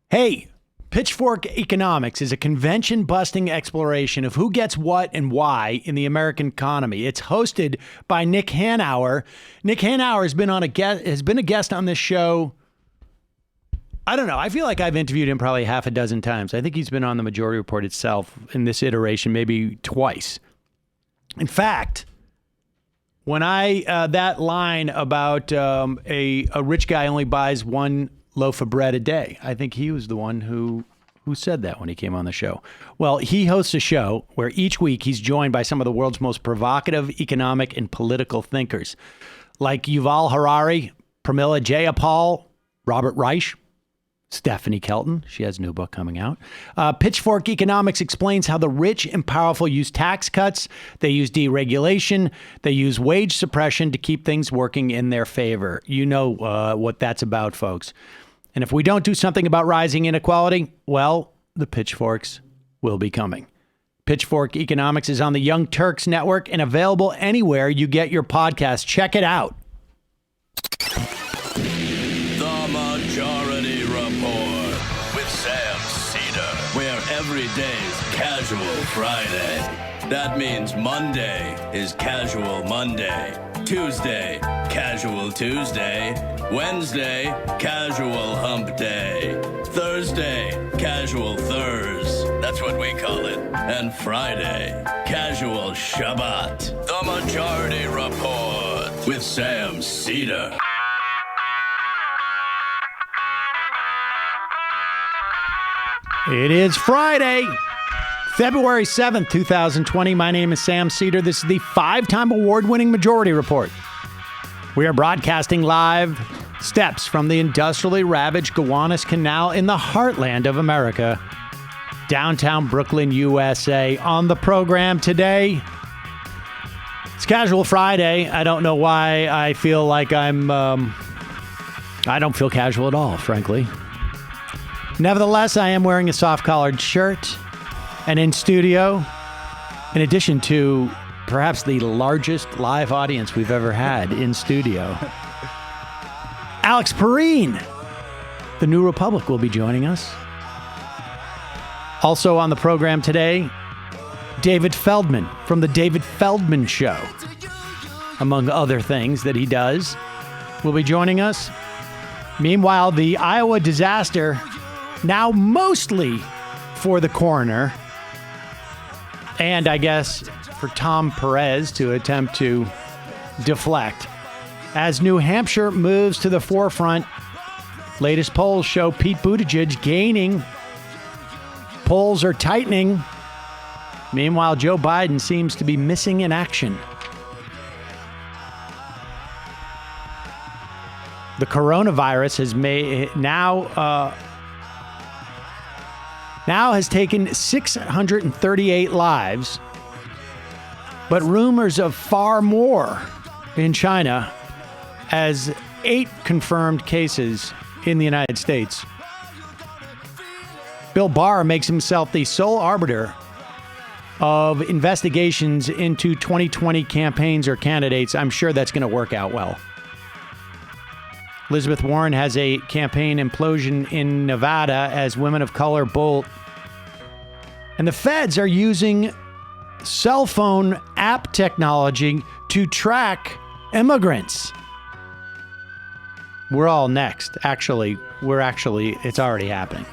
Hey, Pitchfork Economics is a convention-busting exploration of who gets what and why in the American economy. It's hosted by Nick Hanauer. Nick Hanauer has been a guest on this show. I don't know. I feel like I've interviewed him probably half a dozen times. I think he's been on the Majority Report itself in this iteration maybe twice. In fact, when that line about a rich guy only buys one loaf of bread a day, I think he was the one who said that when he came on the show. Well, he hosts a show where each week he's joined by some of the world's most provocative economic and political thinkers, like Yuval Harari, Pramila Jayapal, Robert Reich, Stephanie Kelton. She has a new book coming out. Pitchfork Economics explains how the rich and powerful use tax cuts, they use deregulation, they use wage suppression to keep things working in their favor. You know what that's about, folks. And if we don't do something about rising inequality, well, the pitchforks will be coming. Pitchfork Economics is on the Young Turks Network and available anywhere you get your podcast. Check it out. The Majority Report with Sam Cedar, where every day's Casual Friday. That means Monday is Casual Monday, Tuesday, Casual Tuesday, Wednesday, Casual Hump Day, Thursday, Casual Thurs, that's what we call it, and Friday, Casual Shabbat. The Majority Report with Sam Cedar. It is Friday, February 7th, 2020. My name is Sam Cedar. This is the 5-time award-winning Majority Report. We are broadcasting live steps from the industrially ravaged Gowanus Canal in the heartland of America, downtown Brooklyn, USA. On the program today, it's Casual Friday. I don't know why I feel like I don't feel casual at all, frankly. Nevertheless, I am wearing a soft-collared shirt, and in studio, in addition to perhaps the largest live audience we've ever had in studio, Alex Pareene, the New Republic, will be joining us. Also on the program today, David Feldman from The David Feldman Show, among other things that he does, will be joining us. Meanwhile, the Iowa disaster, now mostly for the coroner, and I guess for Tom Perez to attempt to deflect. As New Hampshire moves to the forefront, latest polls show Pete Buttigieg gaining. Polls are tightening. Meanwhile, Joe Biden seems to be missing in action. The coronavirus has taken 638 lives, but rumors of far more in China, as 8 confirmed cases in the United States. Bill Barr makes himself the sole arbiter of investigations into 2020 campaigns or candidates. I'm sure that's going to work out well. Elizabeth Warren has a campaign implosion in Nevada as women of color bolt. And the feds are using cell phone app technology to track immigrants. We're all next. It's already happening.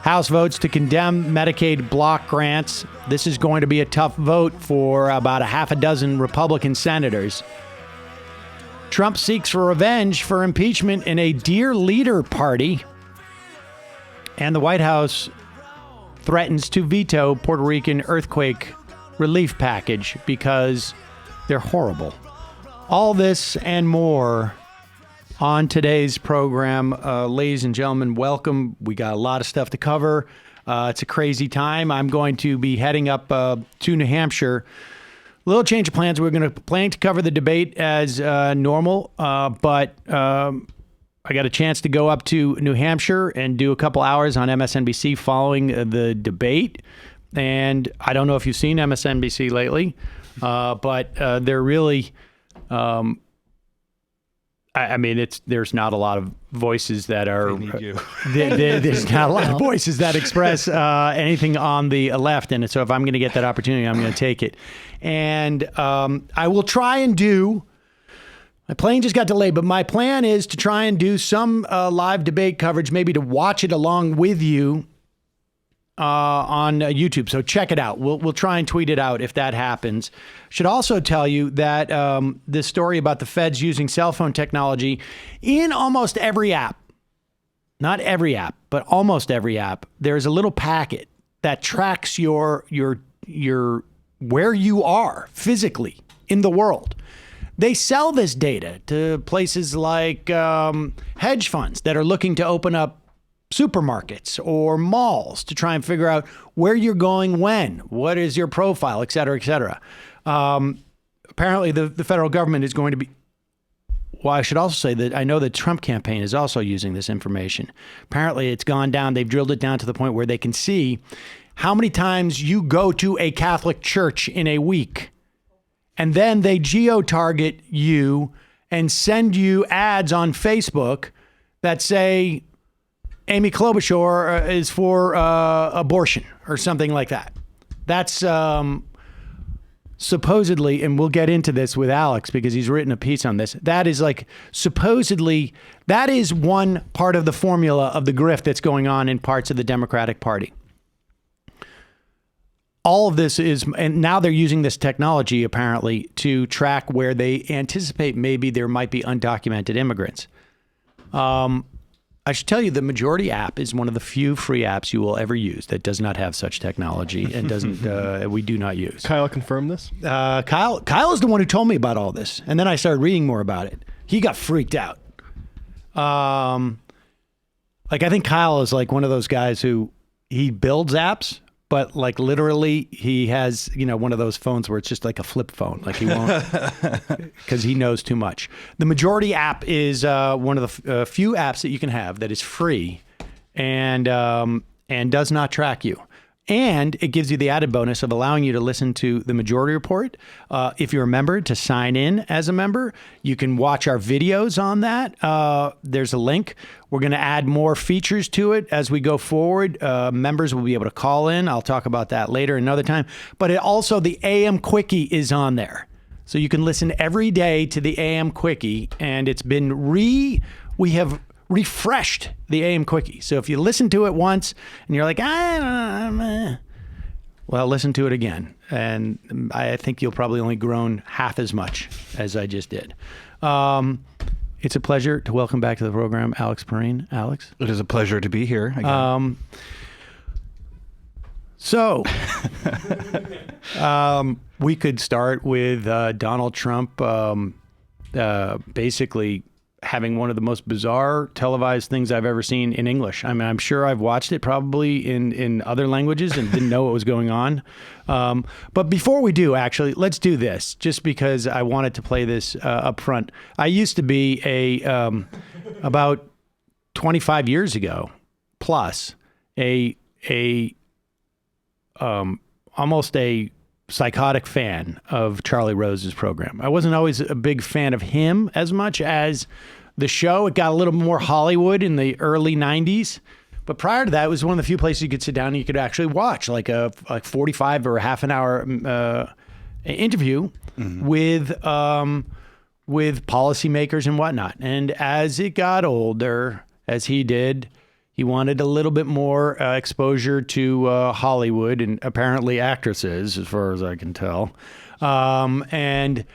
House votes to condemn Medicaid block grants. This is going to be a tough vote for about a half a dozen Republican senators. Trump seeks for revenge for impeachment in a Dear Leader party. And the White House threatens to veto Puerto Rican earthquake relief package because they're horrible. All this and more on today's program. Ladies and gentlemen, welcome. We got a lot of stuff to cover. It's a crazy time. I'm going to be heading up to New Hampshire. Little change of plans. We're going to plan to cover the debate as normal, but I got a chance to go up to New Hampshire and do a couple hours on MSNBC following the debate. And I don't know if you've seen MSNBC lately, but they're really I mean, there's not a lot of voices that are. They need you. There's not a lot of voices that express anything on the left, and so if I'm going to get that opportunity, I'm going to take it. And I will try and do. My plane just got delayed, but my plan is to try and do some live debate coverage, maybe to watch it along with you on YouTube. So check it out. We'll try and tweet it out if that happens. Should also tell you that this story about the feds using cell phone technology in almost every app, not every app, but almost every app, there's a little packet that tracks your where you are physically in the world. They sell this data to places like hedge funds that are looking to open up supermarkets or malls to try and figure out where you're going when, what is your profile, et cetera, et cetera. Apparently, the federal government is going to be... Well, I should also say that I know the Trump campaign is also using this information. Apparently, it's gone down. They've drilled it down to the point where they can see how many times you go to a Catholic church in a week. And then they geo-target you and send you ads on Facebook that say Amy Klobuchar is for abortion or something like that. That's supposedly, and we'll get into this with Alex because he's written a piece on this. That is like supposedly, that is one part of the formula of the grift that's going on in parts of the Democratic Party. All of this is, and now they're using this technology apparently to track where they anticipate maybe there might be undocumented immigrants. I should tell you the Majority app is one of the few free apps you will ever use that does not have such technology and doesn't, we do not use. Kyle confirmed this? Kyle is the one who told me about all this. And then I started reading more about it. He got freaked out. Like I think Kyle is like one of those guys who he builds apps, but like literally he has, one of those phones where it's just like a flip phone. Like he won't, because he knows too much. The Majority app is one of the few apps that you can have that is free and does not track you. And it gives you the added bonus of allowing you to listen to the Majority Report. If you're a member, to sign in as a member. You can watch our videos on that. There's a link. We're going to add more features to it as we go forward. Members will be able to call in. I'll talk about that later another time. But it also, the AM Quickie is on there. So you can listen every day to the AM Quickie. And it's been we have refreshed the AM Quickie. So if you listen to it once and you're like, well, listen to it again. And I think you'll probably only groan half as much as I just did. It's a pleasure to welcome back to the program, Alex Pareene. Alex? It is a pleasure to be here again. We could start with Donald Trump basically having one of the most bizarre televised things I've ever seen in English. I mean, I'm sure I've watched it probably in other languages and didn't know what was going on. But before we do, actually, let's do this just because I wanted to play this up front. I used to be about 25 years ago plus almost a psychotic fan of Charlie Rose's program. I wasn't always a big fan of him as much as the show. It got a little more Hollywood in the early 90s. But prior to that, it was one of the few places you could sit down and you could actually watch like a 45 or a half an hour interview with policymakers and whatnot. And as it got older, as he did, he wanted a little bit more exposure to Hollywood and apparently actresses, as far as I can tell. And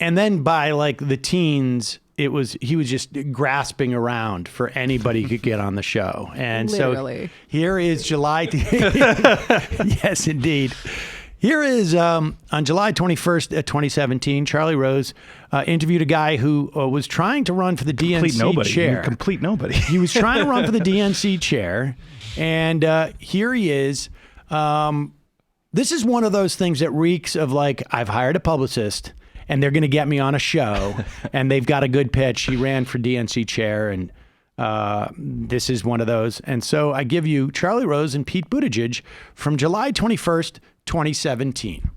then by like the teens, he was just grasping around for anybody who could get on the show. And literally. So here is July. Yes, indeed. Here is on July 21st, 2017, Charlie Rose interviewed a guy who was trying to run for the DNC chair. Complete nobody. He was trying to run for the DNC chair, and here he is. This is one of those things that reeks of like, I've hired a publicist, and they're going to get me on a show, and they've got a good pitch. He ran for DNC chair, and this is one of those. And so I give you Charlie Rose and Pete Buttigieg from July 21st, 2017.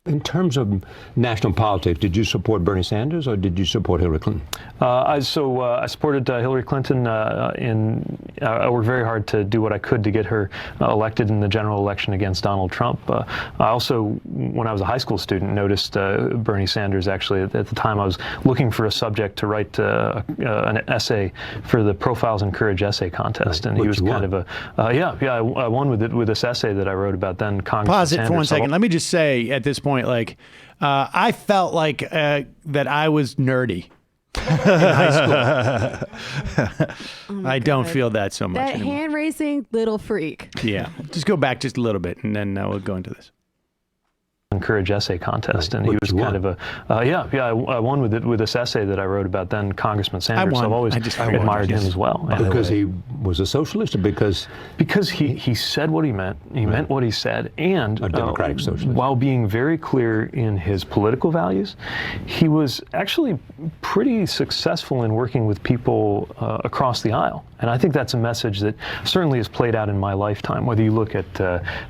In terms of national politics, did you support Bernie Sanders or did you support Hillary Clinton? I supported Hillary Clinton. I worked very hard to do what I could to get her elected in the general election against Donald Trump. I also, when I was a high school student, noticed Bernie Sanders. Actually, at the time, I was looking for a subject to write an essay for the Profiles in Courage essay contest, and he was kind of I won with this essay that I wrote about then Congressman Pause it Sanders. for 1 second. Let me just say at this point, I felt like that I was nerdy in high school. I don't feel that so much That anymore. hand-raising little freak. Yeah, just go back just a little bit, and then we'll go into this. Courage essay contest, and he was kind of I won with this essay that I wrote about then Congressman Sanders. won. So I've always admired him as well. Because he was a socialist, or because he said what he meant. He meant what he said, and a democratic socialist. While being very clear in his political values, he was actually pretty successful in working with people across the aisle. And I think that's a message that certainly has played out in my lifetime. Whether you look at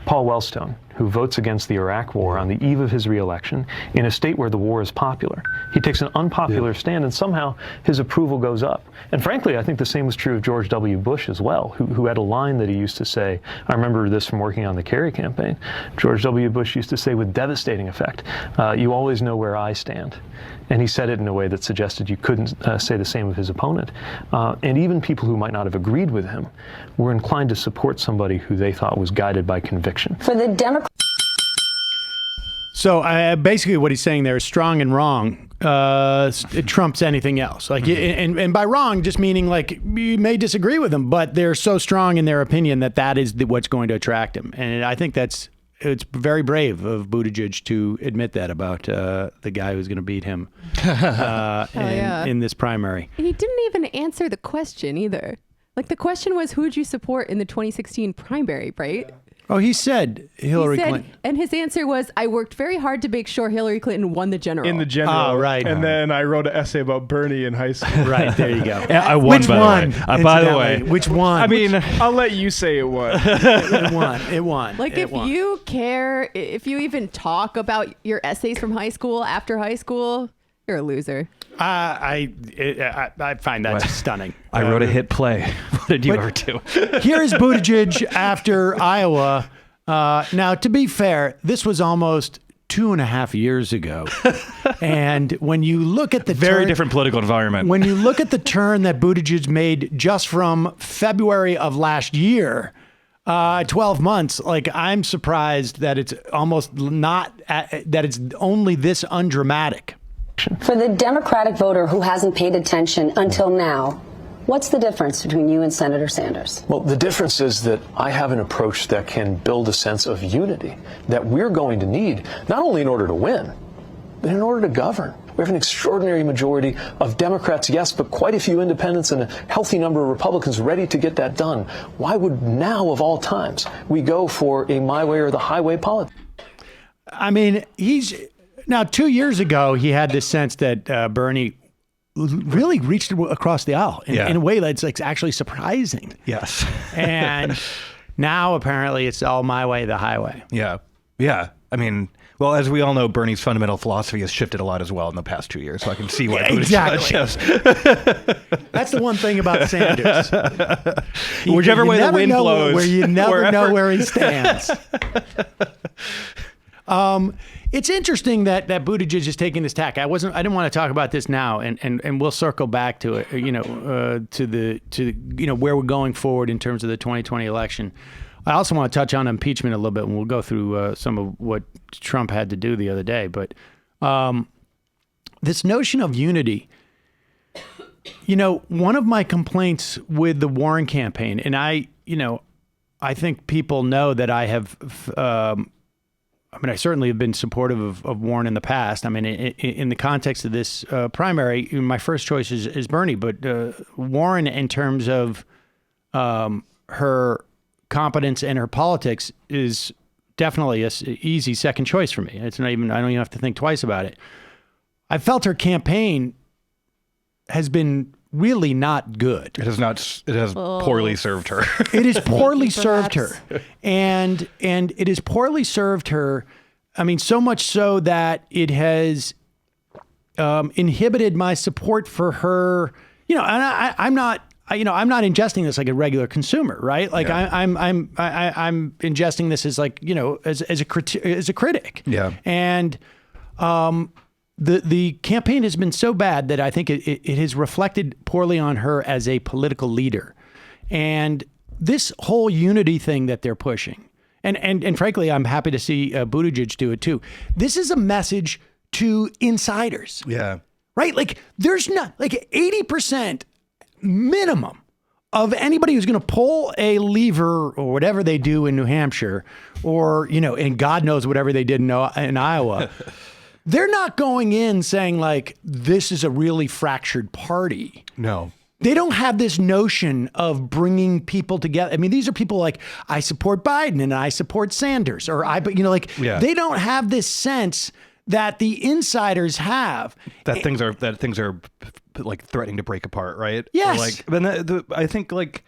Paul Wellstone, who votes against the Iraq War on the eve of his reelection in a state where the war is popular. He takes an unpopular stand, and somehow his approval goes up. And frankly, I think the same was true of George W. Bush as well, who had a line that he used to say. I remember this from working on the Kerry campaign. George W. Bush used to say with devastating effect, "You always know where I stand." And he said it in a way that suggested you couldn't say the same of his opponent. And even people who might not have agreed with him were inclined to support somebody who they thought was guided by conviction. For the Democrats. So basically what he's saying there is strong and wrong. It trumps anything else. And by wrong, just meaning you may disagree with them, but they're so strong in their opinion that is what's going to attract him. And I think it's very brave of Buttigieg to admit that about the guy who's going to beat him in this primary. He didn't even answer the question either. The question was, who would you support in the 2016 primary, right? Oh, he said Hillary Clinton. And his answer was, I worked very hard to make sure Hillary Clinton won the general. In the general. Oh, right. And then I wrote an essay about Bernie in high school. Right, there you go. Yeah, I won, by the way. Which one? I mean, I'll let you say it won. It won. You care, if you even talk about your essays from high school after high school, you're a loser. I find that stunning. I wrote a hit play. What did you ever do? Here's Buttigieg after Iowa. Now, to be fair, this was almost 2.5 years ago. And when you look at the very different political environment. When you look at the turn that Buttigieg made just from February of last year, 12 months, I'm surprised that it's almost not, that it's only this undramatic. For the Democratic voter who hasn't paid attention until now, what's the difference between you and Senator Sanders? Well, the difference is that I have an approach that can build a sense of unity that we're going to need, not only in order to win, but in order to govern. We have an extraordinary majority of Democrats, yes, but quite a few independents and a healthy number of Republicans ready to get that done. Why would now, of all times, we go for a my way or the highway politics? I mean, now 2 years ago, he had this sense that Bernie really reached across the aisle in a way that's actually surprising. Yes. And now apparently it's all my way, the highway. Yeah. Yeah. I mean, well, as we all know, Bernie's fundamental philosophy has shifted a lot as well in the past 2 years. So I can see why. Exactly. That's the one thing about Sanders. Whichever way the wind blows. Where you never know where he stands. It's interesting that Buttigieg is taking this tack. I didn't want to talk about this now, and we'll circle back to it. To where we're going forward in terms of the 2020 election. I also want to touch on impeachment a little bit, and we'll go through some of what Trump had to do the other day. But this notion of unity. One of my complaints with the Warren campaign, and I think people know that I have. I certainly have been supportive of Warren in the past. I mean, in the context of this primary, my first choice is Bernie, but Warren, in terms of her competence and her politics, is definitely an easy second choice for me. It's not even, I don't even have to think twice about it. I felt her campaign has been really not good. It has poorly served her. It has poorly served her. And it has poorly served her I mean, so much so that it has inhibited my support for her. You know, and I'm not ingesting this like a regular consumer, right? Like I'm ingesting this as like, you know, as a critic. Yeah. And the campaign has been so bad that I think it has reflected poorly on her as a political leader. And this whole unity thing that they're pushing, and frankly, I'm happy to see Buttigieg do it too. This is a message to insiders. Yeah. Right? Like there's not like 80% minimum of anybody who's going to pull a lever or whatever they do in New Hampshire, or, you know, and God knows whatever they did in Iowa. They're not going in saying like, this is a really fractured party. No. They don't have this notion of bringing people together. I mean, these are people like, I support Biden and I support Sanders, or they don't have this sense that the insiders have. That things are like threatening to break apart, right? Yes. Or like, I think like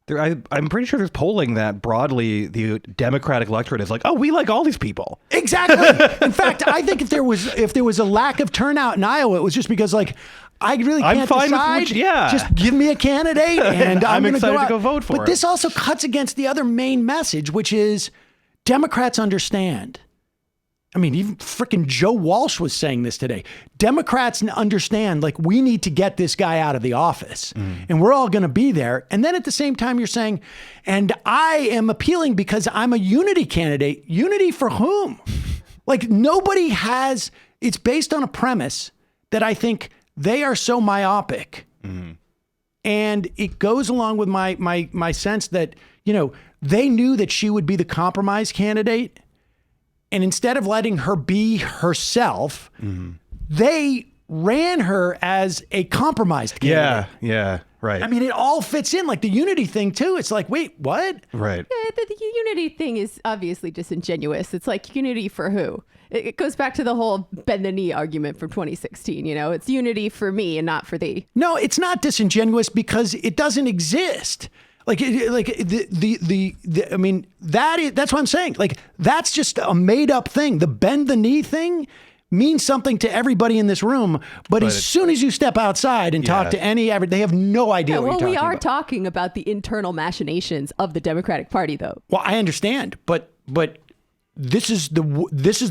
I'm pretty sure there's polling that broadly the Democratic electorate is like, oh, we like all these people. Exactly. In fact, I think if there was a lack of turnout in Iowa, it was just because like, I really can't I'm fine decide. with Just give me a candidate and I'm excited to go vote for But him. this also cuts against the other main message, which is Democrats understand. I mean, even freaking Joe Walsh was saying this today. Democrats understand, like, we need to get this guy out of the office and we're all going to be there. And then at the same time, you're saying, and I am appealing because I'm a unity candidate. Unity for whom? Like nobody has, it's based on a premise that I think they are so myopic. And it goes along with my sense that, you know, they knew that she would be the compromise candidate. And instead of letting her be herself, they ran her as a compromise candidate. Yeah, right. I mean, it all fits in, like the unity thing too. It's like, wait, what? Right. Yeah, the unity thing is obviously disingenuous. It's like unity for who? It goes back to the whole bend the knee argument from 2016. You know, it's unity for me and not for thee. No, it's not disingenuous because it doesn't exist. Like, I mean, that's what I'm saying. Like, that's just a made up thing. The bend the knee thing means something to everybody in this room. But as soon as you step outside and talk to they have no idea what you're talking about. We are talking about the internal machinations of the Democratic Party, though. Well, I understand, but this is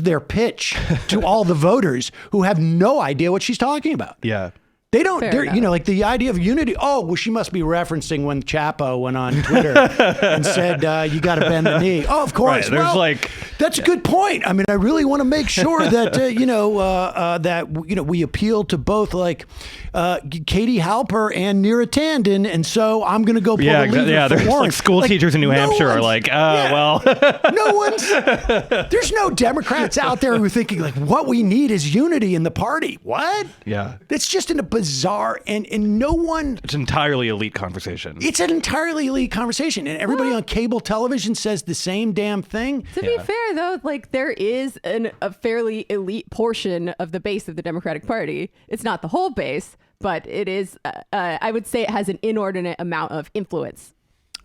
their pitch to all the voters who have no idea what she's talking about. Yeah. They don't, Fair you know, like the idea of unity. Oh, well, she must be referencing when Chapo went on Twitter and said, you got to bend the knee. Oh, of course. Right, there's that's a good point. I mean, I really want to make sure that, we appeal to both like Katie Halper and Neera Tanden. And so I'm going to go pull the lever for there's Warren. like school teachers in New Hampshire are like, there's no Democrats out there who are thinking like, what we need is unity in the party. What? Yeah. It's just in a bizarre and no one. It's entirely elite conversation. It's an entirely elite conversation, and everybody on cable television says the same damn thing. To be fair, though, like there is a fairly elite portion of the base of the Democratic Party. It's not the whole base, but it is. I would say it has an inordinate amount of influence.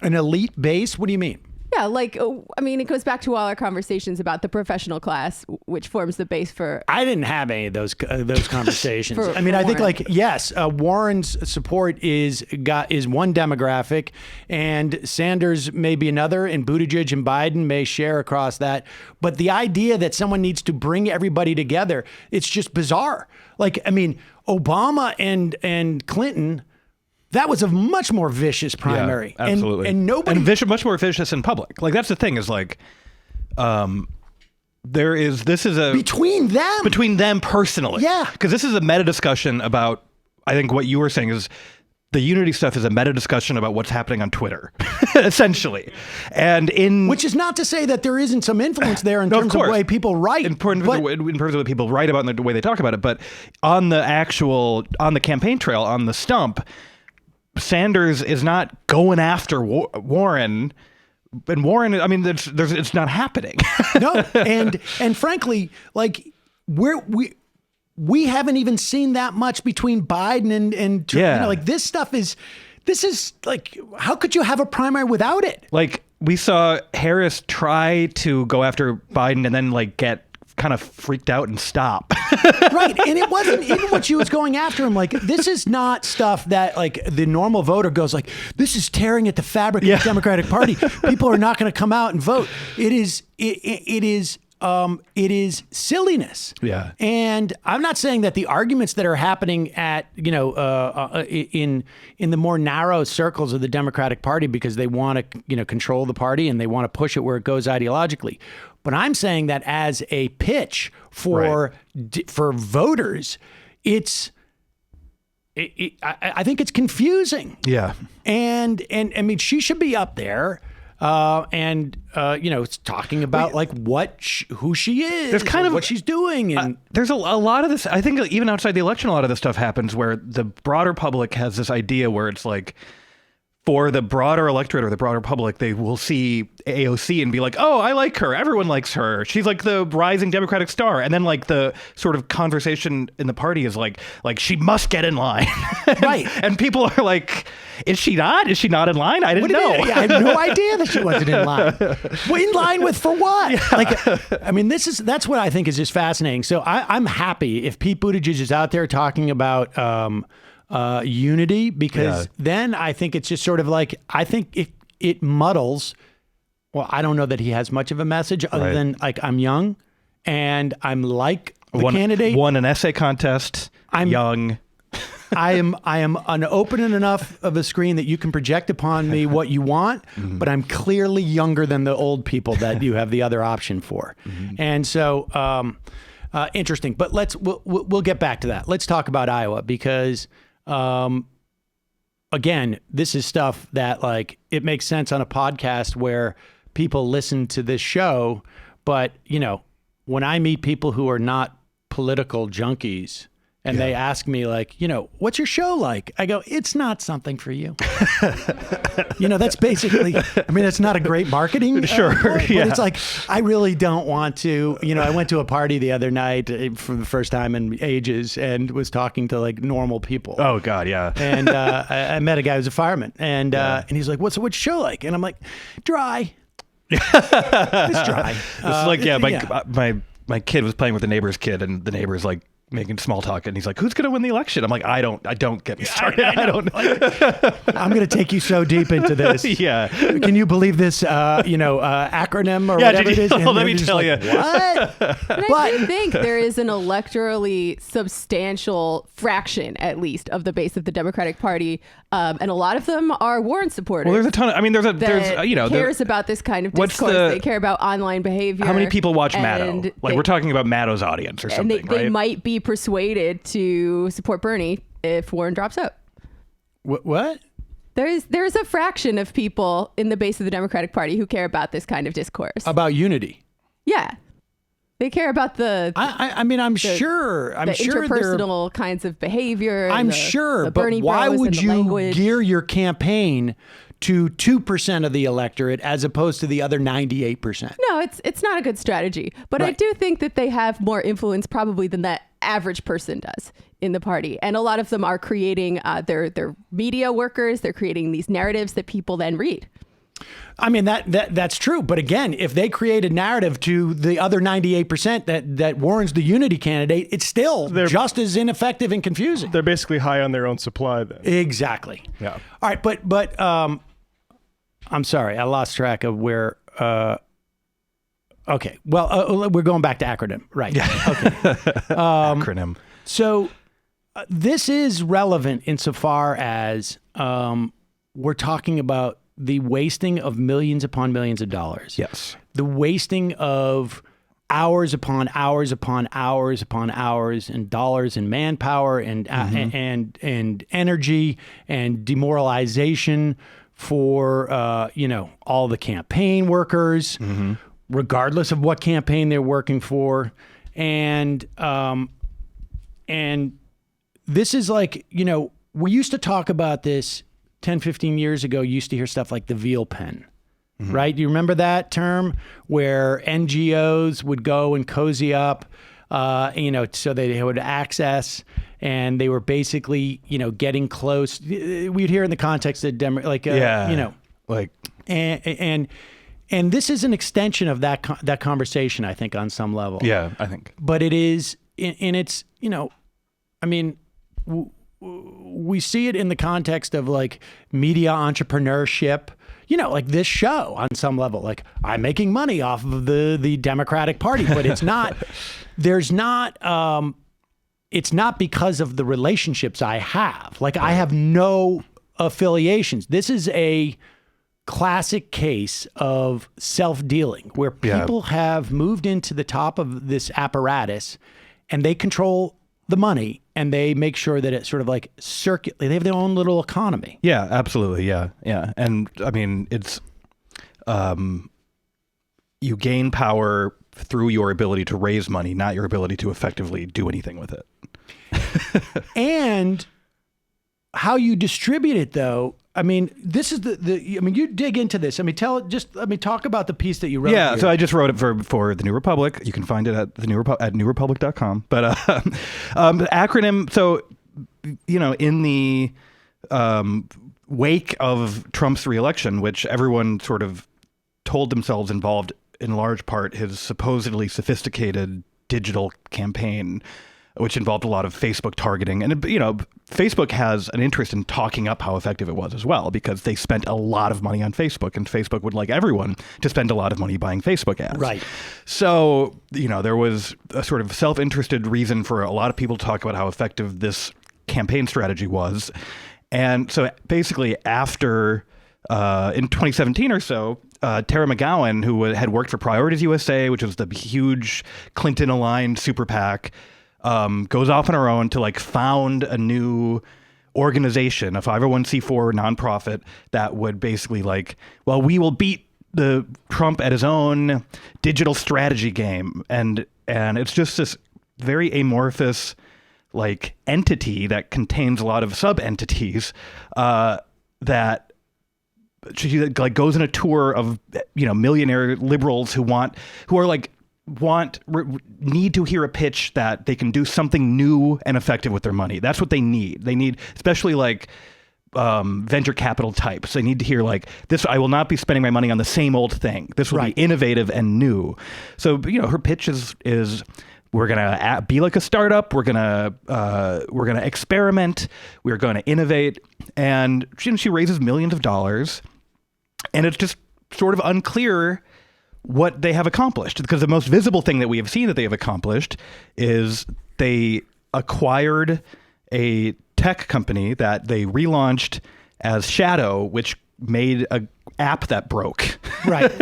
An elite base? What do you mean? Yeah, like, I mean, it goes back to all our conversations about the professional class, which forms the base for... I didn't have any of those conversations. I think like, yes, Warren's support is one demographic, and Sanders may be another, and Buttigieg and Biden may share across that. But the idea that someone needs to bring everybody together, it's just bizarre. Like, I mean, Obama and Clinton... That was a much more vicious primary. Yeah, absolutely. And nobody... And much more vicious in public. Like, that's the thing is like, this is a... Between them personally. Yeah. Because this is a meta discussion about, I think what you were saying is the unity stuff is a meta discussion about what's happening on Twitter, essentially. And which is not to say that there isn't some influence there in terms of the way people write. In terms of what people write about and the way they talk about it. But on the campaign trail, on the stump, Sanders is not going after Warren, and Warren. I mean, it's not happening. No, and frankly, like we haven't even seen that much between Biden and Trump. You know, like this is like, how could you have a primary without it? Like we saw Harris try to go after Biden and then like get kind of freaked out and stop. Right. And it wasn't even what she was going after him. Like, this is not stuff that like the normal voter goes like, this is tearing at the fabric of the Democratic Party. People are not going to come out and vote. It is silliness. Yeah. And I'm not saying that the arguments that are happening at, in the more narrow circles of the Democratic Party because they want to, control the party and they want to push it where it goes ideologically. But I'm saying that as a pitch for voters, I think it's confusing. Yeah. And I mean, she should be up there. It's talking about like who she is, there's kind of what she's doing, and there's a lot of this. I think even outside the election, a lot of this stuff happens where the broader public has this idea where it's like, for the broader electorate or the broader public, they will see AOC and be like, "Oh, I like her. Everyone likes her. She's like the rising Democratic star." And then like the sort of conversation in the party is like she must get in line, right? And people are like, "Is she not? Is she not in line? I didn't know. I had no idea that she wasn't in line. Well, in line with for what? Yeah. Like, I mean, that's what I think is just fascinating. So I'm happy if Pete Buttigieg is out there talking about unity, because then I think it's just sort of like, I think it muddles. Well, I don't know that he has much of a message other than like, I'm young and I'm like the candidate. Won an essay contest. I'm young. I am an open enough of a screen that you can project upon me what you want, but I'm clearly younger than the old people that you have the other option for. And so interesting. But we'll get back to that. Let's talk about Iowa, because again, this is stuff that like it makes sense on a podcast where people listen to this show, but when I meet people who are not political junkies and they ask me like, what's your show like? I go, it's not something for you. That's basically, I mean, it's not a great marketing. Sure. But it's like, I really don't want to, I went to a party the other night for the first time in ages and was talking to like normal people. Oh God. Yeah. And I met a guy who's a fireman and he's like, what's your show like? And I'm like, dry. It's dry. It's like, my kid was playing with the neighbor's kid and the neighbor's like, making small talk, and he's like, "Who's going to win the election?" I'm like, "I don't get me started. I don't." I'm going to take you so deep into this. Yeah. Can you believe this? Acronym or whatever it is. Let me tell you. What? But I think there is an electorally substantial fraction, at least, of the base of the Democratic Party, and a lot of them are Warren supporters. Well, there's a ton. I mean, there's cares about this kind of discourse. They care about online behavior. How many people watch Maddow? Like, we're talking about Maddow's audience or something, and they might be persuaded to support Bernie if Warren drops out. What? There's a fraction of people in the base of the Democratic Party who care about this kind of discourse. About unity. Yeah. They care about the interpersonal kinds of behavior. I'm sure, but why would you gear your campaign to 2% of the electorate as opposed to the other 98%? No, it's not a good strategy. But I do think that they have more influence probably than that average person does in the party. And a lot of them are creating they're media workers. They're creating these narratives that people then read. I mean, that's true. But again, if they create a narrative to the other 98% that Warren's the unity candidate, it's still just as ineffective and confusing. They're basically high on their own supply then. Exactly. Yeah. All right. But I'm sorry. I lost track of where. Okay. Well, we're going back to acronym. Right. Yeah. Okay. Acronym. So this is relevant insofar as we're talking about the wasting of millions upon millions of dollars. Yes. The wasting of hours upon hours upon hours upon hours and dollars and manpower and energy and demoralization for all the campaign workers, regardless of what campaign they're working for. And this is like, we used to talk about this 10, 15 years ago. You used to hear stuff like the veal pen, right? Do you remember that term where NGOs would go and cozy up, so they would access, and they were basically, getting close. We'd hear in the context of and And this is an extension of that conversation, I think, on some level. Yeah, I think. But it is, and it's, I mean, we see it in the context of like media entrepreneurship, like this show on some level. Like, I'm making money off of the Democratic Party, but it's not, it's not because of the relationships I have. Like, I have no affiliations. This is a classic case of self-dealing where people have moved into the top of this apparatus and they control the money and they make sure that it's sort of like they have their own little economy. Yeah, absolutely. Yeah. Yeah. And I mean, it's, you gain power through your ability to raise money, not your ability to effectively do anything with it. And how you distribute it, though, I mean, this is I mean, you dig into this. I mean, let me talk about the piece that you wrote. Yeah, here. so I just wrote it for the New Republic. You can find it at at newrepublic.com. But acronym. So, in the wake of Trump's reelection, which everyone sort of told themselves involved in large part his supposedly sophisticated digital campaign, which involved a lot of Facebook targeting. And, Facebook has an interest in talking up how effective it was as well, because they spent a lot of money on Facebook, and Facebook would like everyone to spend a lot of money buying Facebook ads. Right. So, there was a sort of self-interested reason for a lot of people to talk about how effective this campaign strategy was. And so basically after, in 2017 or so, Tara McGowan, who had worked for Priorities USA, which was the huge Clinton-aligned super PAC, goes off on her own to like found a new organization, a 501c4 nonprofit that would basically we will beat the Trump at his own digital strategy game. And it's just this very amorphous like entity that contains a lot of sub entities, that she like goes on a tour of, millionaire liberals who need to hear a pitch that they can do something new and effective with their money. That's what they need. They need, especially like venture capital types. They need to hear like this. I will not be spending my money on the same old thing. This will be innovative and new. So, her pitch is we're going to be like a startup. We're going to experiment. We're going to innovate. And she raises millions of dollars, and it's just sort of unclear what they have accomplished, because the most visible thing that we have seen that they have accomplished is they acquired a tech company that they relaunched as Shadow, which made an app that broke. Right.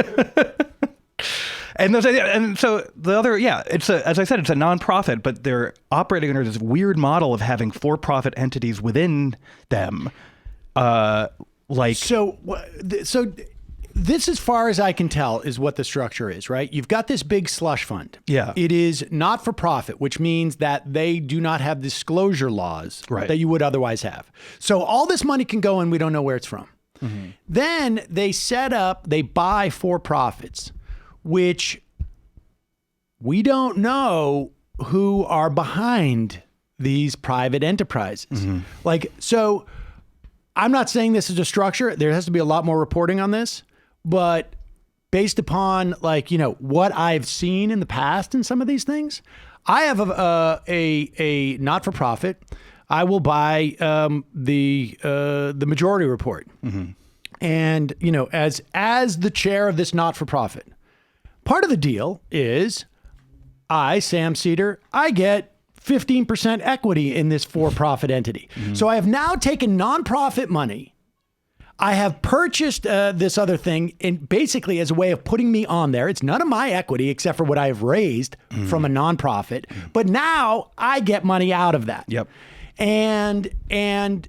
And so the other, as I said, it's a nonprofit, but they're operating under this weird model of having for-profit entities within them. So this, as far as I can tell, is what the structure is, right? You've got this big slush fund. Yeah. It is not for profit, which means that they do not have disclosure laws that you would otherwise have. So all this money can go and we don't know where it's from. Mm-hmm. Then they buy for-profits, which we don't know who are behind these private enterprises. Mm-hmm. So I'm not saying this is a structure. There has to be a lot more reporting on this. But based upon what I've seen in the past in some of these things, I have a not-for-profit. I will buy the Majority Report, mm-hmm. and as the chair of this not-for-profit, part of the deal is Sam Seder, I get 15% equity in this for-profit entity. Mm-hmm. So I have now taken nonprofit money. I have purchased this other thing basically as a way of putting me on there. It's none of my equity except for what I have raised from a nonprofit. But now I get money out of that. Yep. And then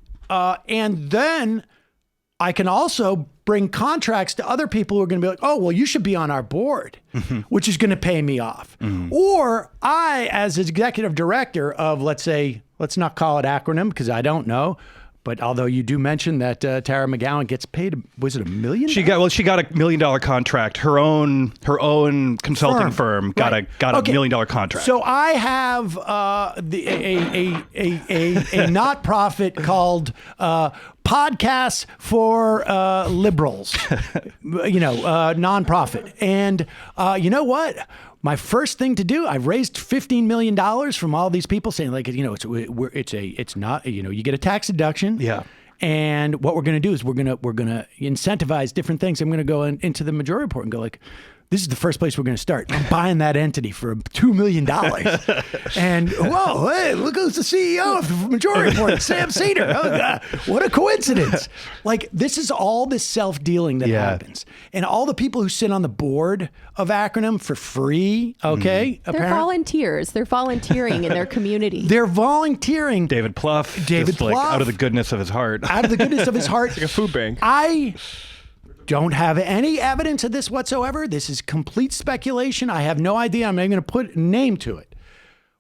I can also bring contracts to other people who are going to be like, oh, well, you should be on our board, which is going to pay me off. Or I, as executive director of, let's not call it acronym because I don't know, but although you do mention that Tara McGowan gets paid, was it $1 million? She got a $1 million contract. Her own consulting firm got a $1 million contract. So I have a not-profit called podcasts for liberals, nonprofit. And you know what? My first thing to do, I've raised $15 million from all these people saying, like, it's not, you get a tax deduction. Yeah. And what we're going to do is we're going to incentivize different things. I'm going to go into the majority report and go like, this is the first place we're going to start. I'm buying that entity for $2 million. And, whoa, hey, look who's the CEO of the Majority Report, Sam Cedar. Oh, God, what a coincidence. Like, this is all this self-dealing that happens. And all the people who sit on the board of Acronym for free, okay? They're volunteers. They're volunteering in their community. They're volunteering. David Plouffe. Like, out of the goodness of his heart. Out of the goodness of his heart. It's like a food bank. I don't have any evidence of this whatsoever. This is complete speculation. I have no idea. I'm not even going to put a name to it.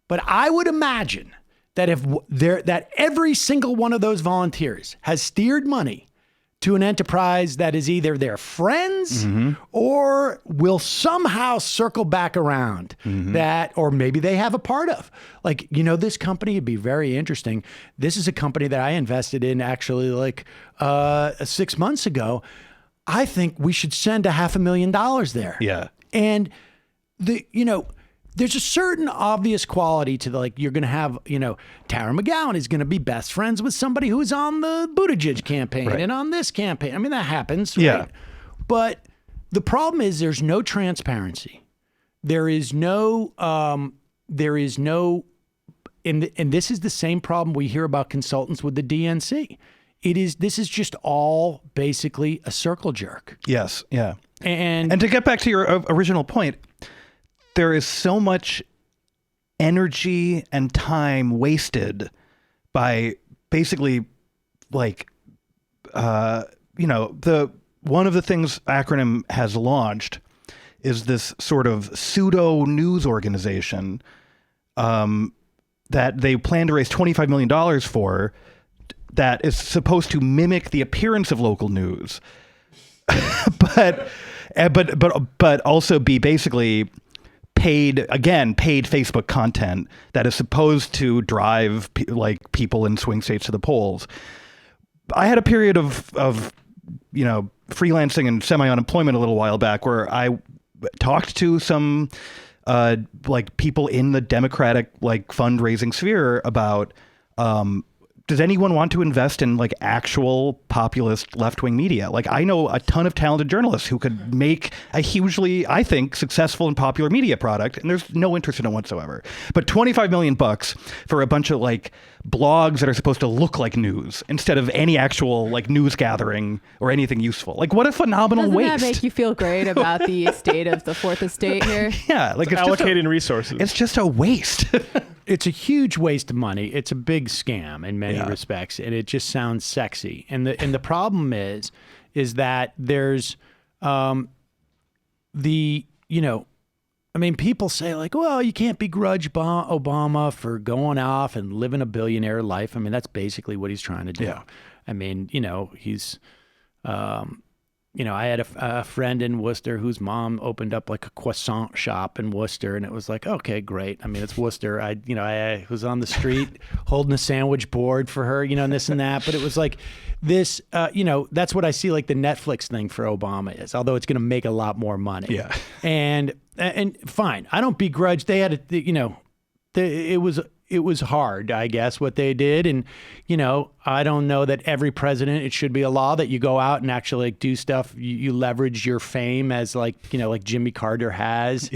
But I would imagine that that every single one of those volunteers has steered money to an enterprise that is either their friends or will somehow circle back around that, or maybe they have a part of. Like, this company would be very interesting. This is a company that I invested in actually 6 months ago. I think we should send $500,000 there. Yeah. And there's a certain obvious quality to you're going to have, Tara McGowan is going to be best friends with somebody who's on the Buttigieg campaign and on this campaign. I mean, that happens. Right? Yeah. But the problem is there's no transparency. There is no, and this is the same problem we hear about consultants with the DNC. This is just all basically a circle jerk. Yes. Yeah. And to get back to your original point, there is so much energy and time wasted by basically one of the things Acronym has launched is this sort of pseudo news organization that they plan to raise $25 million for, that is supposed to mimic the appearance of local news, but also be basically paid Facebook content that is supposed to drive people in swing states to the polls. I had a period of freelancing and semi-unemployment a little while back where I talked to some people in the Democratic fundraising sphere about does anyone want to invest in actual populist left-wing media? I know a ton of talented journalists who could make a hugely, I think, successful and popular media product, and there's no interest in it whatsoever. But $25 million for a bunch of blogs that are supposed to look like news instead of any actual news gathering or anything useful. What a phenomenal waste. Doesn't that make you feel great about the state of the fourth estate here? Yeah, it's allocating resources. It's just a waste. It's a huge waste of money. It's a big scam in many respects, and it just sounds sexy. And the problem is that there's people say well, you can't begrudge Obama for going off and living a billionaire life. I mean, that's basically what he's trying to do. Yeah. I mean, he's I had a friend in Worcester whose mom opened up a croissant shop in Worcester, and it was okay, great. I mean, it's Worcester. I was on the street holding a sandwich board for her, and this and that. But it was this, that's what I see the Netflix thing for Obama is, although it's going to make a lot more money. Yeah. And fine, I don't begrudge. They had it was hard, I guess, what they did. And, I don't know that every president, it should be a law that you go out and actually do stuff. You leverage your fame as like Jimmy Carter has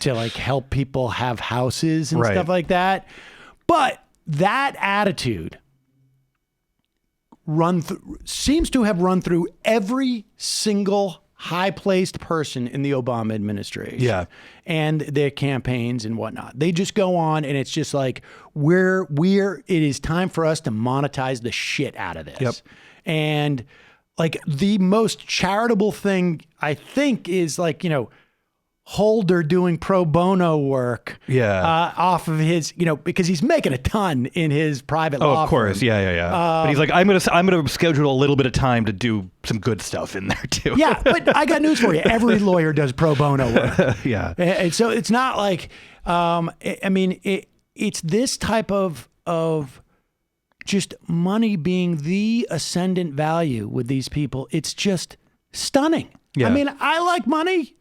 to help people have houses and stuff like that. But that attitude seems to have run through every single high-placed person in the Obama administration and their campaigns and whatnot. They just go on, and it's just it is time for us to monetize the shit out of this. Yep. And the most charitable thing I think is Holder doing pro bono work off of his, because he's making a ton in his private law of course. firm. Yeah. But he's I'm gonna schedule a little bit of time to do some good stuff in there too. Yeah, but I got news for you. Every lawyer does pro bono work. Yeah. And so it's not it's this type of just money being the ascendant value with these people. It's just stunning. Yeah. I mean, I like money.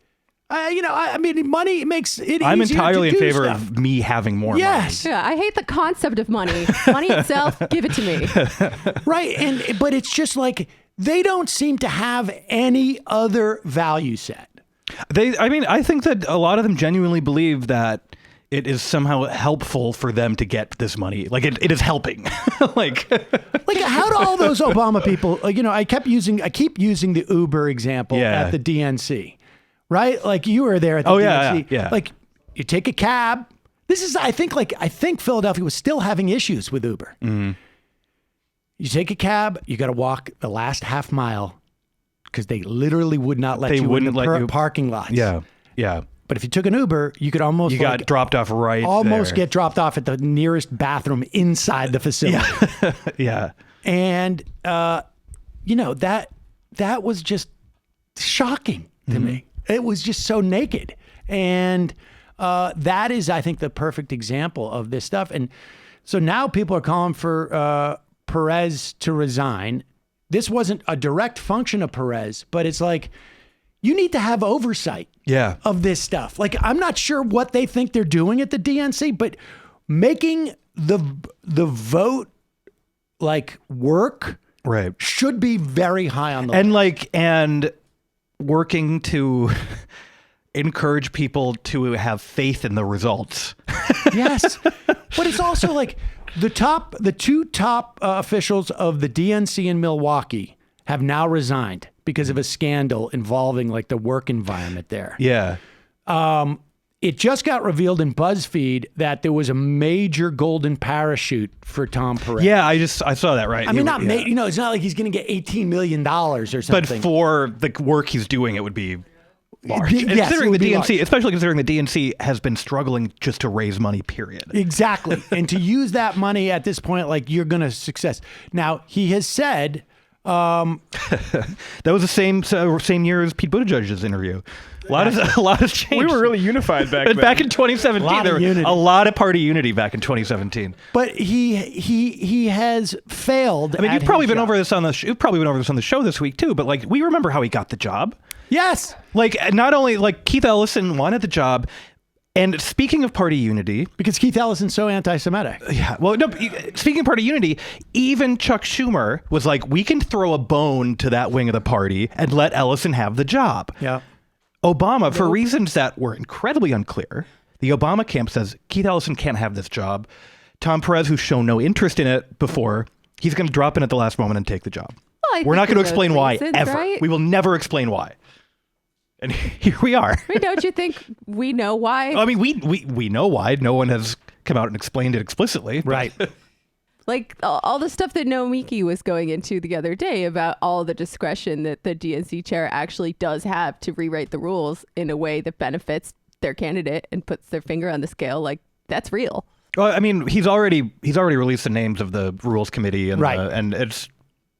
I mean, money makes it I'm easier entirely to in do favor stuff. of me having more Yes. Yeah, I hate the concept of money. Money itself, give it to me. Right. But it's just like they don't seem to have any other value set. I think that a lot of them genuinely believe that it is somehow helpful for them to get this money. Like it is helping. like how do all those Obama people, I keep using the Uber example at the DNC, right? Like you were there at the DNC. Yeah. Like you take a cab. This is, I think Philadelphia was still having issues with Uber. Mm-hmm. You take a cab, you got to walk the last half mile because they literally would not let you in the parking lots. Yeah. Yeah. But if you took an Uber, you could almost got dropped off right almost there. get dropped off at the nearest bathroom inside the facility. Yeah. Yeah. And that was just shocking to me. It was just so naked. And that is, I think, the perfect example of this stuff. And so now people are calling for Perez to resign. This wasn't a direct function of Perez, but it's like, you need to have oversight of this stuff. Like, I'm not sure what they think they're doing at the DNC, but making the vote like work should be very high on the list. And working to encourage people to have faith in the results. Yes. But it's also like the two top officials of the DNC in Milwaukee have now resigned because of a scandal involving like the work environment there. Yeah. It just got revealed in BuzzFeed that there was a major golden parachute for Tom Perez. Yeah, I saw that, right. I mean, it's not like he's going to get $18 million or something. But for the work he's doing, it would be large. Yes, considering it would the be DNC, large. especially considering the DNC has been struggling just to raise money, period. Exactly. And to use that money at this point, like you're going to success. Now, he has said... that was the same year as Pete Buttigieg's interview. A lot has changed. We were really unified back then. Back in 2017, there was a lot of party unity back in 2017. But he has failed. I mean, you've probably been over this on the show this week too. But like, we remember how he got the job. Yes. Like, not only like Keith Ellison wanted the job. And speaking of party unity, because Keith Ellison's so anti-Semitic. Yeah. Well, no. Speaking of party unity, even Chuck Schumer was like, "We can throw a bone to that wing of the party and let Ellison have the job." Yeah. Obama, for reasons that were incredibly unclear, the Obama camp says Keith Ellison can't have this job. Tom Perez, who's shown no interest in it before, he's going to drop in at the last moment and take the job. Well, we're not going to explain why reasons, ever. right? We will never explain why. And here we are. I mean, don't you think we know why? I mean, we know why. No one has come out and explained it explicitly. Right. Like all the stuff that Nomiki was going into the other day about all the discretion that the DNC chair actually does have to rewrite the rules in a way that benefits their candidate and puts their finger on the scale. Like, that's real. Well, I mean, he's already released the names of the rules committee and and it's,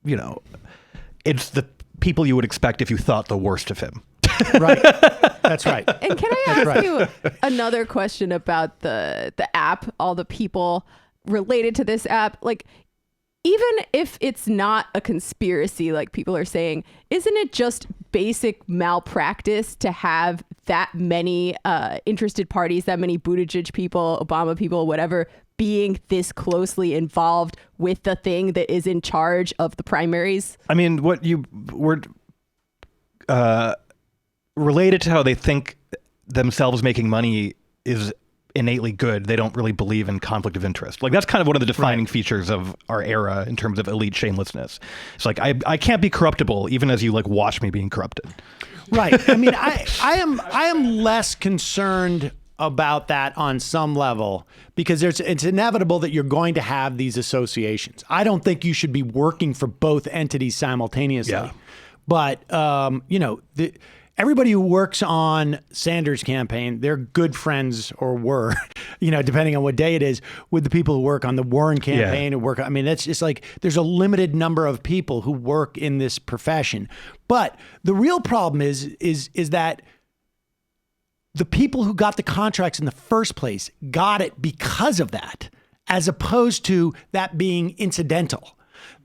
it's the people you would expect if you thought the worst of him. Right. That's right. And can I ask you another question about the app, all the people related to this app? Like, even if it's not a conspiracy, like people are saying, isn't it just basic malpractice to have that many interested parties, that many Buttigieg people, Obama people, whatever, being this closely involved with the thing that is in charge of the primaries? I mean, what you were related to how they think themselves making money is innately good. They don't really believe in conflict of interest. Like, that's kind of one of the defining features of our era in terms of elite shamelessness. It's like, I can't be corruptible even as you like watch me being corrupted. Right. I mean, I am less concerned about that on some level because it's inevitable that you're going to have these associations. I don't think you should be working for both entities simultaneously. Yeah. But everybody who works on Sanders' campaign, they're good friends, or were, depending on what day it is, with the people who work on the Warren campaign. Who work. I mean, that's just like there's a limited number of people who work in this profession. But the real problem is that the people who got the contracts in the first place got it because of that. as opposed to that being incidental.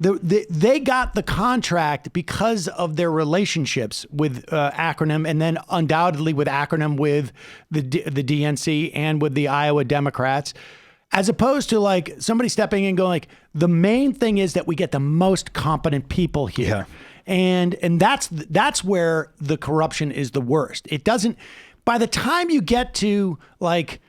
They got the contract because of their relationships with Acronym, and then undoubtedly with Acronym with the DNC and with the Iowa Democrats, as opposed to like somebody stepping in and going like, the main thing is that we get the most competent people here. And that's where the corruption is the worst. It doesn't, by the time you get to like,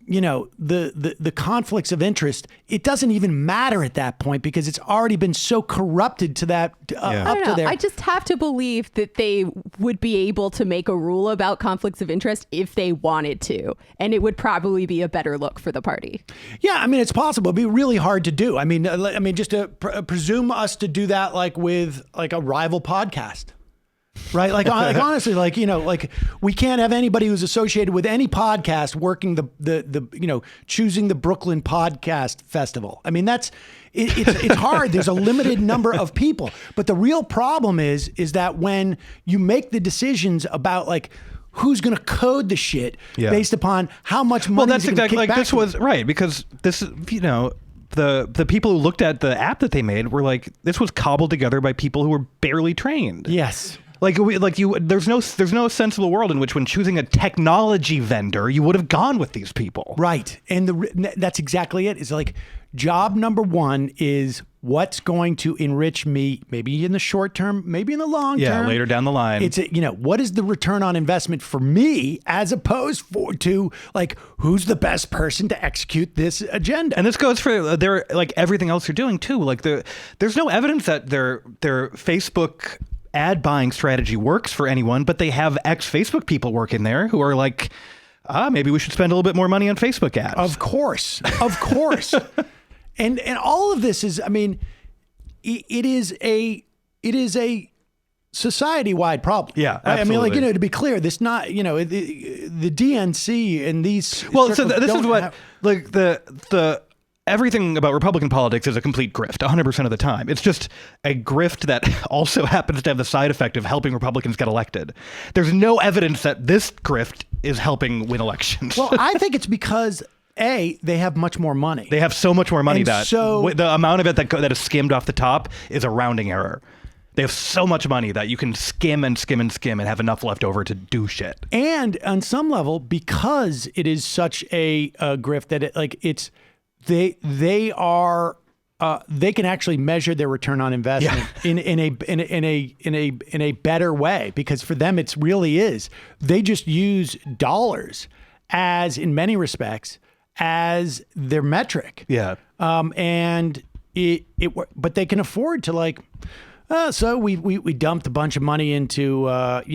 you know, the conflicts of interest, it doesn't even matter at that point because it's already been so corrupted to that up to there. I just have to believe that they would be able to make a rule about conflicts of interest if they wanted to, and it would probably be a better look for the party. Yeah, I mean, it's possible. It'd be really hard to do. I mean, just to presume us to do that like with like a rival podcast. Right. Like honestly, like, you know, like we can't have anybody who's associated with any podcast working the you know, choosing the Brooklyn Podcast Festival. I mean, it's hard. There's a limited number of people. But the real problem is that when you make the decisions about like who's going to code the shit based upon how much money. Well, that's exactly like this was right, because this, you know, the people who looked at the app that they made were like, this was cobbled together by people who were barely trained. Yes. There's no sensible world in which, when choosing a technology vendor, you would have gone with these people. Right. And that's exactly it. It's like job number one is what's going to enrich me, maybe in the short term, maybe in the long term. Yeah, later down the line. It's, you know, what is the return on investment for me as opposed to like, who's the best person to execute this agenda? And this goes for like everything else you're doing too. Like there's no evidence that their Facebook ad buying strategy works for anyone, but they have ex-Facebook people working there who are like, maybe we should spend a little bit more money on Facebook ads. Of course. and all of this is, I mean, it is a society-wide problem. Yeah, absolutely. I mean, like, you know, to be clear, this not, you know, the DNC and these. Well, so this is what like the everything about Republican politics is a complete grift 100% of the time. It's just a grift that also happens to have the side effect of helping Republicans get elected. There's no evidence that this grift is helping win elections. Well, I think it's because they have much more money. They have so much more money and that so, the amount of it that is skimmed off the top is a rounding error. They have so much money that you can skim and skim and skim and have enough left over to do shit. And on some level, because it is such a grift that they can actually measure their return on investment in a better way, because for them it really is. They just use dollars as, in many respects, as their metric. Yeah. And but they can afford to like. So we dumped a bunch of money into Gavin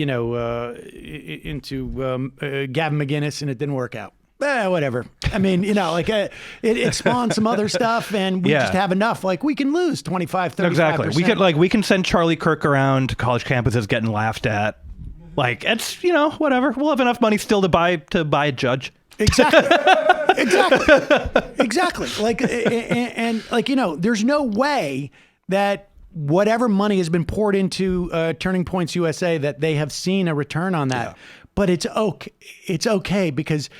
McGinnis, and it didn't work out. Whatever. I mean, you know, like it spawned some other stuff, and we just have enough. Like we can lose 25, 35%. Exactly. We can send Charlie Kirk around to college campuses getting laughed at. Like, it's, you know, whatever. We'll have enough money still to buy a judge. Exactly. Like, and like, you know, there's no way that whatever money has been poured into Turning Points USA that they have seen a return on that. Yeah. But it's okay. It's okay because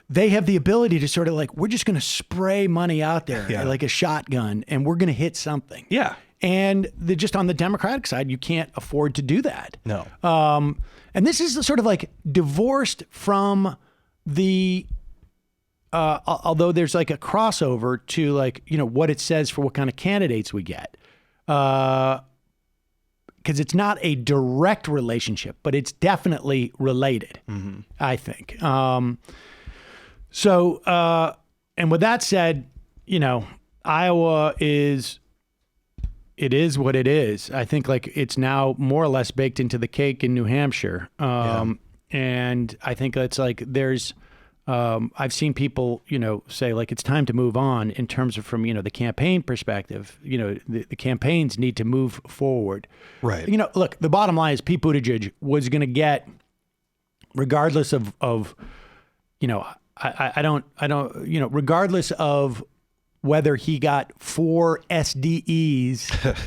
they have the ability to sort of like, we're just going to spray money out there like a shotgun, and we're going to hit something. Yeah. And just on the Democratic side, you can't afford to do that. No. And this is sort of like divorced from the, although there's like a crossover to like, you know, what it says for what kind of candidates we get. Because it's not a direct relationship, but it's definitely related, I think. So, and with that said, you know, Iowa is what it is. I think like it's now more or less baked into the cake in New Hampshire. And I think it's like there's, I've seen people, you know, say like it's time to move on in terms of from, you know, the campaign perspective. You know, the campaigns need to move forward. Right. You know, look, the bottom line is Pete Buttigieg was going to get, regardless of, you know, I don't, you know, regardless of whether he got 4 SDEs,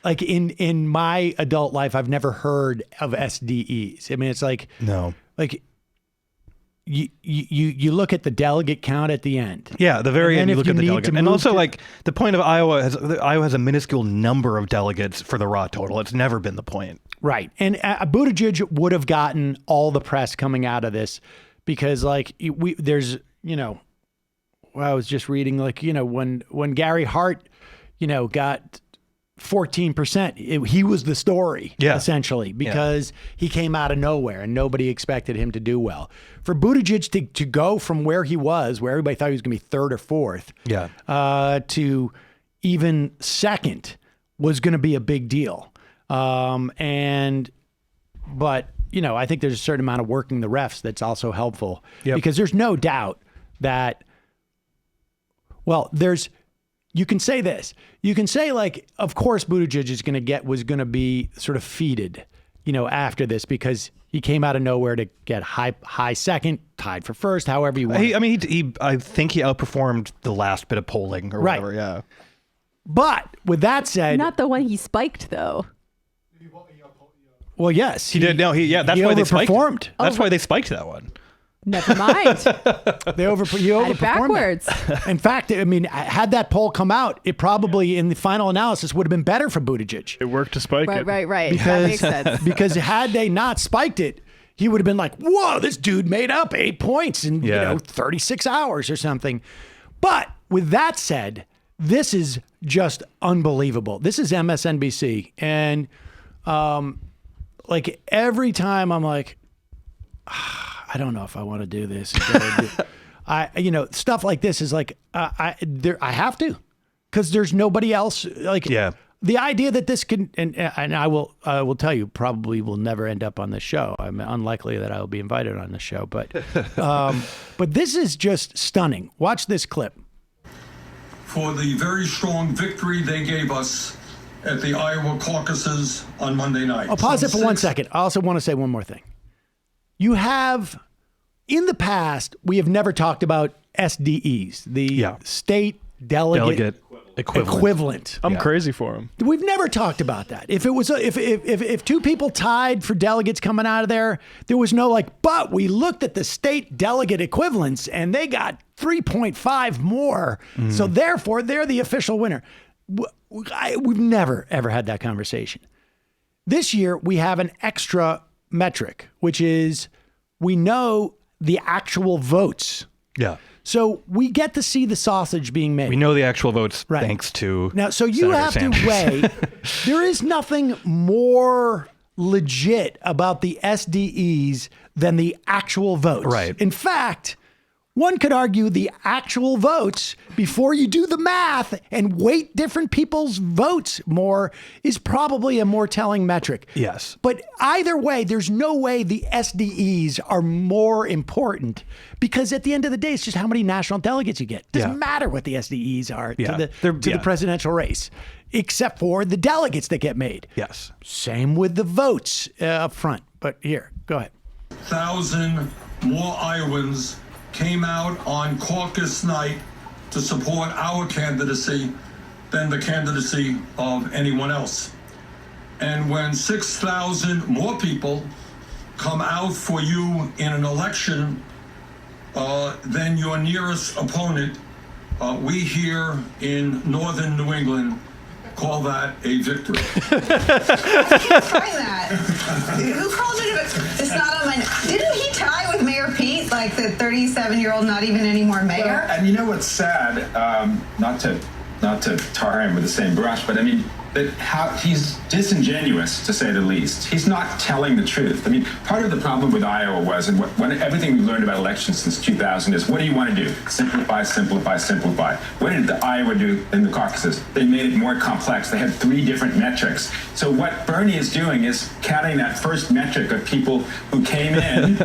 like in my adult life, I've never heard of SDEs. I mean, it's like, no, like you look at the delegate count at the end. Yeah, the very And end, you if look at the need delegate. to And move also, to- like, the point of Iowa has a minuscule number of delegates for the raw total. It's never been the point. Right. And Buttigieg would have gotten all the press coming out of this because, like, there's, well, I was just reading, like, when Gary Hart, got 14%, he was the story, essentially, because he came out of nowhere and nobody expected him to do well. For Buttigieg to go from where he was, where everybody thought he was going to be third or fourth, to even second was going to be a big deal. But I think there's a certain amount of working the refs that's also helpful because there's no doubt that, you can say this. You can say, like, of course Buttigieg was going to be sort of feated, after this because he came out of nowhere to get high second, tied for first, however you want. I think he outperformed the last bit of polling or whatever. Yeah. But with that said, not the one he spiked though. Well, yes, he did. No, that's he why they spiked. Overperformed. That's why they spiked that one. Never mind. You overperformed backwards. In fact, had that poll come out, it probably in the final analysis would have been better for Buttigieg. It worked to spike it. Right. That makes sense. Because had they not spiked it, he would have been like, whoa, this dude made up 8 points in 36 hours or something. But with that said, this is just unbelievable. This is MSNBC. And like every time I'm like, I don't know if I want to do this. Stuff like this is like, I have to, because there's nobody else. Like, the idea that this can, and I will tell you, probably will never end up on this show. I'm unlikely that I will be invited on this show, but this is just stunning. Watch this clip. For the very strong victory they gave us at the Iowa caucuses on Monday night. I'll pause it for 1 second. I also want to say one more thing. You have, in the past, we have never talked about SDEs, the state delegate equivalent. I'm crazy for him. We've never talked about that. If it was if two people tied for delegates coming out of there was no but we looked at the state delegate equivalents and they got 3.5 more. So therefore they're the official winner. We've never ever had that conversation. This year we have an extra metric, which is we know the actual votes. Yeah. So we get to see the sausage being made. We know the actual votes thanks to now. So you Senator have Sanders. to weigh. There is nothing more legit about the SDEs than the actual votes. Right. In fact, one could argue the actual votes before you do the math and weight different people's votes more is probably a more telling metric. Yes. But either way, there's no way the SDEs are more important because at the end of the day, it's just how many national delegates you get. It doesn't matter what the SDEs are to the presidential race, except for the delegates that get made. Yes. Same with the votes up front. But here, go ahead. 1,000 more Iowans came out on caucus night to support our candidacy than the candidacy of anyone else. And when 6,000 more people come out for you in an election than your nearest opponent, we here in northern New England call that a victory. I can't find that. Who called it it's not on my... Didn't he tie with Mayor Pete, like the 37-year-old not even anymore mayor? Well, and you know what's sad, not to tar him with the same brush, but I mean, he's disingenuous, to say the least. He's not telling the truth. I mean, part of the problem with Iowa was, and everything we've learned about elections since 2000 is, what do you want to do? Simplify, simplify, simplify. What did the Iowa do in the caucuses? They made it more complex. They had 3 different metrics. So what Bernie is doing is counting that first metric of people who came in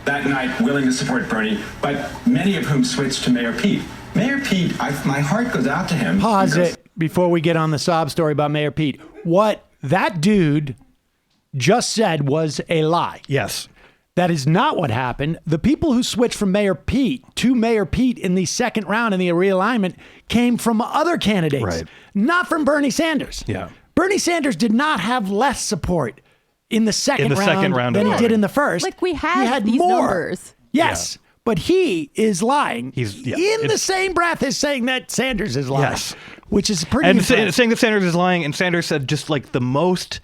that night willing to support Bernie, but many of whom switched to Mayor Pete. Mayor Pete, my heart goes out to him. Pause it before we get on the sob story about Mayor Pete. What that dude just said was a lie. Yes. That is not what happened. The people who switched from Mayor Pete to Mayor Pete in the second round in the realignment came from other candidates, not from Bernie Sanders. Yeah. Bernie Sanders did not have less support in the second round than he did in the first. Like we had he had these more. numbers. Yes. But he is lying. He's in the same breath as saying that Sanders is lying. Yes. Which is pretty And impressive. saying that Sanders is lying, and Sanders said just like the most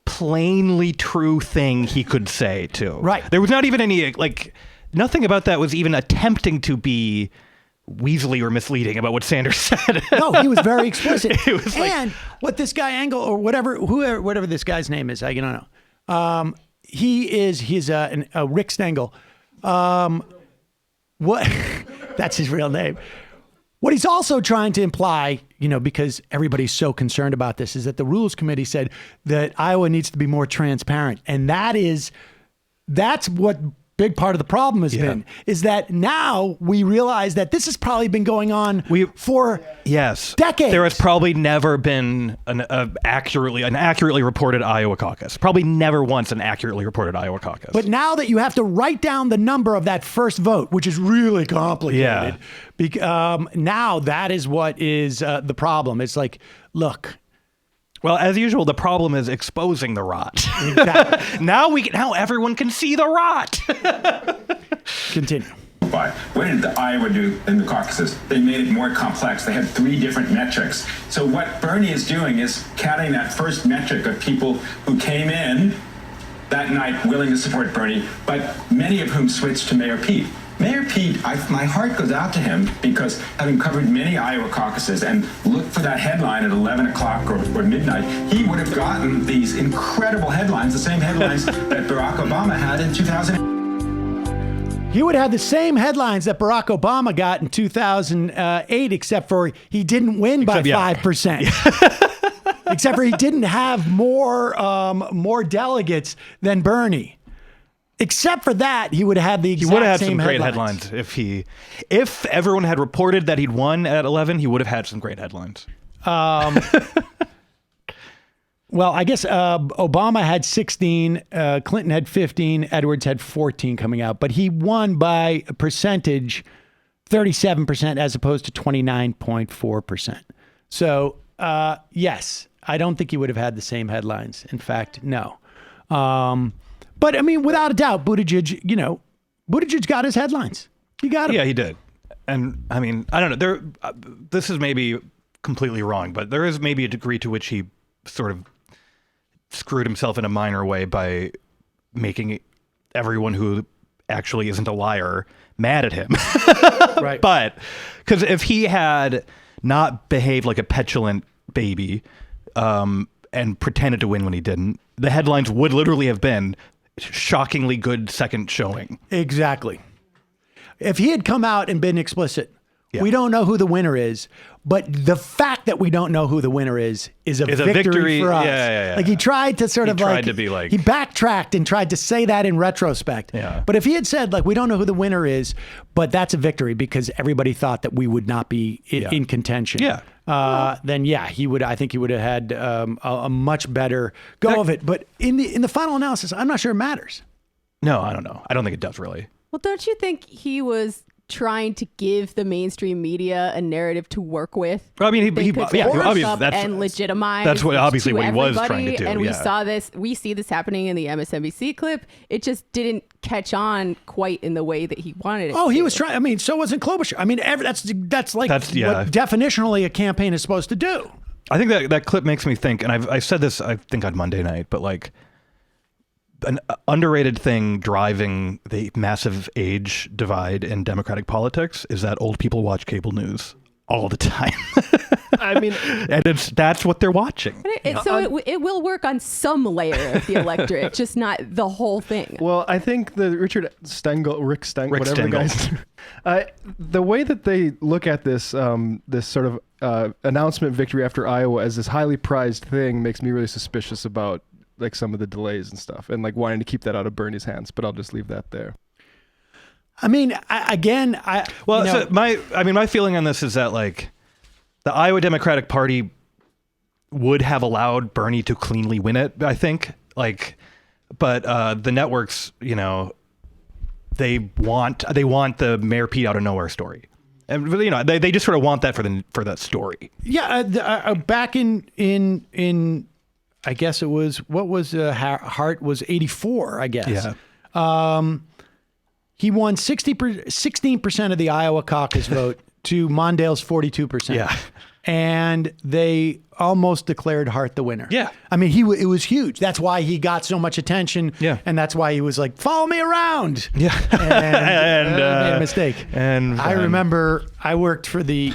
plainly true thing he could say, too. Right. There was not even any, like, nothing about that was even attempting to be weaselly or misleading about what Sanders said. No, he was very explicit. It was like, and what this guy Engel or whatever this guy's name is, I don't know. He's a Rick Stengel. What? That's his real name. What he's also trying to imply, because everybody's so concerned about this, is that the Rules Committee said that Iowa needs to be more transparent. And that's what big part of the problem has been, is that now we realize that this has probably been going on for decades. There has probably never been an accurately reported Iowa caucus. Probably never once an accurately reported Iowa caucus. But now that you have to write down the number of that first vote, which is really complicated, now that is what is the problem. It's like, look. Well, as usual, the problem is exposing the rot. Exactly. Now everyone can see the rot. Continue. But what did the Iowa do in the caucuses? They made it more complex. They had 3 different metrics. So what Bernie is doing is counting that first metric of people who came in that night willing to support Bernie, but many of whom switched to Mayor Pete. Mayor Pete, my heart goes out to him because having covered many Iowa caucuses and looked for that headline at 11 o'clock or midnight, he would have gotten these incredible headlines, the same headlines that Barack Obama had in 2000. He would have the same headlines that Barack Obama got in 2008, except for he didn't win by 5%. Except for he didn't have more delegates than Bernie. Except for that, he would have had the exact same headlines. He would have had some great headlines. If everyone had reported that he'd won at 11, he would have had some great headlines. Well, I guess Obama had 16, Clinton had 15, Edwards had 14 coming out, but he won by a percentage, 37% as opposed to 29.4%. So, yes, I don't think he would have had the same headlines. In fact, no. But I mean, without a doubt, Buttigieg got his headlines. He got them. Yeah, he did. And I mean, I don't know. This is maybe completely wrong, but there is maybe a degree to which he sort of screwed himself in a minor way by making everyone who actually isn't a liar mad at him. Right. But because if he had not behaved like a petulant baby and pretended to win when he didn't, the headlines would literally have been shockingly good second showing. Exactly. If he had come out and been explicit, we don't know who the winner is, but the fact that we don't know who the winner is a victory for us. Yeah. Like he tried to he backtracked and tried to say that in retrospect. Yeah. But if he had said we don't know who the winner is, but that's a victory because everybody thought that we would not be in contention. Yeah. Then I think he would have had a much better go of it. But in the final analysis, I'm not sure it matters. No, I don't know. I don't think it does really. Well, don't you think he was trying to give the mainstream media a narrative to work with? I mean, and legitimize. That's what obviously what he was trying to do. And we see this happening in the MSNBC clip. It just didn't catch on quite in the way that he wanted it. Oh, he was trying. I mean, so wasn't Klobuchar. I mean, that's what definitionally a campaign is supposed to do. I think that clip makes me think, and I said this I think on Monday night, but an underrated thing driving the massive age divide in Democratic politics is that old people watch cable news all the time. I mean, and that's what they're watching. It will work on some layer of the electorate, just not the whole thing. Well, I think the Rick Stengel, whatever the guy's, the way that they look at this this sort of announcement victory after Iowa as this highly prized thing makes me really suspicious about some of the delays and stuff, and wanting to keep that out of Bernie's hands. But I'll just leave that there. I mean, my feeling on this is that the Iowa Democratic Party would have allowed Bernie to cleanly win it, I think. But the networks, they want the Mayor Pete out of nowhere story. And they just sort of want that for that story. Yeah, back in I guess it was Hart was 84, I guess. Yeah. He won 16% of the Iowa caucus vote to Mondale's 42%. Yeah. And they almost declared Hart the winner. Yeah. I mean, it was huge. That's why he got so much attention. Yeah. And that's why he was like, follow me around. Yeah. And made a mistake. And I remember I was doing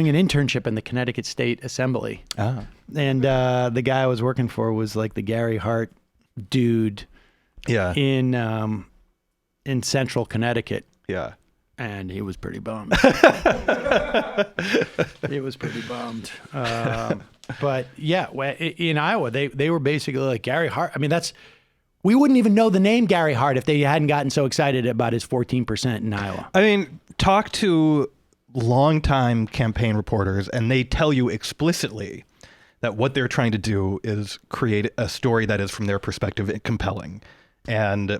an internship in the Connecticut State Assembly. Oh. And the guy I was working for was like the Gary Hart dude. Yeah. In central Connecticut. Yeah. And he was pretty bummed. He was pretty bummed. But yeah, in Iowa, they were basically like Gary Hart. I mean, we wouldn't even know the name Gary Hart if they hadn't gotten so excited about his 14% in Iowa. I mean, talk to longtime campaign reporters, and they tell you explicitly that what they're trying to do is create a story that is, from their perspective, compelling. And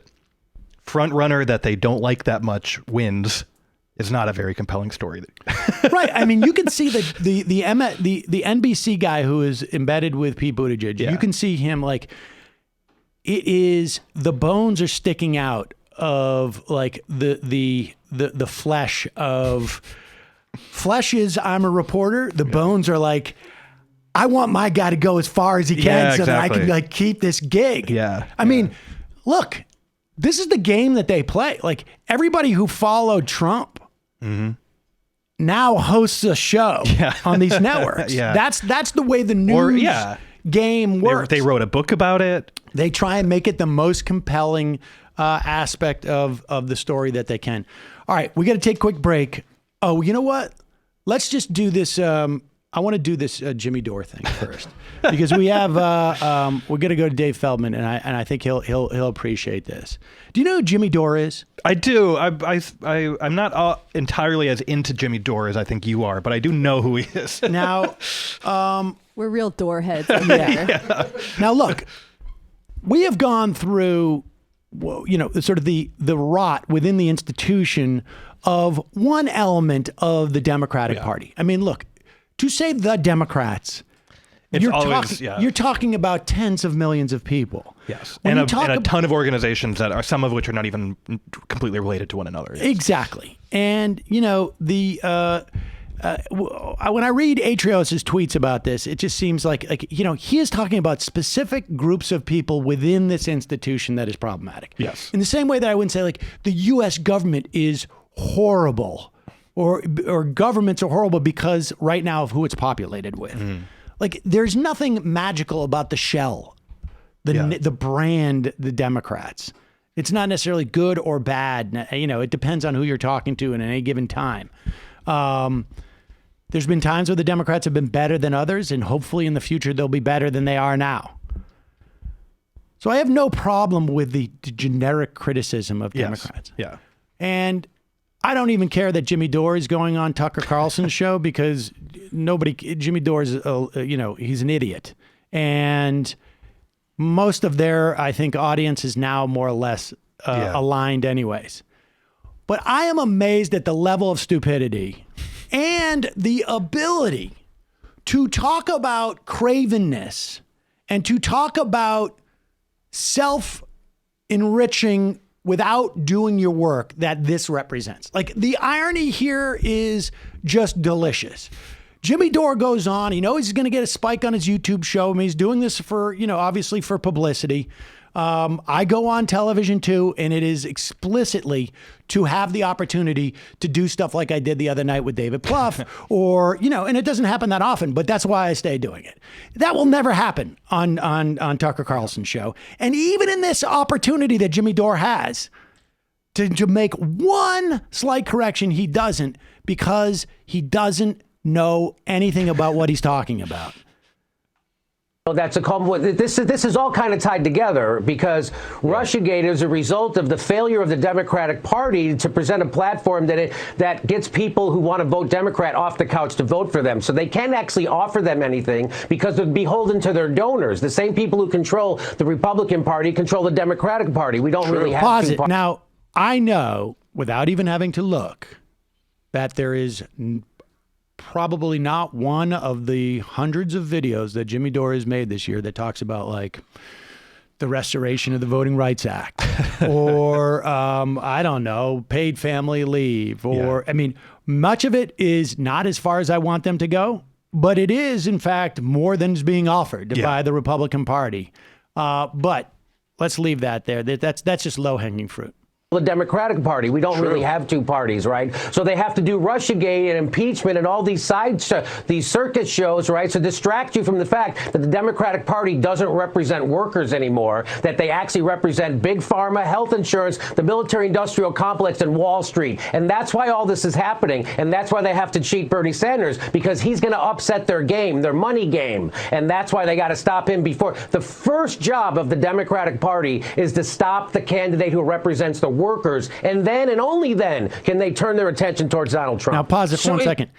front runner that they don't like that much wins is not a very compelling story. Right. I mean, you can see the NBC guy who is embedded with Pete Buttigieg. Yeah. You can see him like the bones are sticking out of like the flesh of flesh is I'm a reporter. The bones are like, I want my guy to go as far as he can so that I can like keep this gig. Yeah. I mean, look, this is the game that they play. Like everybody who followed Trump now hosts a show on these networks. That's the way the news game works. They wrote a book about it. They try and make it the most compelling aspect of the story that they can. All right, we got to take a quick break. Oh, you know what? Let's just do this. I want to do this Jimmy Dore thing first because we have we're gonna go to Dave Feldman and I think he'll appreciate this. Do you know who Jimmy Dore is? I do. I'm not entirely as into Jimmy Dore as I think you are, but I do know who he is. Now, we're real door heads. Yeah. Now look, we have gone through, sort of the rot within the institution of one element of the Democratic Party. I mean, look. To say the Democrats, you're talking about tens of millions of people. Yes, and a ton of organizations that are, some of which are not even completely related to one another. Yes. Exactly. And, when I read Atrios' tweets about this, it just seems like he is talking about specific groups of people within this institution that is problematic. Yes. In the same way that I wouldn't say like the U.S. government is horrible. Or governments are horrible because right now of who it's populated with. Like there's nothing magical about the shell, the brand, the Democrats. It's not necessarily good or bad. It depends on who you're talking to in any given time. There's been times where the Democrats have been better than others, and hopefully in the future they'll be better than they are now. So I have no problem with the generic criticism of Democrats. Yeah. And I don't even care that Jimmy Dore is going on Tucker Carlson's show because Jimmy Dore is, he's an idiot. And most of their, I think, audience is now more or less aligned anyways. But I am amazed at the level of stupidity and the ability to talk about cravenness and to talk about self-enriching without doing your work that this represents. Like the irony here is just delicious. Jimmy Dore goes on, he knows he's going to get a spike on his YouTube show. I mean, he's doing this for, obviously for publicity. I go on television too, and it is explicitly to have the opportunity to do stuff like I did the other night with David Plouffe or, and it doesn't happen that often, but that's why I stay doing it. That will never happen on Tucker Carlson's show. And even in this opportunity that Jimmy Dore has to make one slight correction, he doesn't, because he doesn't know anything about what he's talking about. That's this is all kind of tied together because Russiagate is a result of the failure of the Democratic Party to present a platform that gets people who want to vote Democrat off the couch to vote for them. So they can't actually offer them anything because they're beholden to their donors. The same people who control the Republican Party control the Democratic Party. We don't really have Pause it. Now, I know, without even having to look, that there is probably not one of the hundreds of videos that Jimmy Dore has made this year that talks about like the restoration of the Voting Rights Act, or I don't know, paid family leave, or I mean, much of it is not as far as I want them to go, but it is in fact more than is being offered by the Republican Party. But let's leave that there. That's just low-hanging fruit. The Democratic Party. We don't really have two parties, right? So they have to do Russiagate and impeachment and all these these circus shows, right? To distract you from the fact that the Democratic Party doesn't represent workers anymore, that they actually represent big pharma, health insurance, the military-industrial complex, and Wall Street. And that's why all this is happening. And that's why they have to cheat Bernie Sanders, because he's going to upset their game, their money game. And that's why they got to stop him before. The first job of the Democratic Party is to stop the candidate who represents the workers, and then and only then can they turn their attention towards Donald Trump. Now pause it for 1 second.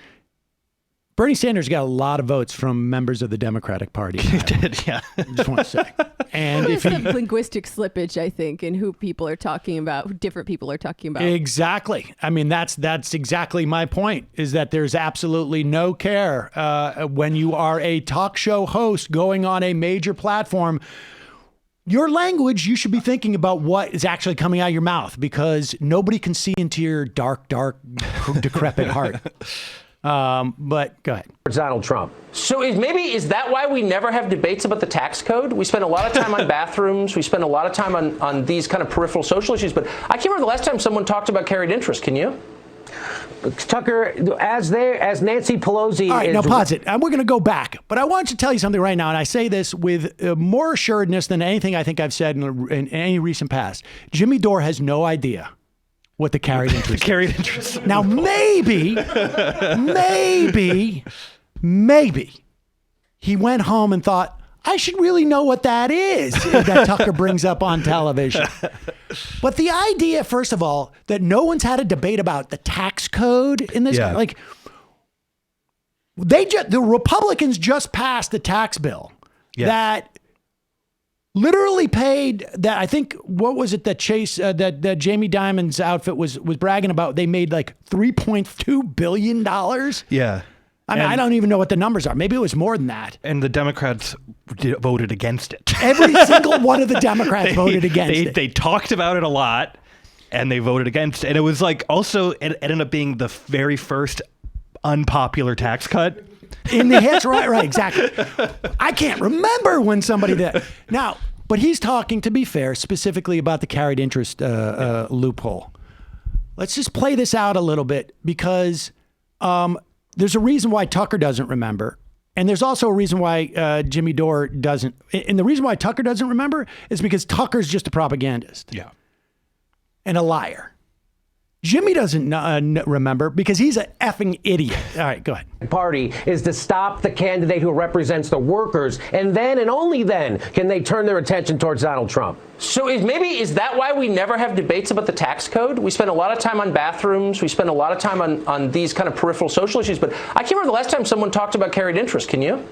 Bernie Sanders got a lot of votes from members of the Democratic Party. He did, yeah. Just want to say. And if some linguistic slippage, I think, in who people are talking about, who different people are talking about. Exactly. I mean, that's exactly my point, is that there's absolutely no care when you are a talk show host going on a major platform. Your language, you should be thinking about what is actually coming out of your mouth, because nobody can see into your dark, decrepit heart. But go ahead. Donald Trump. So is that why we never have debates about the tax code? We spend a lot of time on bathrooms. We spend a lot of time on these kind of peripheral social issues. But I can't remember the last time someone talked about carried interest. Can you? Tucker, as Nancy Pelosi. All right, now pause it. We're going to go back, but I want to tell you something right now, and I say this with more assuredness than anything I think I've said in any recent past. Jimmy Dore has no idea what the carried interest is. Now, maybe he went home and thought, I should really know what that is that Tucker brings up on television. But the idea, first of all, that no one's had a debate about the tax code in this, like the Republicans just passed the tax bill that literally paid that. I think, what was it that Chase, that Jamie Dimon's outfit was bragging about? They made like $3.2 billion. Yeah. I mean, I don't even know what the numbers are. Maybe it was more than that. And the Democrats voted against it. Every single one of the Democrats voted against it. They talked about it a lot, and they voted against it. And it was like, also, it ended up being the very first unpopular tax cut. In the hits, right, exactly. I can't remember when somebody did. Now, but he's talking, to be fair, specifically about the carried interest loophole. Let's just play this out a little bit, because there's a reason why Tucker doesn't remember. And there's also a reason why Jimmy Dore doesn't. And the reason why Tucker doesn't remember is because Tucker's just a propagandist. Yeah. And a liar. Jimmy doesn't remember because he's an effing idiot. All right, go ahead. Party is to stop the candidate who represents the workers, and then and only then can they turn their attention towards Donald Trump. So is that why we never have debates about the tax code? We spend a lot of time on bathrooms. We spend a lot of time on these kind of peripheral social issues. But I can't remember the last time someone talked about carried interest. Can you?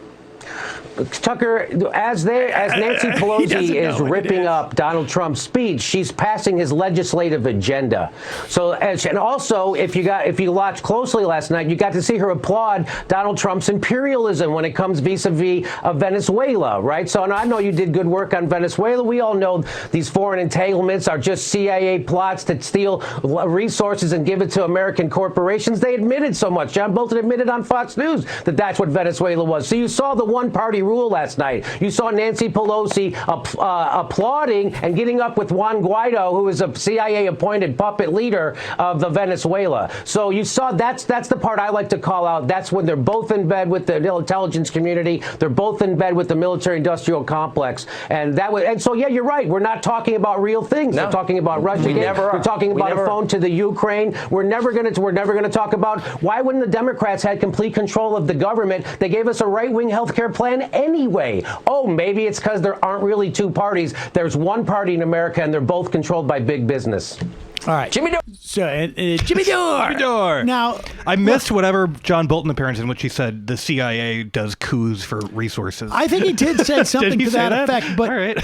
Tucker, as Nancy Pelosi is ripping up Donald Trump's speech, she's passing his legislative agenda. So, and also, if you watched closely last night, you got to see her applaud Donald Trump's imperialism when it comes vis-a-vis Venezuela, right? So, and I know you did good work on Venezuela. We all know these foreign entanglements are just CIA plots to steal resources and give it to American corporations. They admitted so much. John Bolton admitted on Fox News that that's what Venezuela was. So you saw the one-party rule last night. You saw Nancy Pelosi applauding and getting up with Juan Guaido, who is a CIA-appointed puppet leader of the Venezuela. So you saw that's the part I like to call out. That's when they're both in bed with the intelligence community. They're both in bed with the military-industrial complex. And so yeah, you're right. We're not talking about real things. No. We're talking about Russia. We're talking about a phone to the Ukraine. We're never going to talk about why wouldn't the Democrats had complete control of the government? They gave us a right-wing health care plan anyway. Oh, maybe it's because there aren't really two parties. There's one party in America, and they're both controlled by big business. All right. Jimmy Dore. So, Jimmy Dore. Jimmy Dore. Now, I missed whatever John Bolton appearance in which he said the CIA does coups for resources. I think he did say something Did he to say that effect. But, all right.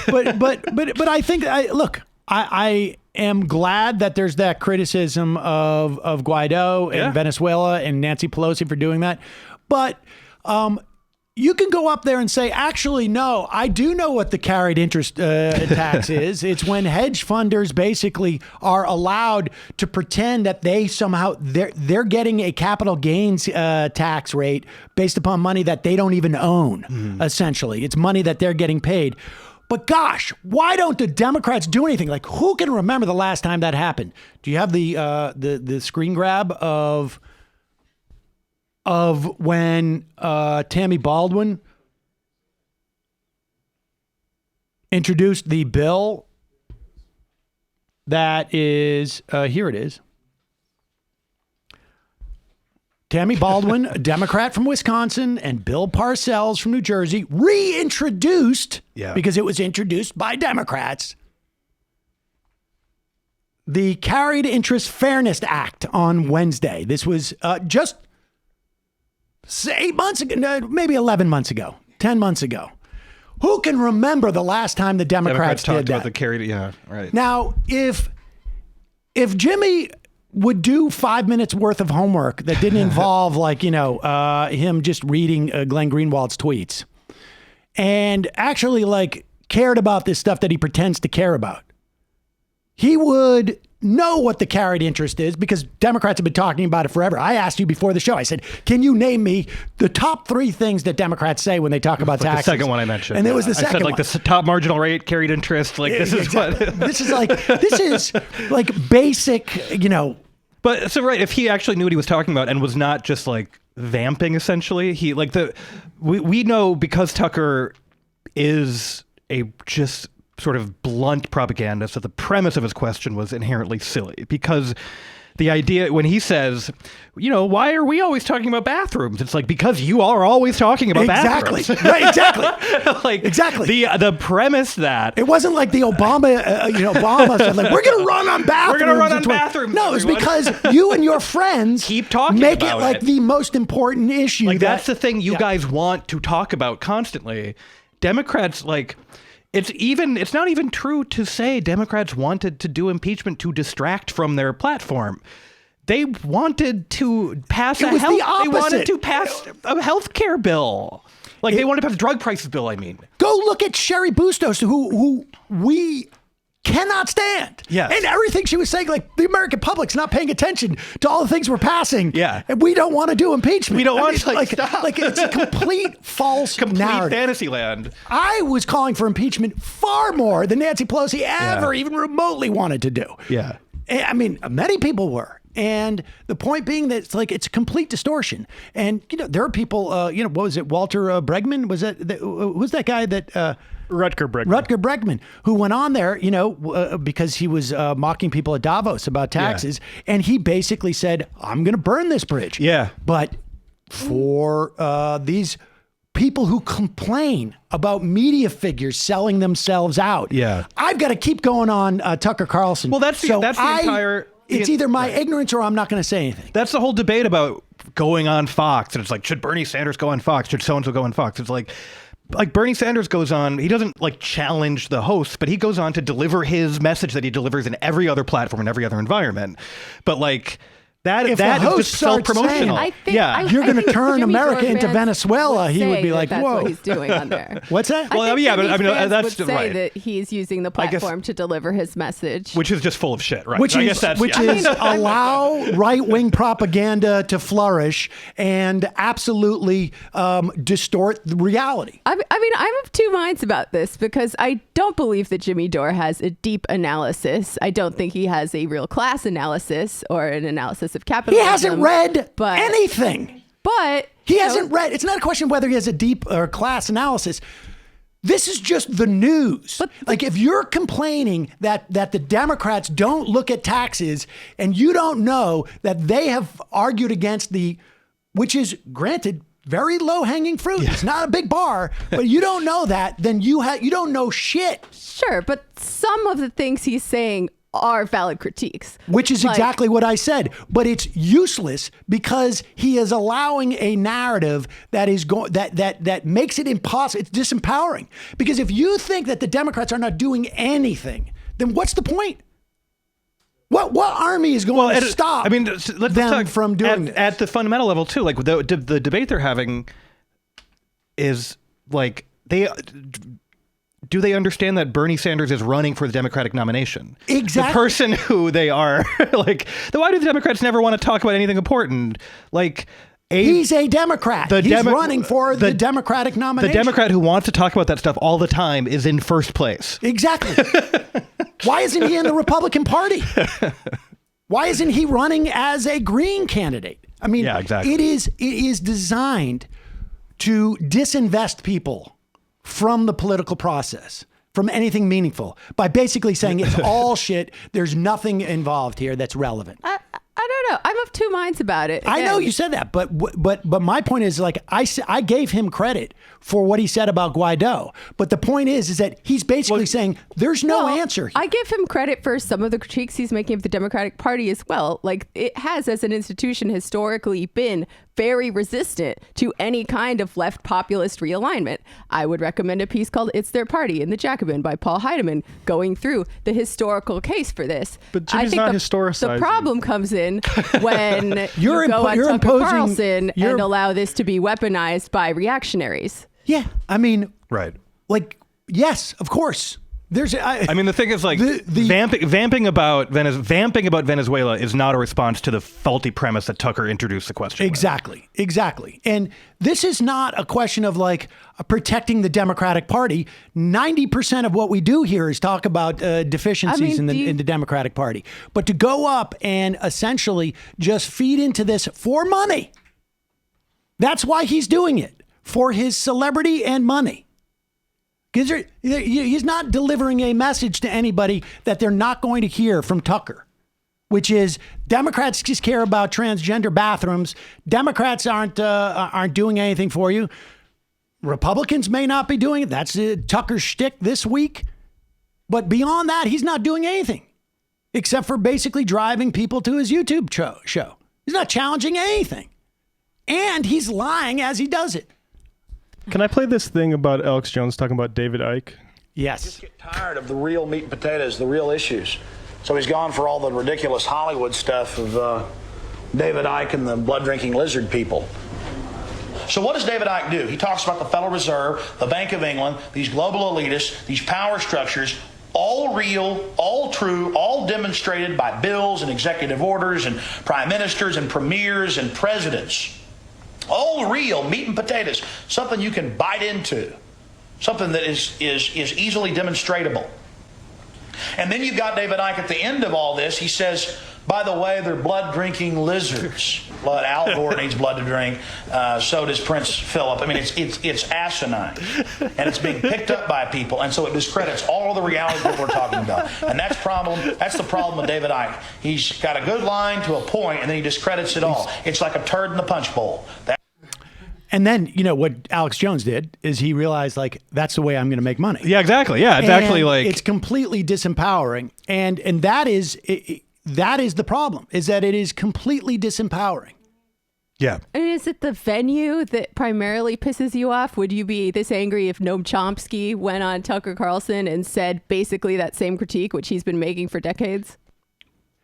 but I think, look, I am glad that there's that criticism of Guaido and Venezuela and Nancy Pelosi for doing that. But you can go up there and say, actually, no, I do know what the carried interest tax is. It's when hedge funders basically are allowed to pretend that they somehow they're getting a capital gains tax rate based upon money that they don't even own. Essentially, it's money that they're getting paid. But gosh, why don't the Democrats do anything? Like, who can remember the last time that happened? Do you have the screen grab of when Tammy Baldwin introduced the bill that is, here it is. Tammy Baldwin, a Democrat from Wisconsin, and Bill Parcells from New Jersey reintroduced, because it was introduced by Democrats, the Carried Interest Fairness Act on Wednesday. This was just 8 months ago, no, maybe 11 months ago, 10 months ago. Who can remember the last time the Democrats talked did that? about the carried, right. Now, if Jimmy would do 5 minutes worth of homework that didn't involve him just reading Glenn Greenwald's tweets and actually cared about this stuff that he pretends to care about, he would know what the carried interest is because Democrats have been talking about it forever. I asked you before the show, I said, can you name me the top 3 things that Democrats say when they talk about taxes? The second one I mentioned. And it was the second one. I said the top marginal rate, carried interest. This is basic, But so right, if he actually knew what he was talking about and was not just vamping, essentially, we know because Tucker is a just sort of blunt propagandist that the premise of his question was inherently silly because the idea when he says, why are we always talking about bathrooms? It's because you are always talking about bathrooms. Right, exactly. Exactly. The premise that it wasn't like the Obama, Obama said we're going to run on bathrooms. We're going to run on bathrooms. No, it's because you and your friends keep talking make about it the most important issue. That's the thing you guys want to talk about constantly. Democrats it's not even true to say Democrats wanted to do impeachment to distract from their platform. They wanted to pass They wanted to pass a health care bill. They wanted to pass a drug prices bill, I mean. Go look at Sherry Bustos, who we cannot stand. Yes. And everything she was saying, the American public's not paying attention to all the things we're passing. Yeah. And we don't want to do impeachment. We don't want stop. It's a complete false narrative. Fantasy land. I was calling for impeachment far more than Nancy Pelosi ever even remotely wanted to do. Yeah. I mean, many people were. And the point being that it's a complete distortion. And, there are people, what was it? Walter Bregman? Who's that guy that... Rutger Bregman, who went on there, because he was mocking people at Davos about taxes. Yeah. And he basically said, I'm going to burn this bridge. Yeah. But for these people who complain about media figures selling themselves out, I've got to keep going on Tucker Carlson. Well, that's the entire... It's either my ignorance or I'm not going to say anything. That's the whole debate about going on Fox. And it's should Bernie Sanders go on Fox? Should so-and-so go on Fox? It's like Bernie Sanders goes on, he doesn't challenge the hosts, but he goes on to deliver his message that he delivers in every other platform, in every other environment. But that is just self-promotional. You're going to turn America into Venezuela. He would be like, that's "Whoa, what he's doing on there." What's that? But that's would say right. that he's using the platform to deliver his message, which is just full of shit, right? Which is allow right-wing propaganda to flourish and absolutely distort the reality. I mean, I'm of two minds about this because I don't believe that Jimmy Dore has a deep analysis. I don't think he has a real class analysis or an analysis of capitalism. He hasn't read anything. But he hasn't read. It's not a question whether he has a deep or class analysis. This is just the news. If you're complaining that the Democrats don't look at taxes and you don't know that they have argued against which is granted very low hanging fruit. Yeah. It's not a big bar, but you don't know that, then you don't know shit. Sure, but some of the things he's saying are valid critiques. Which is exactly what I said. But it's useless because he is allowing a narrative that is that makes it impossible. It's disempowering. Because if you think that the Democrats are not doing anything, then what's the point? What army is going to stop them from doing this? At the fundamental level, too. The debate they're having, is like do they understand that Bernie Sanders is running for the Democratic nomination? Exactly. The person who they are, like, then why do the Democrats never want to talk about anything important? Like, he's a Democrat. He's running for the Democratic nomination. The Democrat who wants to talk about that stuff all the time is in first place. Exactly. Why isn't he in the Republican Party? Why isn't he running as a Green candidate? I mean, yeah, exactly. It is designed to disinvest people from the political process, from anything meaningful, by basically saying it's all shit. There's nothing involved here that's relevant. I don't know. I'm of two minds about it. I know you said that, but my point is, like, I gave him credit for what he said about Guaido, but the point is that he's basically saying there's no answer. I give him credit for some of the critiques he's making of the Democratic Party as well. Like, it has, as an institution, historically been very resistant to any kind of left populist realignment. I would recommend a piece called "It's Their Party" in the Jacobin by Paul Heidemann, going through the historical case for this. But Jimmy's not historicizing. The problem comes in when you go on Tucker Carlson and allow this to be weaponized by reactionaries. Yeah, I mean, right. Like, yes, of course. I mean, the thing is, like, vamping about Venezuela is not a response to the faulty premise that Tucker introduced the question. Exactly. And this is not a question of, like, protecting the Democratic Party. 90% of what we do here is talk about deficiencies in the Democratic Party. But to go up and essentially just feed into this for money, that's why he's doing it, for his celebrity and money. Because he's not delivering a message to anybody that they're not going to hear from Tucker, which is Democrats just care about transgender bathrooms. Democrats aren't doing anything for you. Republicans may not be doing it. That's Tucker's shtick this week. But beyond that, he's not doing anything except for basically driving people to his YouTube show. He's not challenging anything. And he's lying as he does it. Can I play this thing about Alex Jones talking about David Icke? Yes. Just get tired of the real meat and potatoes, the real issues. So he's gone for all the ridiculous Hollywood stuff of David Icke and the blood-drinking lizard people. So what does David Icke do? He talks about the Federal Reserve, the Bank of England, these global elitists, these power structures, all real, all true, all demonstrated by bills and executive orders and prime ministers and premiers and presidents. All real meat and potatoes, something you can bite into, something that is easily demonstratable. And then you've got David Icke at the end of all this. He says, by the way, they're blood-drinking lizards. Al Gore needs blood to drink. So does Prince Philip. I mean, it's asinine. And it's being picked up by people. And so it discredits all of the reality that we're talking about. And that's the problem with David Icke. He's got a good line to a point, and then he discredits it all. It's like a turd in the punch bowl. And then, you know, what Alex Jones did is he realized, like, that's the way I'm going to make money. Yeah, exactly. Yeah, it's actually like... It's completely disempowering. And that is the problem, is that it is completely disempowering. Yeah. And is it the venue that primarily pisses you off? Would you be this angry if Noam Chomsky went on Tucker Carlson and said basically that same critique, which he's been making for decades?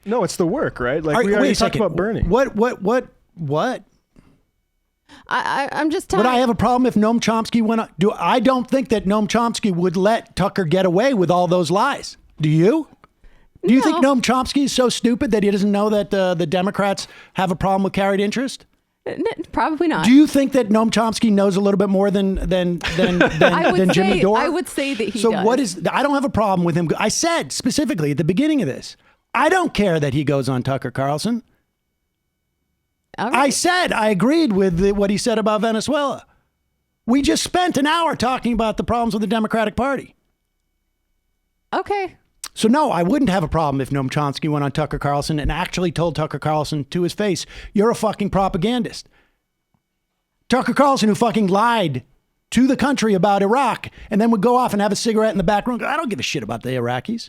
No, it's the work, right? Like, we already talked about Bernie. What? I'm just telling. Would I have a problem if Noam Chomsky went on? I don't think that Noam Chomsky would let Tucker get away with all those lies. Do you? Do you think Noam Chomsky is so stupid that he doesn't know that the Democrats have a problem with carried interest? Probably not. Do you think that Noam Chomsky knows a little bit more than Jim Medore? I would say that he does. So I don't have a problem with him. I said specifically at the beginning of this, I don't care that he goes on Tucker Carlson. Right. I said I agreed with what he said about Venezuela. We just spent an hour talking about the problems with the Democratic Party. Okay. So no, I wouldn't have a problem if Noam Chomsky went on Tucker Carlson and actually told Tucker Carlson to his face, you're a fucking propagandist. Tucker Carlson, who fucking lied to the country about Iraq and then would go off and have a cigarette in the back room. I don't give a shit about the Iraqis.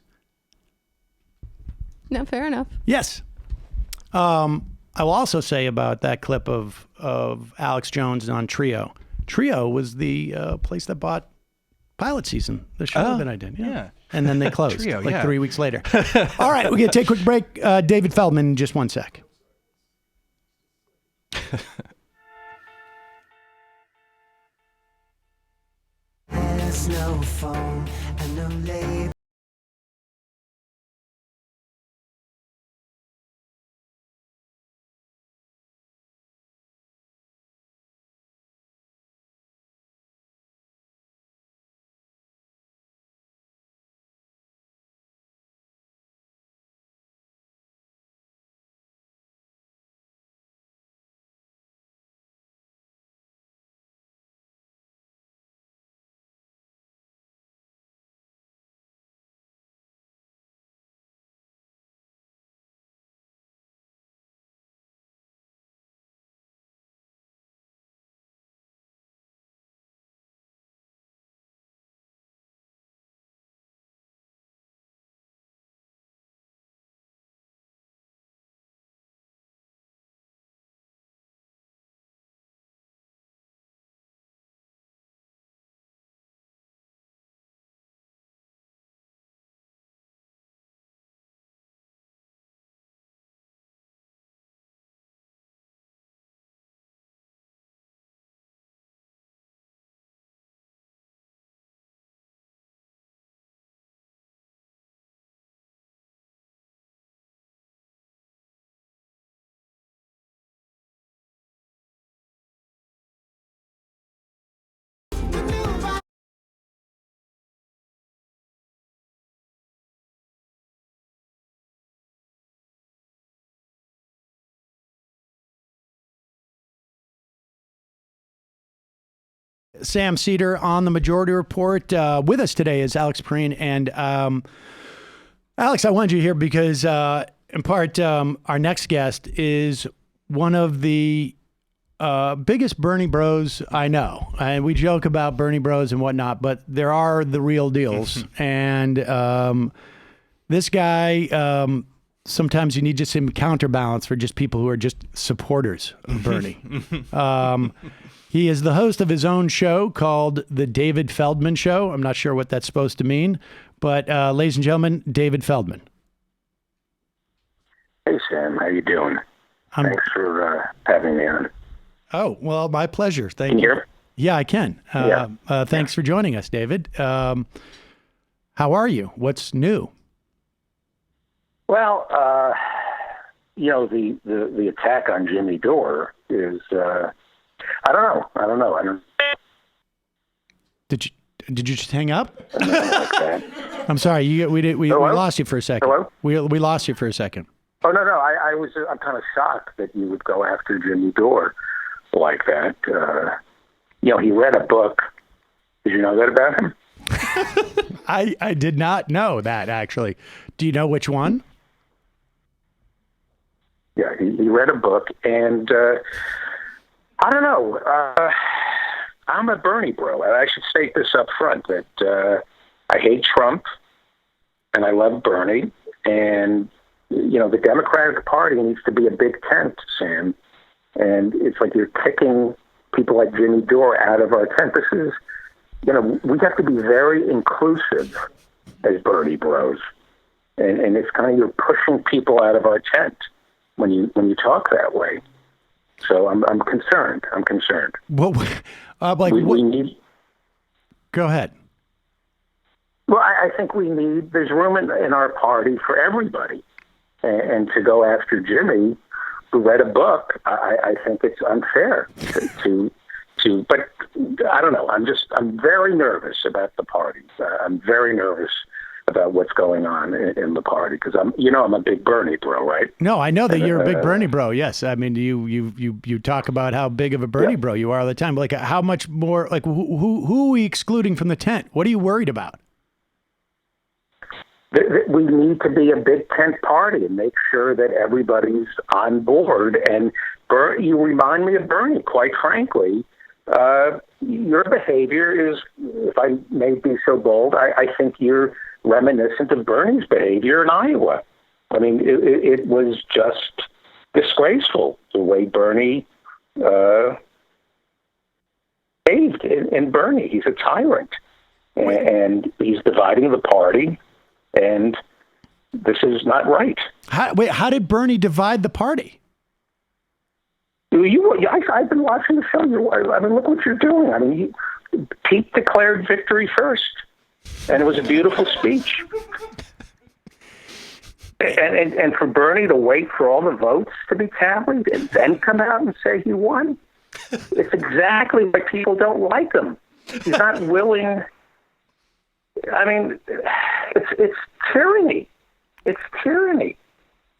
No, fair enough. Yes. I will also say about that clip of Alex Jones on Trio. Trio was the place that bought Pilot Season, the show that I did. Yeah. And then they closed Trio, 3 weeks later. All right, we're going to take a quick break. David Feldman in just 1 sec. There's no phone and no label. Sam Cedar on the Majority Report. With us today is Alex Pareene. And Alex, I wanted you here because, in part, our next guest is one of the biggest Bernie bros I know. And we joke about Bernie bros and whatnot, but there are the real deals. And this guy, sometimes you need just some counterbalance for just people who are just supporters of Bernie. He is the host of his own show called The David Feldman Show. I'm not sure what that's supposed to mean, but ladies and gentlemen, David Feldman. Hey, Sam. How you doing? Thanks for having me on. Oh, well, my pleasure. Thank you. you. Hear me? Yeah, I can. Thanks for joining us, David. How are you? What's new? Well, the attack on Jimmy Dore is... I don't know. Did you just hang up? I'm sorry. We lost you for a second. Hello? We lost you for a second. Oh no! I'm kind of shocked that you would go after Jimmy Dore like that. He read a book. Did you know that about him? I did not know that, actually. Do you know which one? Yeah, he read a book, and I don't know. I'm a Bernie bro. I should state this up front, that I hate Trump, and I love Bernie. And, the Democratic Party needs to be a big tent, Sam. And it's like you're kicking people like Jimmy Dore out of our tent. This is, we have to be very inclusive as Bernie bros. And it's kind of, you're pushing people out of our tent when you talk that way. So I'm concerned. Well, we need. Go ahead. Well, I think there's room in our party for everybody, and to go after Jimmy, who read a book, I think it's unfair to. But I don't know. I'm very nervous about the party. I'm very nervous about what's going on in the party, because I'm a big Bernie bro, right? No, I know that you're a big Bernie bro. Yes, I mean you talk about how big of a Bernie bro you are all the time. Like, how much more? Like, who are we excluding from the tent? What are you worried about? We need to be a big tent party and make sure that everybody's on board. And you remind me of Bernie, quite frankly. Your behavior is, if I may be so bold, I think you're reminiscent of Bernie's behavior in Iowa. I mean, it was just disgraceful the way Bernie behaved in Bernie. He's a tyrant, and he's dividing the party, and this is not right. How did Bernie divide the party? I've been watching the show. I mean, look what you're doing. I mean, Pete declared victory first, and it was a beautiful speech. And for Bernie to wait for all the votes to be tallied and then come out and say he won, it's exactly why people don't like him. He's not willing. I mean, it's tyranny. It's tyranny.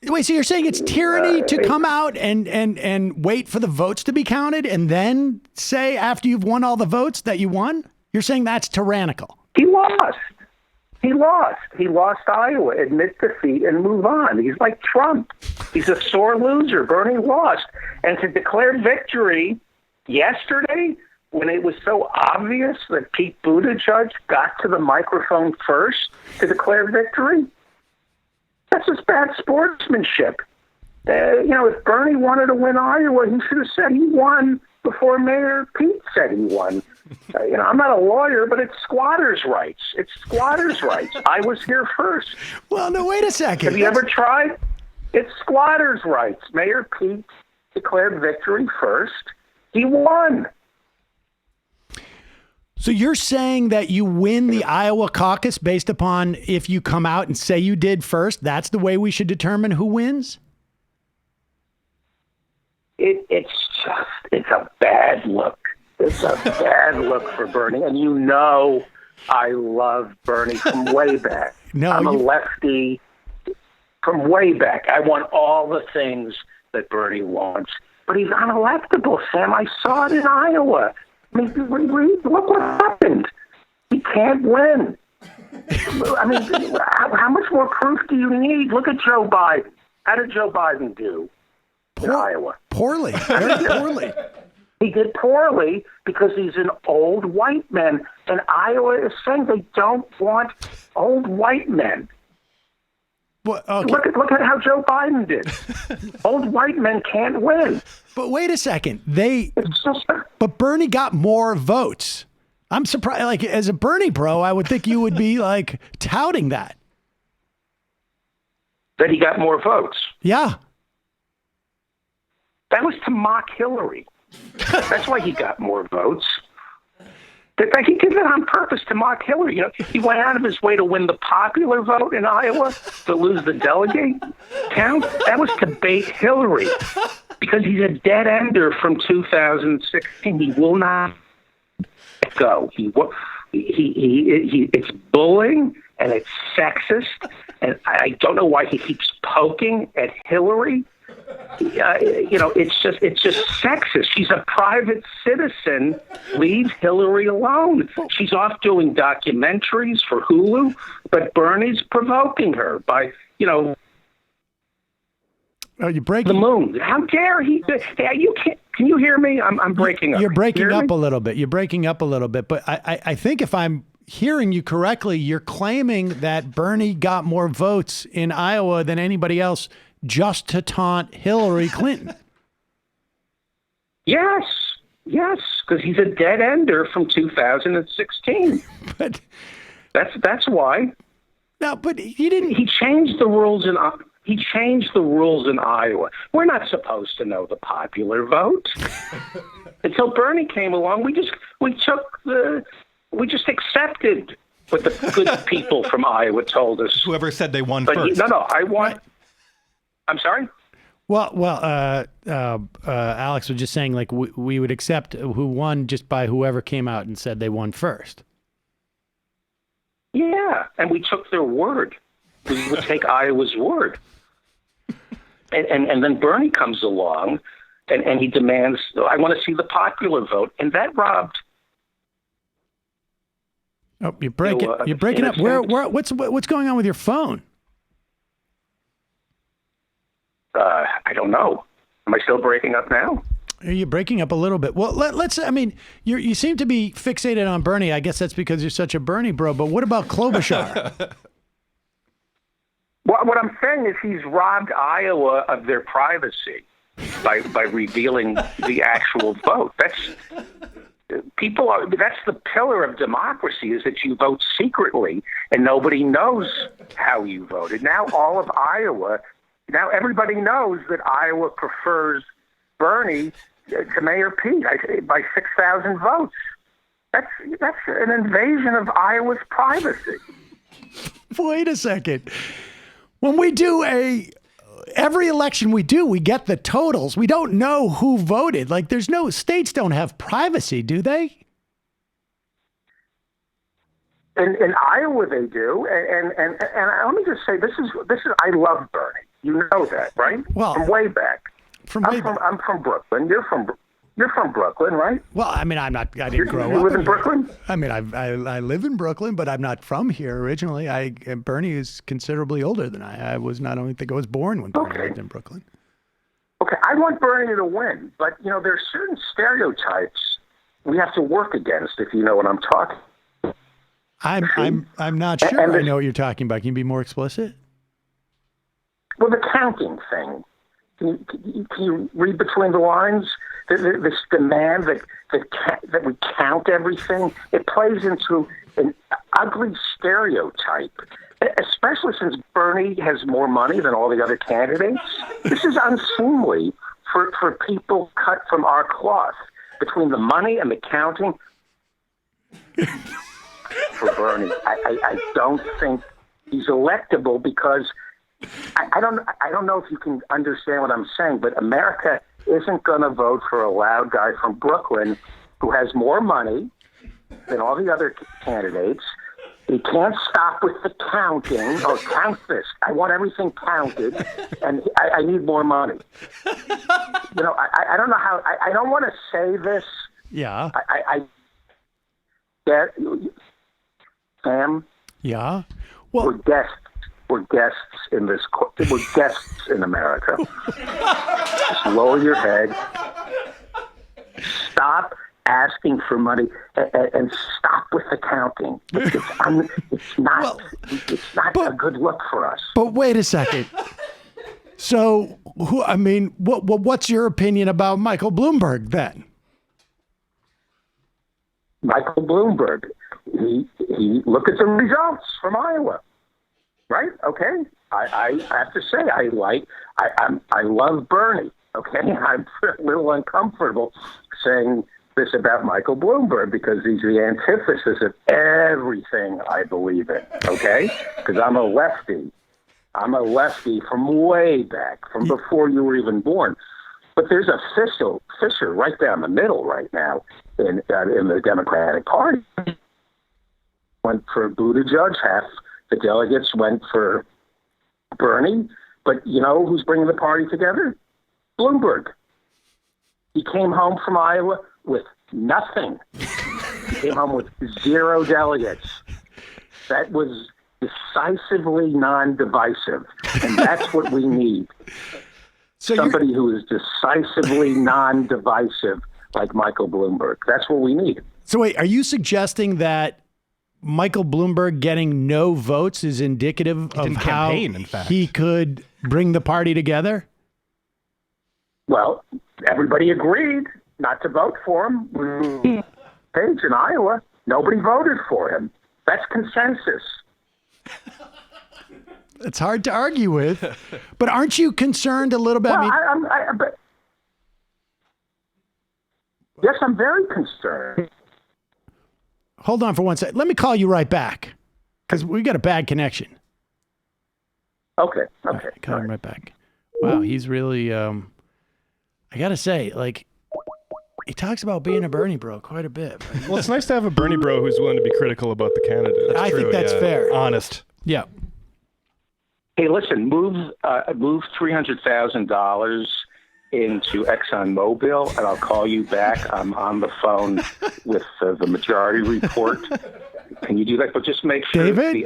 Wait, so you're saying it's tyranny to come out and wait for the votes to be counted and then say after you've won all the votes that you won? You're saying that's tyrannical. He lost. He lost Iowa. Admit defeat and move on. He's like Trump. He's a sore loser. Bernie lost. And to declare victory yesterday, when it was so obvious that Pete Buttigieg got to the microphone first to declare victory, that's just bad sportsmanship. If Bernie wanted to win Iowa, he should have said he won before Mayor Pete said he won. I'm not a lawyer, but it's squatters' rights. It's squatters' rights. I was here first. Well, no, wait a second. Have you ever tried? It's squatters' rights. Mayor Pete declared victory first. He won. So you're saying that you win the Iowa caucus based upon if you come out and say you did first? That's the way we should determine who wins? It's a bad look. It's a bad look for Bernie. And I love Bernie from way back. I'm a lefty from way back. I want all the things that Bernie wants. But he's unelectable, Sam. I saw it in Iowa. I mean, look what happened. He can't win. I mean, how much more proof do you need? Look at Joe Biden. How did Joe Biden do in Iowa? Poorly. Very poorly. He did poorly because he's an old white man. And Iowa is saying they don't want old white men. Well, okay. Look at how Joe Biden did. Old white men can't win. But wait a second. But Bernie got more votes. I'm surprised. Like, as a Bernie bro, I would think you would be like touting that. That he got more votes. Yeah. That was to mock Hillary. That's why he got more votes. He did that on purpose to mock Hillary. He went out of his way to win the popular vote in Iowa, to lose the delegate count. That was to bait Hillary because he's a dead ender from 2016. He will not go. It's bullying and it's sexist, and I don't know why he keeps poking at Hillary. It's just sexist. She's a private citizen. Leave Hillary alone. She's off doing documentaries for Hulu, but Bernie's provoking her by, Oh, you're breaking the moon. How dare he? You can't. Can you hear me? I'm breaking up. You're breaking up a little bit. You're breaking up a little bit. But I think if I'm hearing you correctly, you're claiming that Bernie got more votes in Iowa than anybody else just to taunt Hillary Clinton. Yes, because he's a dead ender from 2016. But that's why. No, but he didn't. He changed the rules in. He changed the rules in Iowa. We're not supposed to know the popular vote. Until Bernie came along, we just accepted what the good people from Iowa told us. Whoever said they won but first. I want. I'm sorry? Well, Alex was just saying, like, we would accept who won just by whoever came out and said they won first. Yeah, and we took their word. We would take Iowa's word. And then Bernie comes along, and he demands, I want to see the popular vote. And that robbed... Oh, you're breaking up. What's going on with your phone? I don't know. Am I still breaking up now? You're breaking up a little bit. Well, let's. I mean, you seem to be fixated on Bernie. I guess that's because you're such a Bernie bro. But what about Klobuchar? Well, what I'm saying is he's robbed Iowa of their privacy by revealing the actual vote. That's the pillar of democracy, is that you vote secretly and nobody knows how you voted. Now all of Iowa. Now everybody knows that Iowa prefers Bernie to Mayor Pete by 6,000 votes. That's an invasion of Iowa's privacy. Wait a second. When we do every election we get the totals. We don't know who voted. Like, states don't have privacy, do they? In Iowa, they do, and let me just say, this is. I love Bernie. You know that, right? Well, from way back. I'm from Brooklyn. You're from Brooklyn, right? Well, I mean, I didn't grow up. You live in Brooklyn? I mean, I live in Brooklyn, but I'm not from here originally. Bernie is considerably older than I. I don't think I was born when Bernie lived in Brooklyn. Okay, I want Bernie to win, but there are certain stereotypes we have to work against. If you know what I'm talking. I'm not sure I know what you're talking about. Can you be more explicit? Well, the counting thing. Can you read between the lines? This demand that we count everything. It plays into an ugly stereotype, especially since Bernie has more money than all the other candidates. This is unseemly for people cut from our cloth. Between the money and the counting. For Bernie, I don't think he's electable because I don't know if you can understand what I'm saying, but America isn't going to vote for a loud guy from Brooklyn who has more money than all the other candidates. He can't stop with the counting. Oh, count this. I want everything counted, and I need more money. I don't know how. I don't want to say this. Yeah. I get. Sam? Yeah? Well, we're guests in this. We're guests in America. Just lower your head. Stop asking for money and stop with the counting. It's not a good look for us. But wait a second. So, what's your opinion about Michael Bloomberg then? Michael Bloomberg. He look at the results from Iowa, right? Okay, I have to say I love Bernie. Okay, I'm a little uncomfortable saying this about Michael Bloomberg because he's the antithesis of everything I believe in. Okay, because I'm a lefty. I'm a lefty from way back, from before you were even born. But there's a fissure right down the middle right now in the Democratic Party. Went for Buttigieg, half the delegates went for Bernie. But you know who's bringing the party together? Bloomberg. He came home from Iowa with nothing. He came home with 0 delegates. That was decisively non-divisive, and that's what we need. Somebody who is decisively non-divisive like Michael Bloomberg. That's what we need. So wait, are you suggesting that Michael Bloomberg getting no votes is indicative of how he could bring the party together? Well, everybody agreed not to vote for him. Page in Iowa, nobody voted for him. That's consensus. It's hard to argue with, but aren't you concerned a little bit? Well, yes, I'm very concerned. Hold on for 1 second. Let me call you right back because we got a bad connection. Okay. Call him right back. Wow, he's really. I gotta say, like, he talks about being a Bernie bro quite a bit. Well, it's nice to have a Bernie bro who's willing to be critical about the candidate. I think that's fair. Honest. Yeah. Hey, listen, move $300,000 into ExxonMobil, and I'll call you back. I'm on the phone with the majority report. Can you do that? But just make sure David?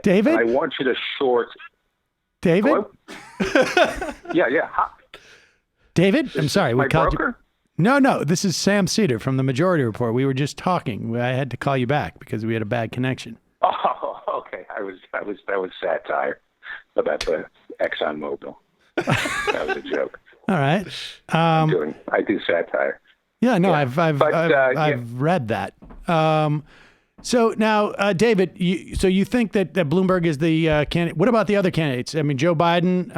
David? I want you to short. David? Hello? Yeah. David? I'm sorry. My we called broker? you. No. This is Sam Cedar from the Majority Report. We were just talking. I had to call you back because we had a bad connection. Oh, okay. That was satire about the ExxonMobil. That was a joke. All right. I do satire. Yeah, no, yeah. I've read that. So now, David, you think that Bloomberg is the candidate? What about the other candidates? I mean, Joe Biden,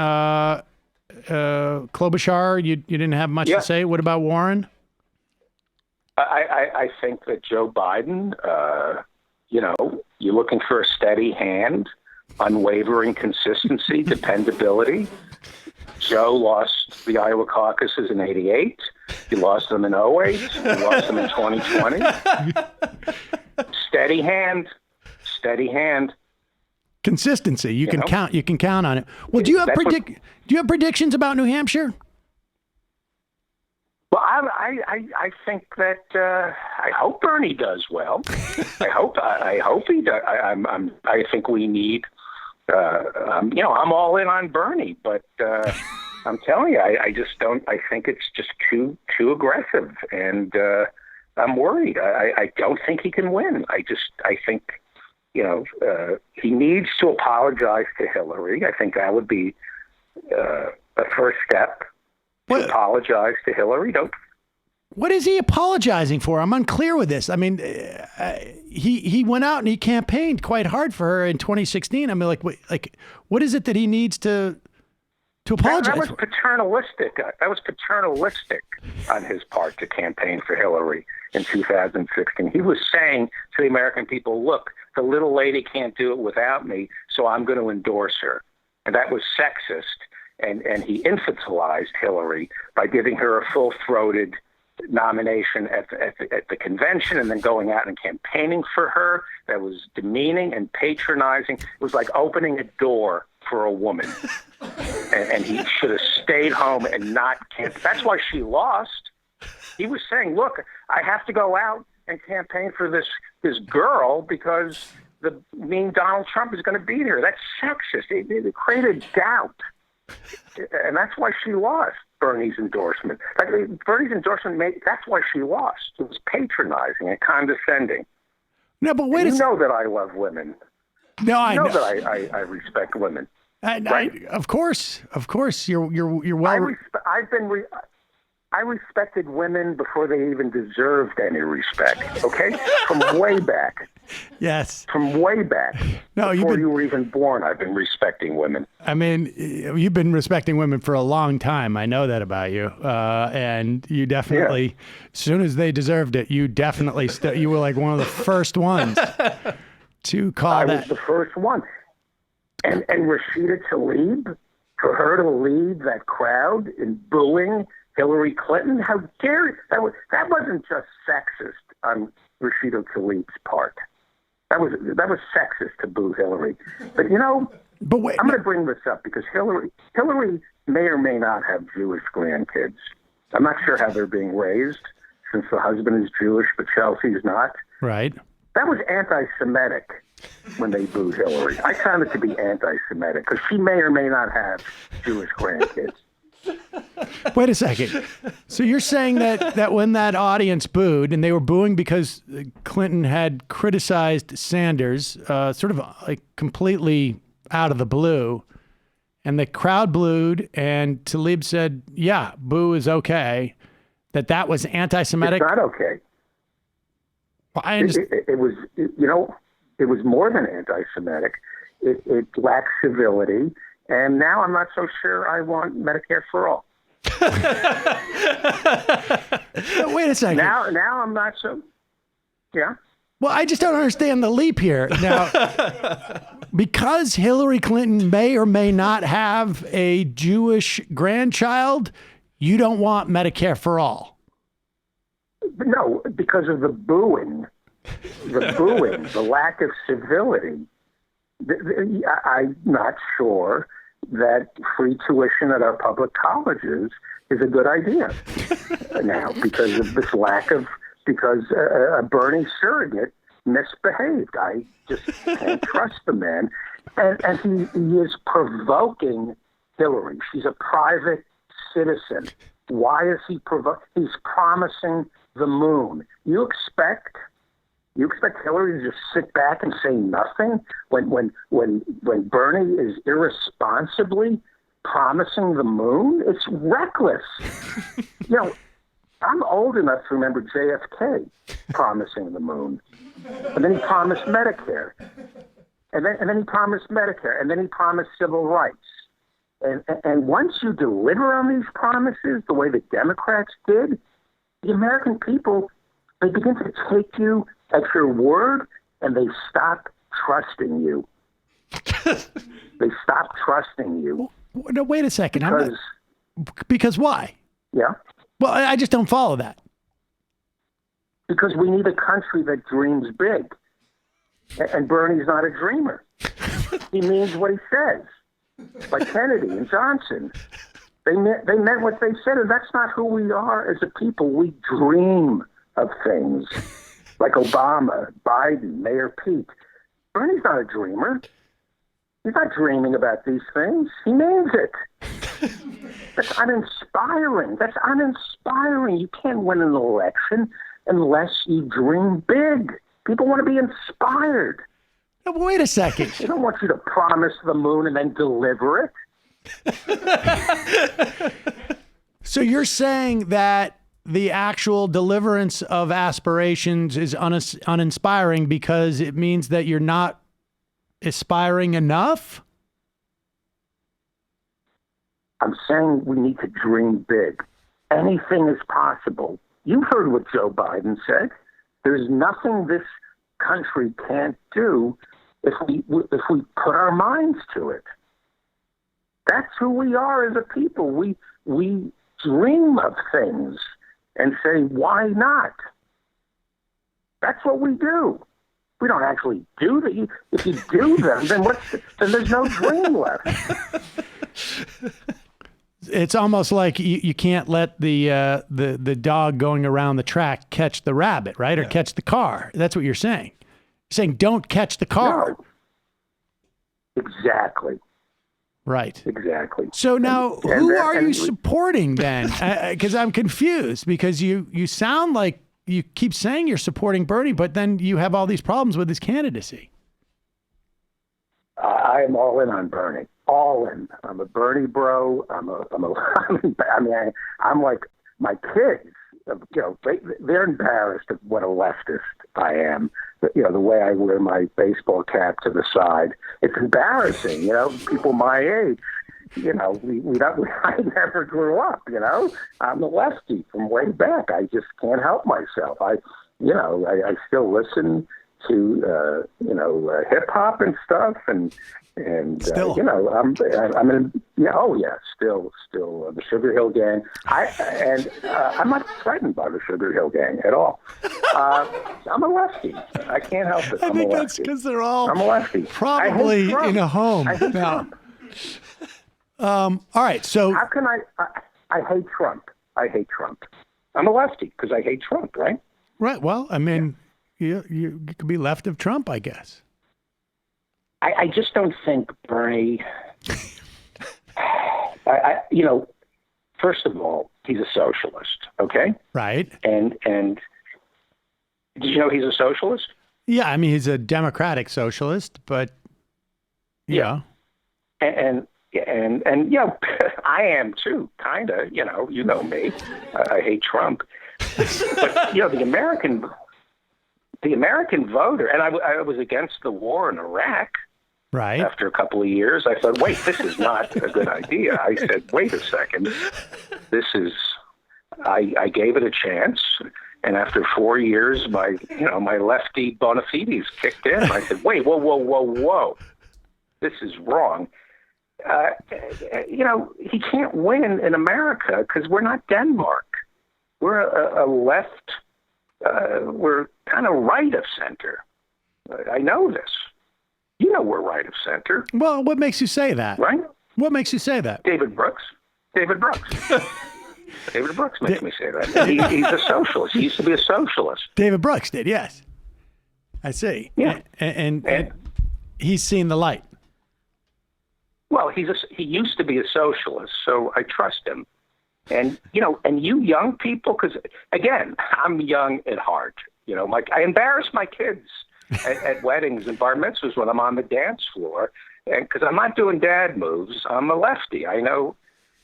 Klobuchar. You didn't have much to say. What about Warren? I think that Joe Biden, you're looking for a steady hand, unwavering consistency, dependability. Joe lost the Iowa caucuses in '88. He lost them in '08. He lost them in 2020. Steady hand. Consistency. You can count. You can count on it. Well, do you have predictions about New Hampshire? Well, I think that I hope Bernie does well. I hope he does. I think we need. I'm all in on Bernie, but I'm telling you, I just don't. I think it's just too aggressive, and I'm worried. I don't think he can win. I think. He needs to apologize to Hillary. I think that would be a first step to apologize to Hillary. What is he apologizing for? I'm unclear with this. I mean, he went out and he campaigned quite hard for her in 2016. I mean, what is it that he needs to apologize for? Paternalistic. That was paternalistic on his part to campaign for Hillary in 2016. He was saying to the American people, look, the little lady can't do it without me, so I'm going to endorse her. And that was sexist. And he infantilized Hillary by giving her a full-throated nomination at the convention and then going out and campaigning for her. That was demeaning and patronizing. It was like opening a door for a woman. and he should have stayed home and not campaign. That's why she lost. He was saying, look, I have to go out and campaign for this girl because the mean Donald Trump is going to beat her. That's sexist. It created doubt. And that's why she lost Bernie's endorsement. Bernie's endorsement, that's why she lost. It was patronizing and condescending. No, but wait a second. You know that I love women. No, I know that I respect women. Right? Of course, you're well. I respected women before they even deserved any respect. Okay, from way back. Yes. From way back. No, before you were even born, I've been respecting women. I mean, you've been respecting women for a long time. I know that about you. And you definitely, as soon as they deserved it, you definitely, you were like one of the first ones to call that. I was the first one. And Rashida Tlaib, for her to lead that crowd in booing Hillary Clinton, how dare you? That wasn't just sexist on Rashida Tlaib's part. That was sexist to boo Hillary. But but wait, I'm going to bring this up because Hillary may or may not have Jewish grandkids. I'm not sure how they're being raised since the husband is Jewish, but Chelsea's not. Right. That was anti-Semitic when they booed Hillary. I found it to be anti-Semitic because she may or may not have Jewish grandkids. Wait a second. So you're saying that when that audience booed, and they were booing because Clinton had criticized Sanders, sort of like completely out of the blue, and the crowd booed, and Tlaib said, "Yeah, boo is okay." That was anti-Semitic. It's not okay. Well, I understand. It was, it was more than anti-Semitic. It lacked civility. And now I'm not so sure I want Medicare for all. Wait a second. Now I'm not so. Yeah. Well, I just don't understand the leap here. Now, because Hillary Clinton may or may not have a Jewish grandchild, you don't want Medicare for all. No, because of the booing, the lack of civility. I'm not sure that free tuition at our public colleges is a good idea now because of this because a Bernie surrogate misbehaved. I just can't trust the man. And he is provoking Hillary. She's a private citizen. Why is he He's promising the moon. You expect Hillary to just sit back and say nothing when Bernie is irresponsibly promising the moon? It's reckless. I'm old enough to remember JFK promising the moon, and then he promised Medicare, and then he promised Medicare, and then he promised civil rights. And once you deliver on these promises the way the Democrats did, the American people They begin to take you at your word, and they stop trusting you. They stop trusting you. No, wait a second. Because why? Yeah. Well, I just don't follow that. Because we need a country that dreams big. And Bernie's not a dreamer. He means what he says. Like Kennedy and Johnson. They meant what they said, and that's not who we are as a people. We dream of things. Like Obama, Biden, Mayor Pete. Bernie's not a dreamer. He's not dreaming about these things. He means it. That's uninspiring. That's uninspiring. You can't win an election unless you dream big. People want to be inspired. No, wait a second. They don't want you to promise the moon and then deliver it. So you're saying that the actual deliverance of aspirations is uninspiring because it means that you're not aspiring enough? I'm saying we need to dream big. Anything is possible. You heard what Joe Biden said. There's nothing this country can't do if we put our minds to it. That's who we are as a people. We dream of things and say, why not? That's what we do. We don't actually do them. If you do them, then there's no dream left. It's almost like you can't let the dog going around the track catch the rabbit, right? Or catch the car. That's what you're saying. You're saying don't catch the car. No. Exactly. Right. Exactly. So now, who are you supporting then? Because I'm confused. Because you sound like you keep saying you're supporting Bernie, but then you have all these problems with his candidacy. I am all in on Bernie. All in. I'm a Bernie bro. I'm like my kids. You know, they're embarrassed of what a leftist I am. You know, the way I wear my baseball cap to the side. It's embarrassing. You know, people my age. You know, I never grew up. You know, I'm a lefty from way back. I just can't help myself. I still listen to hip hop and stuff, and still. Still the Sugar Hill Gang. I'm not threatened by the Sugar Hill Gang at all. I'm a lefty. I can't help it. I think that's because they're all I'm a lefty. Probably in a home. I hate Trump. All right, so how can I hate Trump? I hate Trump. I'm a lefty because I hate Trump, right? Right. Well, I mean, you could be left of Trump, I guess. I just don't think Bernie. First of all, he's a socialist. Okay. Right. And did you know he's a socialist? Yeah, I mean, he's a democratic socialist, but yeah. And I am too, kind of. You know me. I hate Trump, but the American voter, and I was against the war in Iraq. Right. After a couple of years, I thought, wait, this is not a good idea. I said, wait a second. I gave it a chance. And after 4 years, my lefty bona fides kicked in. I said, wait, whoa. This is wrong. He can't win in America because we're not Denmark. We're a left, we're kind of right of center. I know this. You know we're right of center. Well, what makes you say that? Right? What makes you say that? David Brooks. David Brooks makes me say that. He's a socialist. He used to be a socialist. David Brooks did, yes. I see. Yeah. And he's seen the light. Well, he used to be a socialist, so I trust him. And you young people, because again, I'm young at heart. Like I embarrass my kids at weddings and bar mitzvahs when I'm on the dance floor, and because I'm not doing dad moves, I'm a lefty. I know,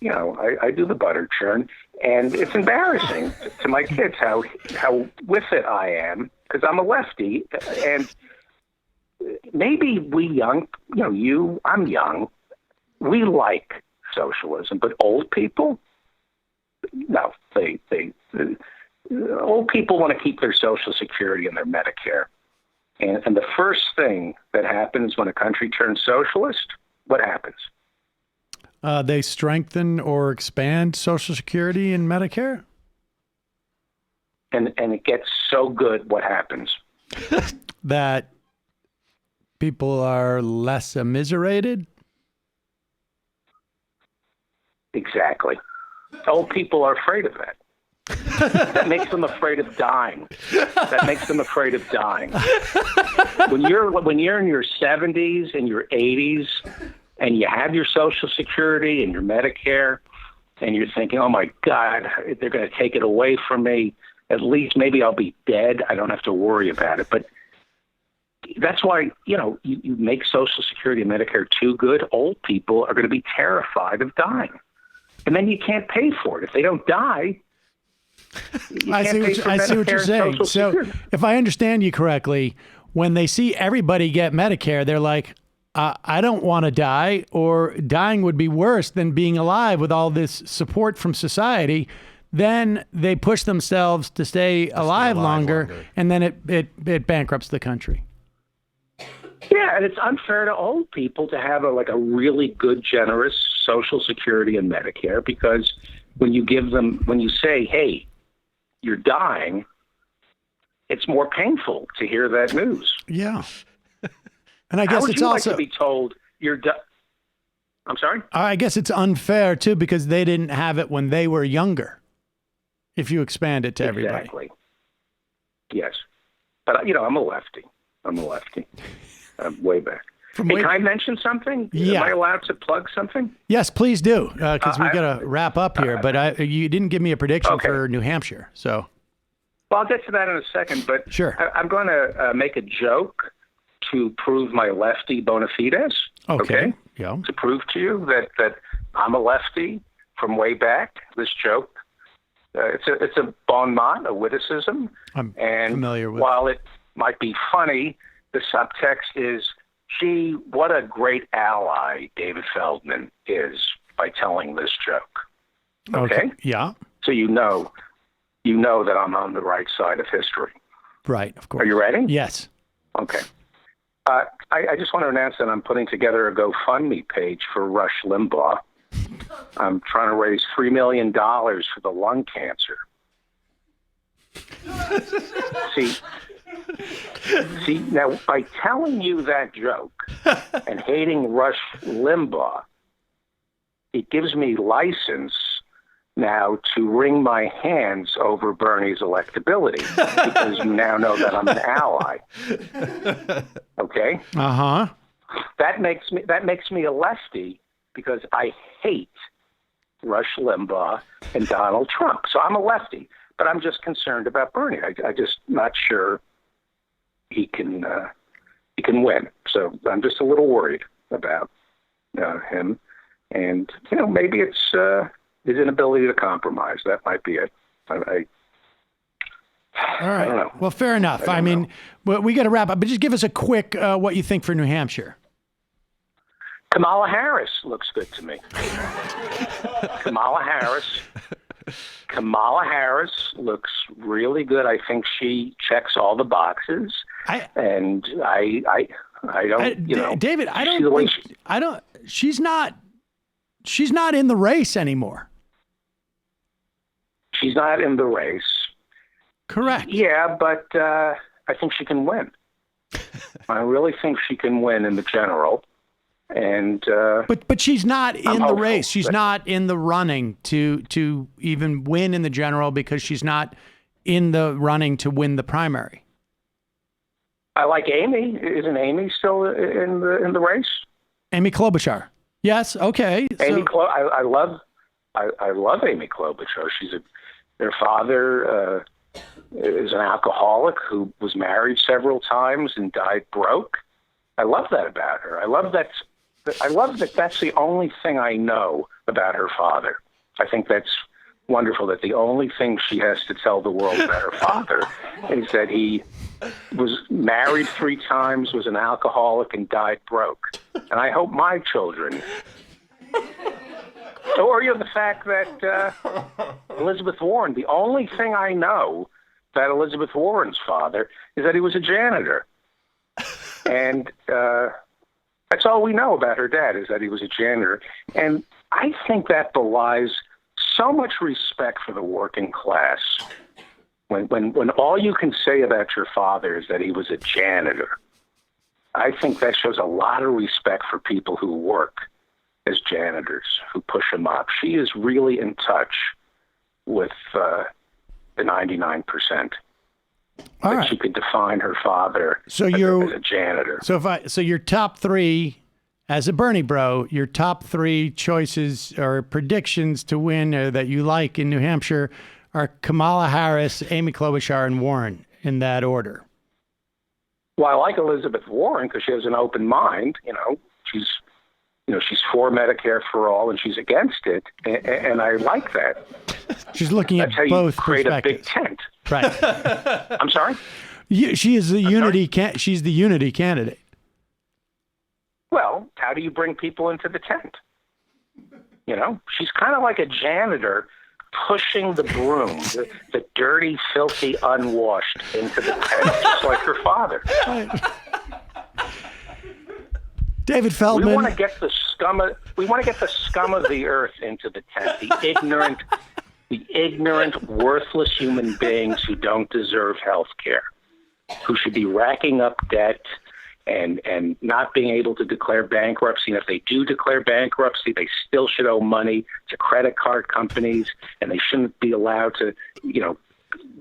I do the butter churn, and it's embarrassing to my kids how with it I am because I'm a lefty, and maybe we young, I'm young, we like socialism, but old people, no, old people want to keep their Social Security and their Medicare. And the first thing that happens when a country turns socialist, what happens? They strengthen or expand Social Security and Medicare. And it gets so good, what happens? That people are less immiserated? Exactly. Old people are afraid of that. That makes them afraid of dying. That makes them afraid of dying. When you're in your 70s and your 80s and you have your Social Security and your Medicare and you're thinking, oh my God, they're going to take it away from me. At least maybe I'll be dead. I don't have to worry about it. But that's why, you make Social Security and Medicare too good. Old people are going to be terrified of dying. And then you can't pay for it. If they don't die, I see what you're saying. So if I understand you correctly, when they see everybody get Medicare, they're like, I don't want to die, or dying would be worse than being alive with all this support from society. Then they push themselves to stay alive longer, and then it bankrupts the country. Yeah, and it's unfair to old people to have a really good, generous Social Security and Medicare, because when you say, hey, you're dying, it's more painful to hear that news. Yeah. And I guess How would it's you also like to be told you're I'm sorry? I guess it's unfair too, because they didn't have it when they were younger. If you expand it to everybody. Exactly. Yes. But I'm a lefty. I'm way back. Can I mention something? Yeah. Am I allowed to plug something? Yes, please do, because we got to wrap up here. But you didn't give me a prediction for New Hampshire, so. Well, I'll get to that in a second. But sure. I'm going to make a joke to prove my lefty bona fides. Okay. Yeah. To prove to you that I'm a lefty from way back. This joke, it's a bon mot, a witticism. I'm familiar with. While it might be funny, the subtext is, gee, what a great ally David Feldman is by telling this joke. Okay? Yeah. So you know that I'm on the right side of history. Right, of course. Are you ready? Yes. Okay. I just want to announce that I'm putting together a GoFundMe page for Rush Limbaugh. I'm trying to raise $3 million for the lung cancer. See, now by telling you that joke and hating Rush Limbaugh, it gives me license now to wring my hands over Bernie's electability, because you now know that I'm an ally. Okay? Uh-huh. That makes me a lefty, because I hate Rush Limbaugh and Donald Trump. So I'm a lefty, but I'm just concerned about Bernie. I'm just not sure he can win. So I'm just a little worried about him, and maybe it's his inability to compromise. That might be it. All right. I don't know. Well, fair enough. I mean, we got to wrap up, but just give us a quick what you think for New Hampshire. Kamala Harris looks good to me. Kamala Harris looks really good. I think she checks all the boxes. I don't, David, she's not in the race anymore. She's not in the race. Correct. Yeah, but I think she can win. I really think she can win in the general. And but she's not in the race. She's not in the running to even win in the general, because she's not in the running to win the primary. I like Amy. Isn't Amy still in the race? Amy Klobuchar. Yes. Okay. I love Amy Klobuchar. Their father is an alcoholic who was married several times and died broke. I love that about her. I love that that's the only thing I know about her father. I think that's wonderful, that the only thing she has to tell the world about her father is that he was married 3 times, was an alcoholic, and died broke. And I hope my children Or the fact that Elizabeth Warren, the only thing I know about Elizabeth Warren's father is that he was a janitor. And that's all we know about her dad, is that he was a janitor. And I think that belies so much respect for the working class. When all you can say about your father is that he was a janitor, I think that shows a lot of respect for people who work as janitors, who push them up. She is really in touch with the 99%. All right. She could define her father as a janitor. So your top three, as a Bernie bro, your top three choices or predictions to win that you like in New Hampshire are Kamala Harris, Amy Klobuchar, and Warren, in that order. Well, I like Elizabeth Warren because she has an open mind. She's for Medicare for all and she's against it, and I like that. She's looking at both perspectives. That's how you create a big tent. Right. I'm sorry? She is the unity. She's the unity candidate. Well, how do you bring people into the tent? She's kind of like a janitor pushing the broom, the dirty, filthy, unwashed into the tent, just like her father. Right. David Feldman. We want to get the scum of the earth into the tent. The ignorant, worthless human beings who don't deserve health care, who should be racking up debt and not being able to declare bankruptcy. And if they do declare bankruptcy, they still should owe money to credit card companies, and they shouldn't be allowed to,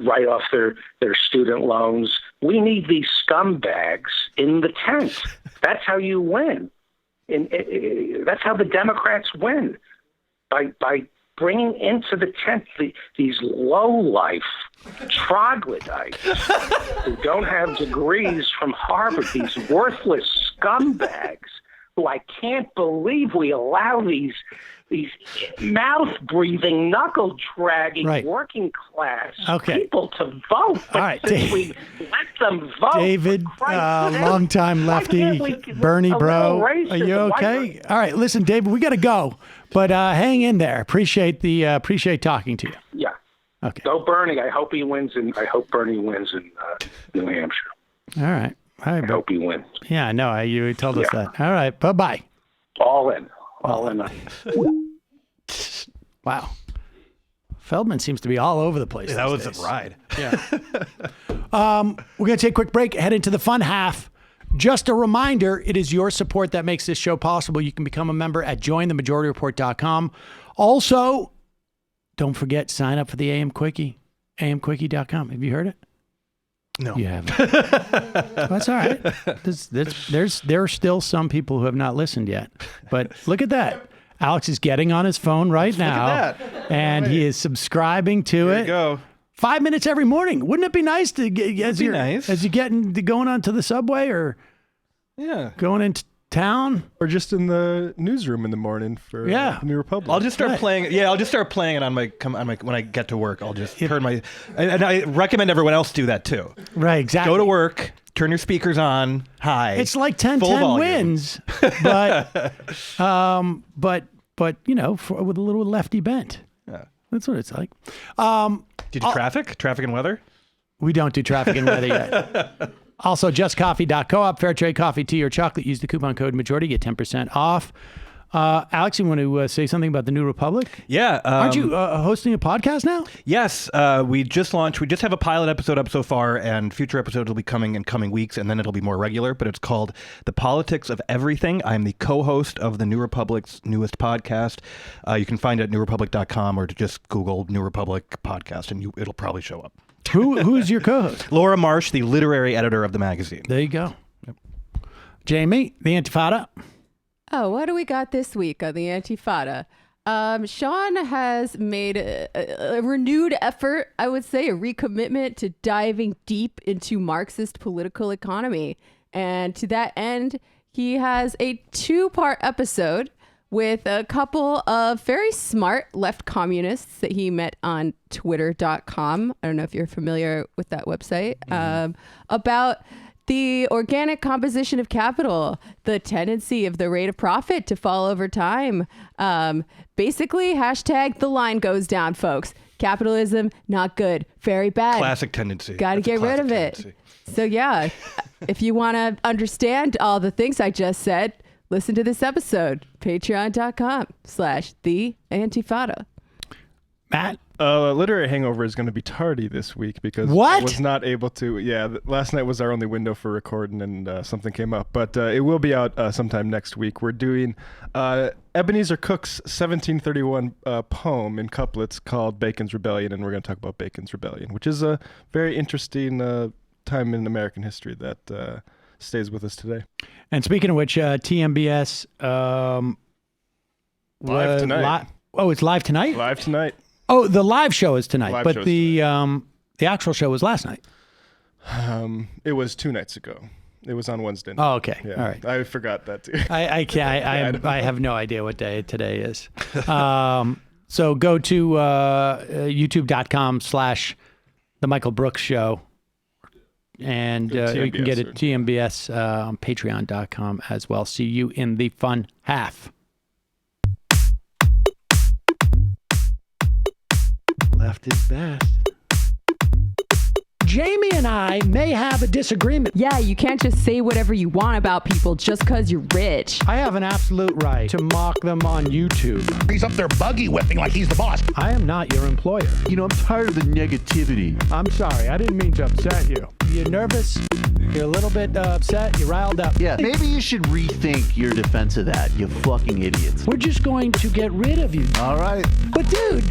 write off their student loans. We need these scumbags in the tent. That's how you win. That's how the Democrats win, by bringing into the tent these low-life troglodytes who don't have degrees from Harvard, these worthless scumbags who I can't believe we allow these mouth-breathing, knuckle-dragging, working class people to vote. But all right, we let them vote. David, longtime lefty, Bernie bro, are you okay? All right, listen, David, we got to go, but hang in there. Appreciate talking to you. Yeah. Okay. Go Bernie. I hope Bernie wins in New Hampshire. All right. I hope he wins. Yeah, no, you told us that. All right, bye-bye. All in. Wow. Feldman seems to be all over the place. That was days. a ride. Yeah. We're going to take a quick break, head into the fun half. Just a reminder, it is your support that makes this show possible. You can become a member at jointhemajorityreport.com. Also, don't forget, sign up for the AM Quickie, amquickie.com. Have you heard it? No. You haven't. Well, that's all right. There are still some people who have not listened yet. But look at that. Alex is getting on his phone right now. Look at that. And he is subscribing to it. There you go. 5 minutes every morning. Wouldn't it be nice to get as you going onto the subway or going into town or just in the newsroom in the morning for the New Republic? I'll just start playing. Yeah, I'll just start playing it on my when I get to work. I'll just turn my and I recommend everyone else do that too. Right, exactly. Go to work, turn your speakers on high. It's like 10-10 wins, but with a little lefty bent. Yeah. That's what it's like. Do you do traffic and weather? We don't do traffic and weather yet. Also, justcoffee.coop, fair trade coffee, tea, or chocolate. Use the coupon code majority, get 10% off. Alex, you want to say something about the New Republic? Yeah. Aren't you hosting a podcast now? Yes. We just launched. We just have a pilot episode up so far, and future episodes will be coming in coming weeks, and then it'll be more regular. But it's called The Politics of Everything. I'm the co-host of the New Republic's newest podcast. You can find it at newrepublic.com or to just Google New Republic podcast, and it'll probably show up. Who's your co-host? Laura Marsh, the literary editor of the magazine. There you go. Yep. Jamie, the Antifada. Oh, what do we got this week on the Antifada? Sean has made a renewed effort, I would say, a recommitment to diving deep into Marxist political economy. And to that end, he has a 2-part episode with a couple of very smart left communists that he met on twitter.com. I don't know if you're familiar with that website, about The organic composition of capital, the tendency of the rate of profit to fall over time. Basically, hashtag the line goes down, folks. Capitalism, not good. Very bad. Classic tendency. Got to get rid of it. So yeah, if you want to understand all the things I just said, listen to this episode. Patreon.com/theantifada. Matt? Literary Hangover is going to be tardy this week because I was not able to. Yeah, last night was our only window for recording, and something came up. But it will be out sometime next week. We're doing Ebenezer Cook's 1731 poem in couplets called Bacon's Rebellion, and we're going to talk about Bacon's Rebellion, which is a very interesting time in American history that stays with us today. And speaking of which, TMBS live tonight. It's live tonight? Live tonight. Oh, the live show is tonight, Live but show's the actual show was last night. It was 2 nights ago. It was on Wednesday night. Oh, okay. Yeah. All right. I forgot that too. I have no idea what day today is. So go to youtube.com/The Michael Brooks Show. And you can get it TMBS on patreon.com as well. See you in the fun half. Left is best. Jamie and I may have a disagreement. Yeah, you can't just say whatever you want about people just because you're rich. I have an absolute right to mock them on YouTube. He's up there buggy whipping like he's the boss. I am not your employer. You know, I'm tired of the negativity. I'm sorry. I didn't mean to upset you. You're nervous? You're a little bit upset? You're riled up? Yeah, maybe you should rethink your defense of that, you fucking idiots. We're just going to get rid of you. All right. But dude.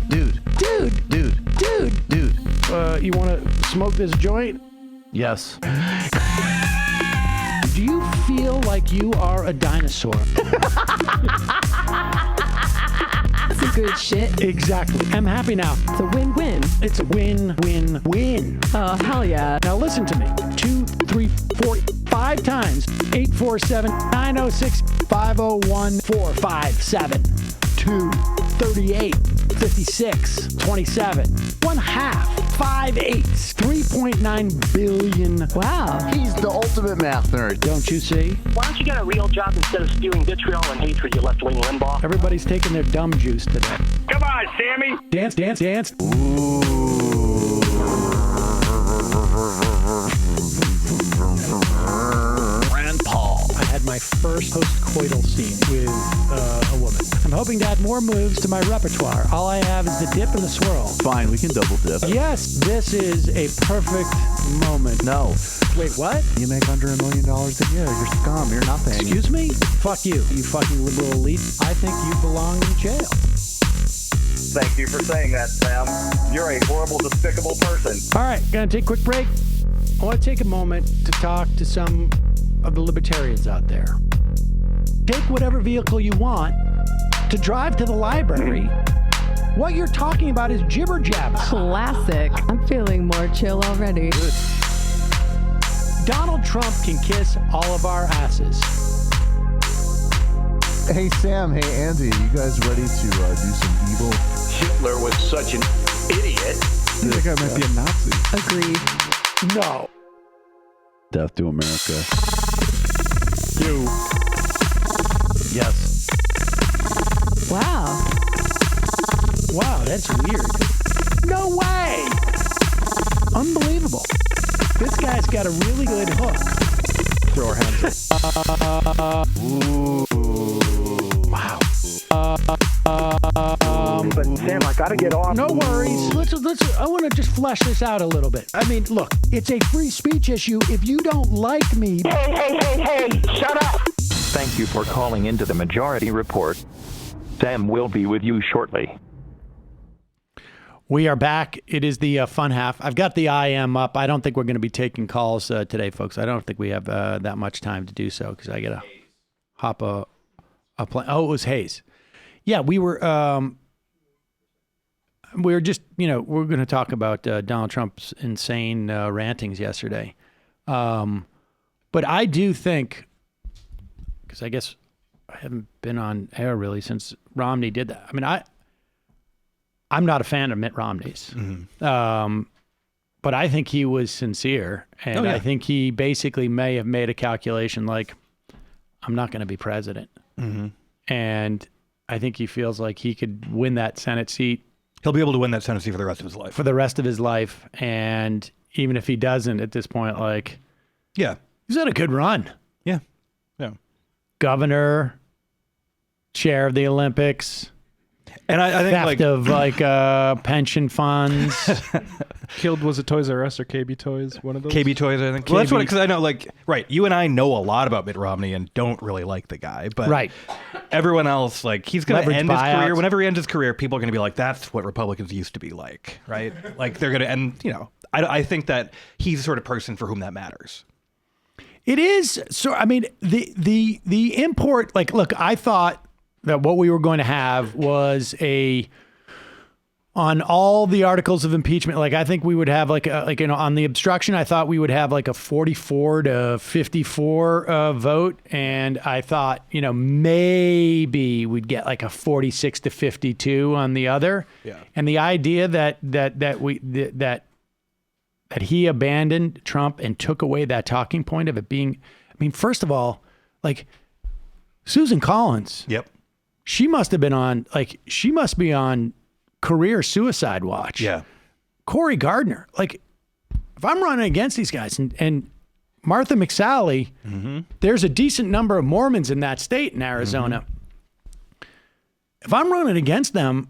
You want to smoke this joint? Yes. Do you feel like you are a dinosaur? That's a good shit. Exactly. I'm happy now. It's a win-win. It's a win-win-win. Oh, hell yeah. Now listen to me. 2, 3, 4, 5 times. 847-906-501-457. 2, 38, 56, 27. 1/2. 5 eighths. 3.9 billion. Wow. He's the ultimate math nerd. Don't you see? Why don't you get a real job instead of spewing vitriol and hatred, you left-wing Limbaugh? Everybody's taking their dumb juice today. Come on, Sammy. Dance, dance, dance. Rand Paul. I had my first post-coital scene with a woman. I'm hoping to add more moves to my repertoire. All I have is the dip and the swirl. Fine, we can double dip. Yes, this is a perfect moment. No. Wait, what? You make under $1 million a year. You're scum. You're nothing. Excuse me? Fuck you, you fucking liberal elite. I think you belong in jail. Thank you for saying that, Sam. You're a horrible, despicable person. All right, gonna take a quick break. I want to take a moment to talk to some of the libertarians out there. Take whatever vehicle you want to drive to the library. What you're talking about is jibber jabber. Classic. I'm feeling more chill already. Good. Donald Trump can kiss all of our asses. Hey, Sam. Hey, Andy. You guys ready to do some evil? Hitler was such an idiot. That guy might be a Nazi. Agreed. No. Death to America. You. Yes. Wow. Wow, that's weird. No way! Unbelievable. This guy's got a really good hook. Throw our hands up. Ooh. Wow. But Sam, I gotta get off. No worries. Let's. I want to just flesh this out a little bit. I mean, look, it's a free speech issue. If you don't like me, Hey! Shut up! Thank you for calling into the Majority Report. Sam will be with you shortly. we are back. It is the fun half. I've got the IM up. I don't think we're going to be taking calls today, folks. I don't think we have that much time to do so because I got to hop a plane. Oh, it was Hayes. Yeah, we were just, we're going to talk about Donald Trump's insane rantings yesterday. But I do think, because I guess I haven't been on air really since Romney did that. I mean, I'm not a fan of Mitt Romney's. Mm-hmm. but I think he was sincere. And I think he basically may have made a calculation like, I'm not going to be president. Mm-hmm. And I think he feels like he could win that Senate seat. He'll be able to win that Senate seat for the rest of his life. For the rest of his life. And even if he doesn't at this point, like, yeah, he's had a good run. Yeah. Yeah. Governor, chair of the Olympics. And I think theft of pension funds. Killed, was it Toys R Us or KB Toys? One of those? KB Toys, I think. Well, that's what, because I know, like, right, you and I know a lot about Mitt Romney and don't really like the guy, but right. Everyone else, like, he's going to Leverage end his buyouts. career. Whenever he ends his career, people are going to be like, that's what Republicans used to be like, right? Like, they're going to, and, you know, I think that he's the sort of person for whom that matters. It is. So, I mean, the import, like, look, I thought that what we were going to have was on all the articles of impeachment, like I think we would have on the obstruction, I thought we would have like a 44 to 54 vote. And I thought, maybe we'd get like a 46 to 52 on the other. Yeah. And the idea that he abandoned Trump and took away that talking point of it being, I mean, first of all, like Susan Collins. Yep. She must have been on, she must be on career suicide watch. Yeah. Cory Gardner. Like, if I'm running against these guys and Martha McSally, there's a decent number of Mormons in that state in Arizona. If I'm running against them,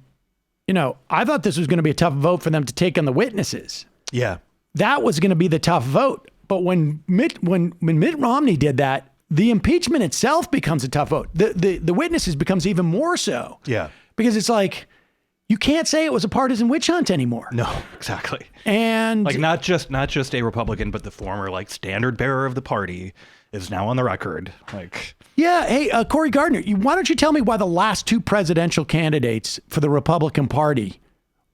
I thought this was going to be a tough vote for them to take on the witnesses. Yeah. That was going to be the tough vote. But when Mitt Romney did that, the impeachment itself becomes a tough vote. The witnesses becomes even more so. Yeah. Because it's like, you can't say it was a partisan witch hunt anymore. No, exactly. And like not just a Republican, but the former like standard bearer of the party is now on the record. Like, yeah. Hey, Cory Gardner, why don't you tell me why the last two presidential candidates for the Republican Party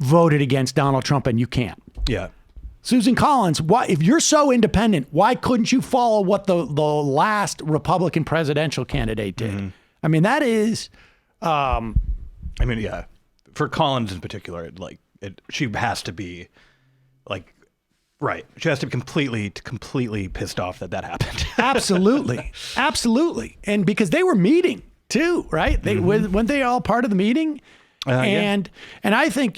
voted against Donald Trump and you can't? Yeah. Susan Collins, why, if you're so independent, why couldn't you follow what the last Republican presidential candidate did? I mean, that is, yeah, for Collins in particular, she has to be like, right. She has to be completely pissed off that happened. Absolutely. Absolutely. And because they were meeting too, right? They weren't they all part of the meeting? And I think,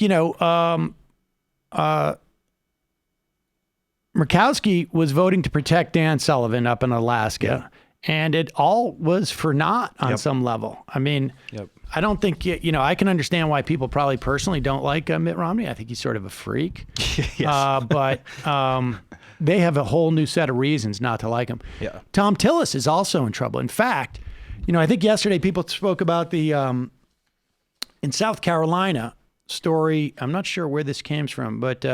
Murkowski was voting to protect Dan Sullivan up in Alaska, and it all was for naught on some level. I mean, I don't think, I can understand why people probably personally don't like Mitt Romney. I think he's sort of a freak. Yes. But they have a whole new set of reasons not to like him. Yeah. Tom Tillis is also in trouble. In fact, I think yesterday people spoke about the, in South Carolina story, I'm not sure where this came from, but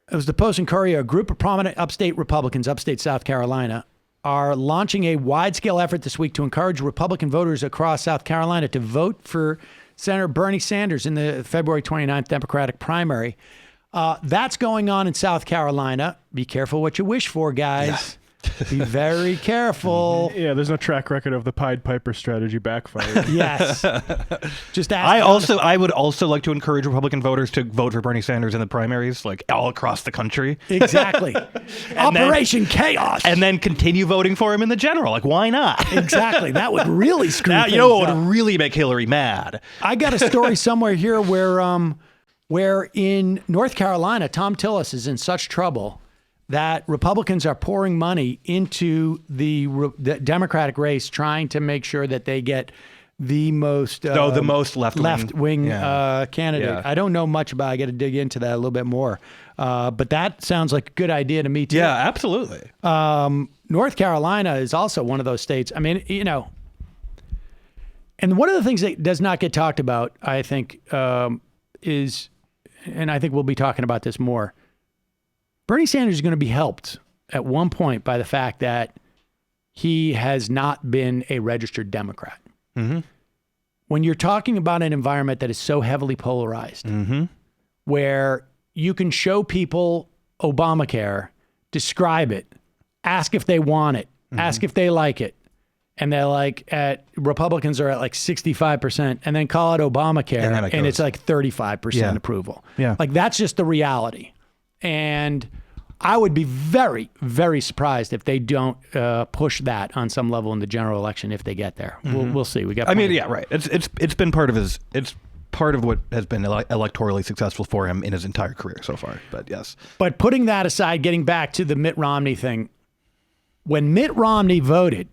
it was the Post and Courier. A group of prominent upstate Republicans, upstate South Carolina, are launching a wide-scale effort this week to encourage Republican voters across South Carolina to vote for Senator Bernie Sanders in the February 29th Democratic primary. That's going on in South Carolina. Be careful what you wish for, guys. Yeah. Be very careful. Yeah, there's no track record of the Pied Piper strategy backfired. Yes. Just ask. I would also like to encourage Republican voters to vote for Bernie Sanders in the primaries, like all across the country. Exactly. Operation Chaos. And then continue voting for him in the general. Like, why not? Exactly. That would really screw things You know what up. would really make Hillary mad? I got a story somewhere here where in North Carolina, Tom Tillis is in such trouble that Republicans are pouring money into the Democratic race, trying to make sure that they get the most the most left-wing candidate. Yeah. I don't know much about it. I got to dig into that a little bit more. But that sounds like a good idea to me, too. Yeah, absolutely. North Carolina is also one of those states. I mean, and one of the things that does not get talked about, I think, is, and I think we'll be talking about this more, Bernie Sanders is going to be helped at one point by the fact that he has not been a registered Democrat. When you're talking about an environment that is so heavily polarized, where you can show people Obamacare, describe it, ask if they want it, ask if they like it, and they're like, Republicans are at like 65%, and then call it Obamacare, and it's like 35% approval. Yeah. Like, that's just the reality. And I would be very, very surprised if they don't push that on some level in the general election if they get there. We'll see. We got. I mean, yeah, right. It's been part of his. It's part of what has been electorally successful for him in his entire career so far. But yes. But putting that aside, getting back to the Mitt Romney thing, when Mitt Romney voted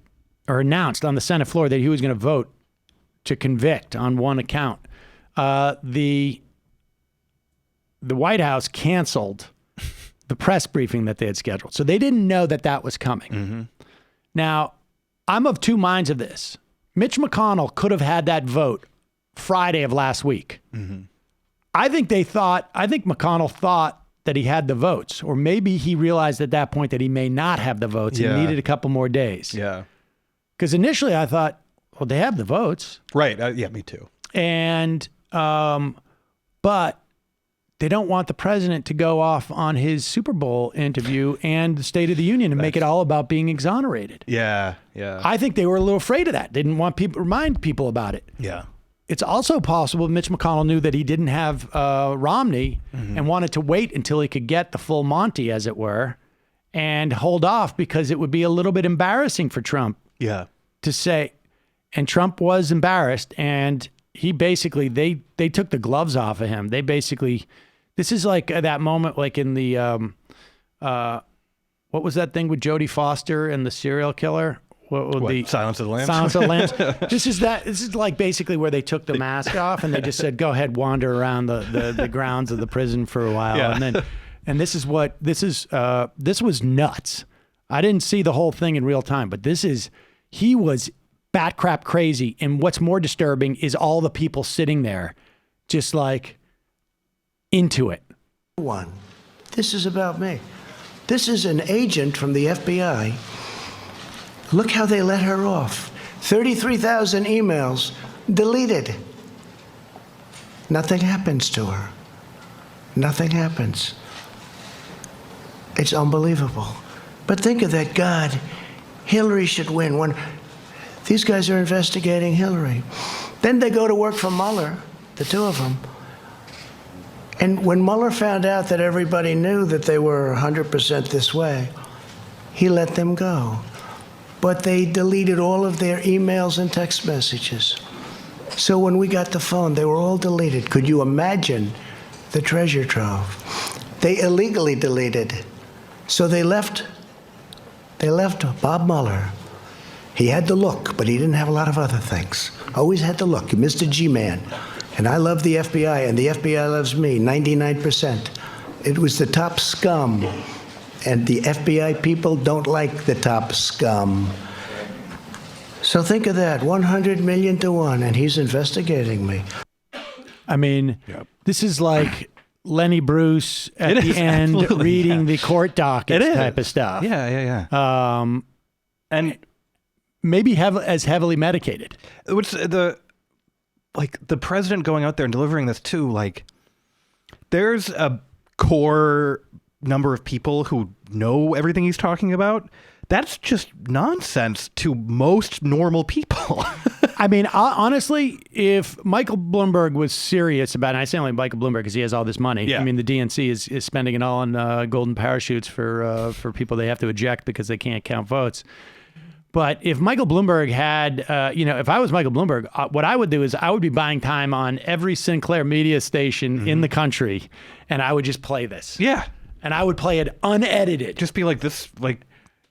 or announced on the Senate floor that he was going to vote to convict on one account, the White House canceled the press briefing that they had scheduled. So they didn't know that that was coming. Now, I'm of two minds of this. Mitch McConnell could have had that vote Friday of last week. I think McConnell thought that he had the votes, or maybe he realized at that point that he may not have the votes and needed a couple more days. Yeah. Because initially I thought, well, they have the votes. Right. Yeah, me too. And, but they don't want the president to go off on his Super Bowl interview and the State of the Union and make it all about being exonerated. Yeah. I think they were a little afraid of that. They didn't want people remind people about it. Yeah. It's also possible Mitch McConnell knew that he didn't have Romney and wanted to wait until he could get the full Monty, as it were, and hold off because it would be a little bit embarrassing for Trump. Yeah. To say, and Trump was embarrassed, and he basically, they took the gloves off of him. They basically, this is like that moment, like in the, what was that thing with Jodie Foster and the serial killer? What the Silence of the Lambs? Silence of the Lambs. This is like basically where they took the mask off and they just said, go ahead, wander around the grounds of the prison for a while. Yeah. And this was nuts. I didn't see the whole thing in real time, but he was bat crap crazy. And what's more disturbing is all the people sitting there just like into it. This is about me. This is an agent from the FBI. Look how they let her off. 33,000 emails deleted. Nothing happens to her. Nothing happens. It's unbelievable. But think of that. God, Hillary should win. These guys are investigating Hillary. Then they go to work for Mueller, the two of them. And when Mueller found out that everybody knew that they were 100% this way, he let them go. But they deleted all of their emails and text messages. So when we got the phone, they were all deleted. Could you imagine the treasure trove? They illegally deleted. So they left Bob Mueller. He had the look, but he didn't have a lot of other things. Always had the look, Mr. G-Man. And I love the FBI, and the FBI loves me, 99%. It was the top scum. And the FBI people don't like the top scum. So think of that, 100 million to 1, and he's investigating me. I mean, this is like Lenny Bruce at the end reading the court dockets type of stuff. Yeah. And maybe as heavily medicated. Which the president going out there and delivering this too, like there's a core number of people who know everything he's talking about. That's just nonsense to most normal people. I mean, honestly, if Michael Bloomberg was serious about it, and I say only Michael Bloomberg because he has all this money. Yeah. I mean, the DNC is spending it all on golden parachutes for people they have to eject because they can't count votes. But if Michael Bloomberg had, if I was Michael Bloomberg, what I would do is I would be buying time on every Sinclair media station in the country, and I would just play this. Yeah. And I would play it unedited. Just be like this, like,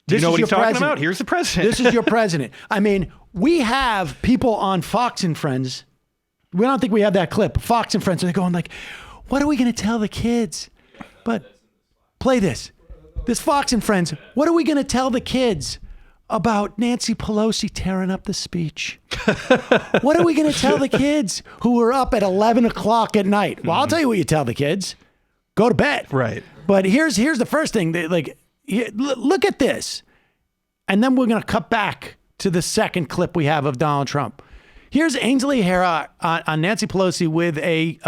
do you know what he's talking about? Here's the president. This is your president. I mean, we have people on Fox and Friends. We don't think we have that clip. Fox and Friends, and they're going like, what are we going to tell the kids? But play this. This Fox and Friends, what are we going to tell the kids about Nancy Pelosi tearing up the speech? What are we going to tell the kids who are up at 11 o'clock at night? Well, I'll tell you what you tell the kids. Go to bed. Right. But here's the first thing. Look at this. And then we're going to cut back to the second clip we have of Donald Trump. Here's Ainsley O'Hara on Nancy Pelosi with a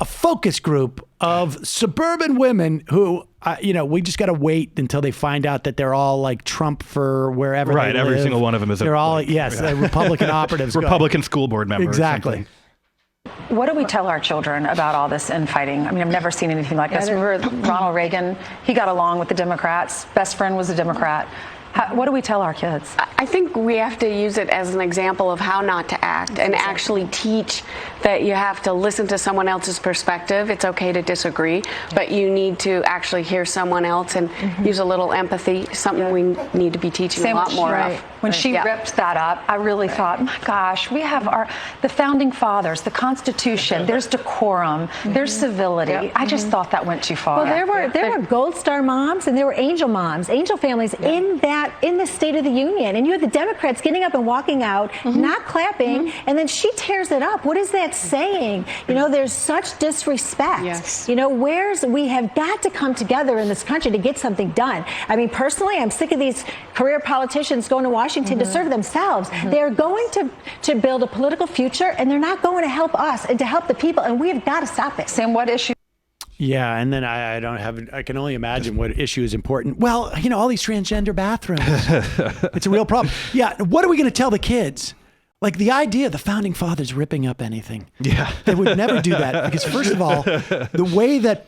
focus group of suburban women who, we just got to wait until they find out that they're all like Trump for wherever they every live. single one of them is Republican operatives. Republican school board members. Exactly. What do we tell our children about all this infighting? I mean, I've never seen anything like this. Remember Ronald Reagan? He got along with the Democrats. Best friend was a Democrat. What do we tell our kids? I think we have to use it as an example of how not to act and actually teach that you have to listen to someone else's perspective. It's okay to disagree, but you need to actually hear someone else and use a little empathy, something we need to be teaching a lot more of. When she ripped that up, I really thought, my gosh, we have the founding fathers, the Constitution, there's decorum, there's civility. I just thought that went too far. Well, there were Gold Star moms and there were angel moms, angel families in the State of the Union. And you had the Democrats getting up and walking out, not clapping, and then she tears it up. What is that saying? You know, there's such disrespect. Yes. You know, we have got to come together in this country to get something done. I mean, personally, I'm sick of these career politicians going to Washington to serve themselves. They're going to build a political future, and they're not going to help us and to help the people, and we have got to stop it. Sam, what issue? Yeah, and then I can only imagine what issue is important. Well, you know, all these transgender bathrooms. It's a real problem. Yeah, what are we going to tell the kids? Like the idea of the founding fathers ripping up anything. Yeah. They would never do that because, first of all, the way that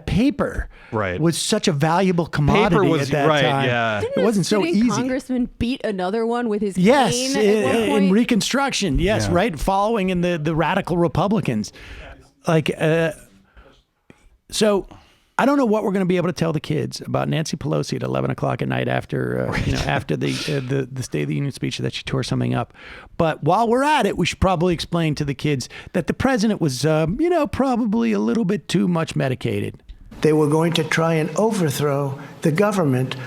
paper was such a valuable commodity at that time. Yeah. Didn't it wasn't so easy. Congressman beat another one with his cane Yes, at one point? in Reconstruction. Yes, right. Following in the radical Republicans. Like, so I don't know what we're going to be able to tell the kids about Nancy Pelosi at 11 o'clock at night after the State of the Union speech that she tore something up. But while we're at it, we should probably explain to the kids that the president was, probably a little bit too much medicated. They were going to try and overthrow the government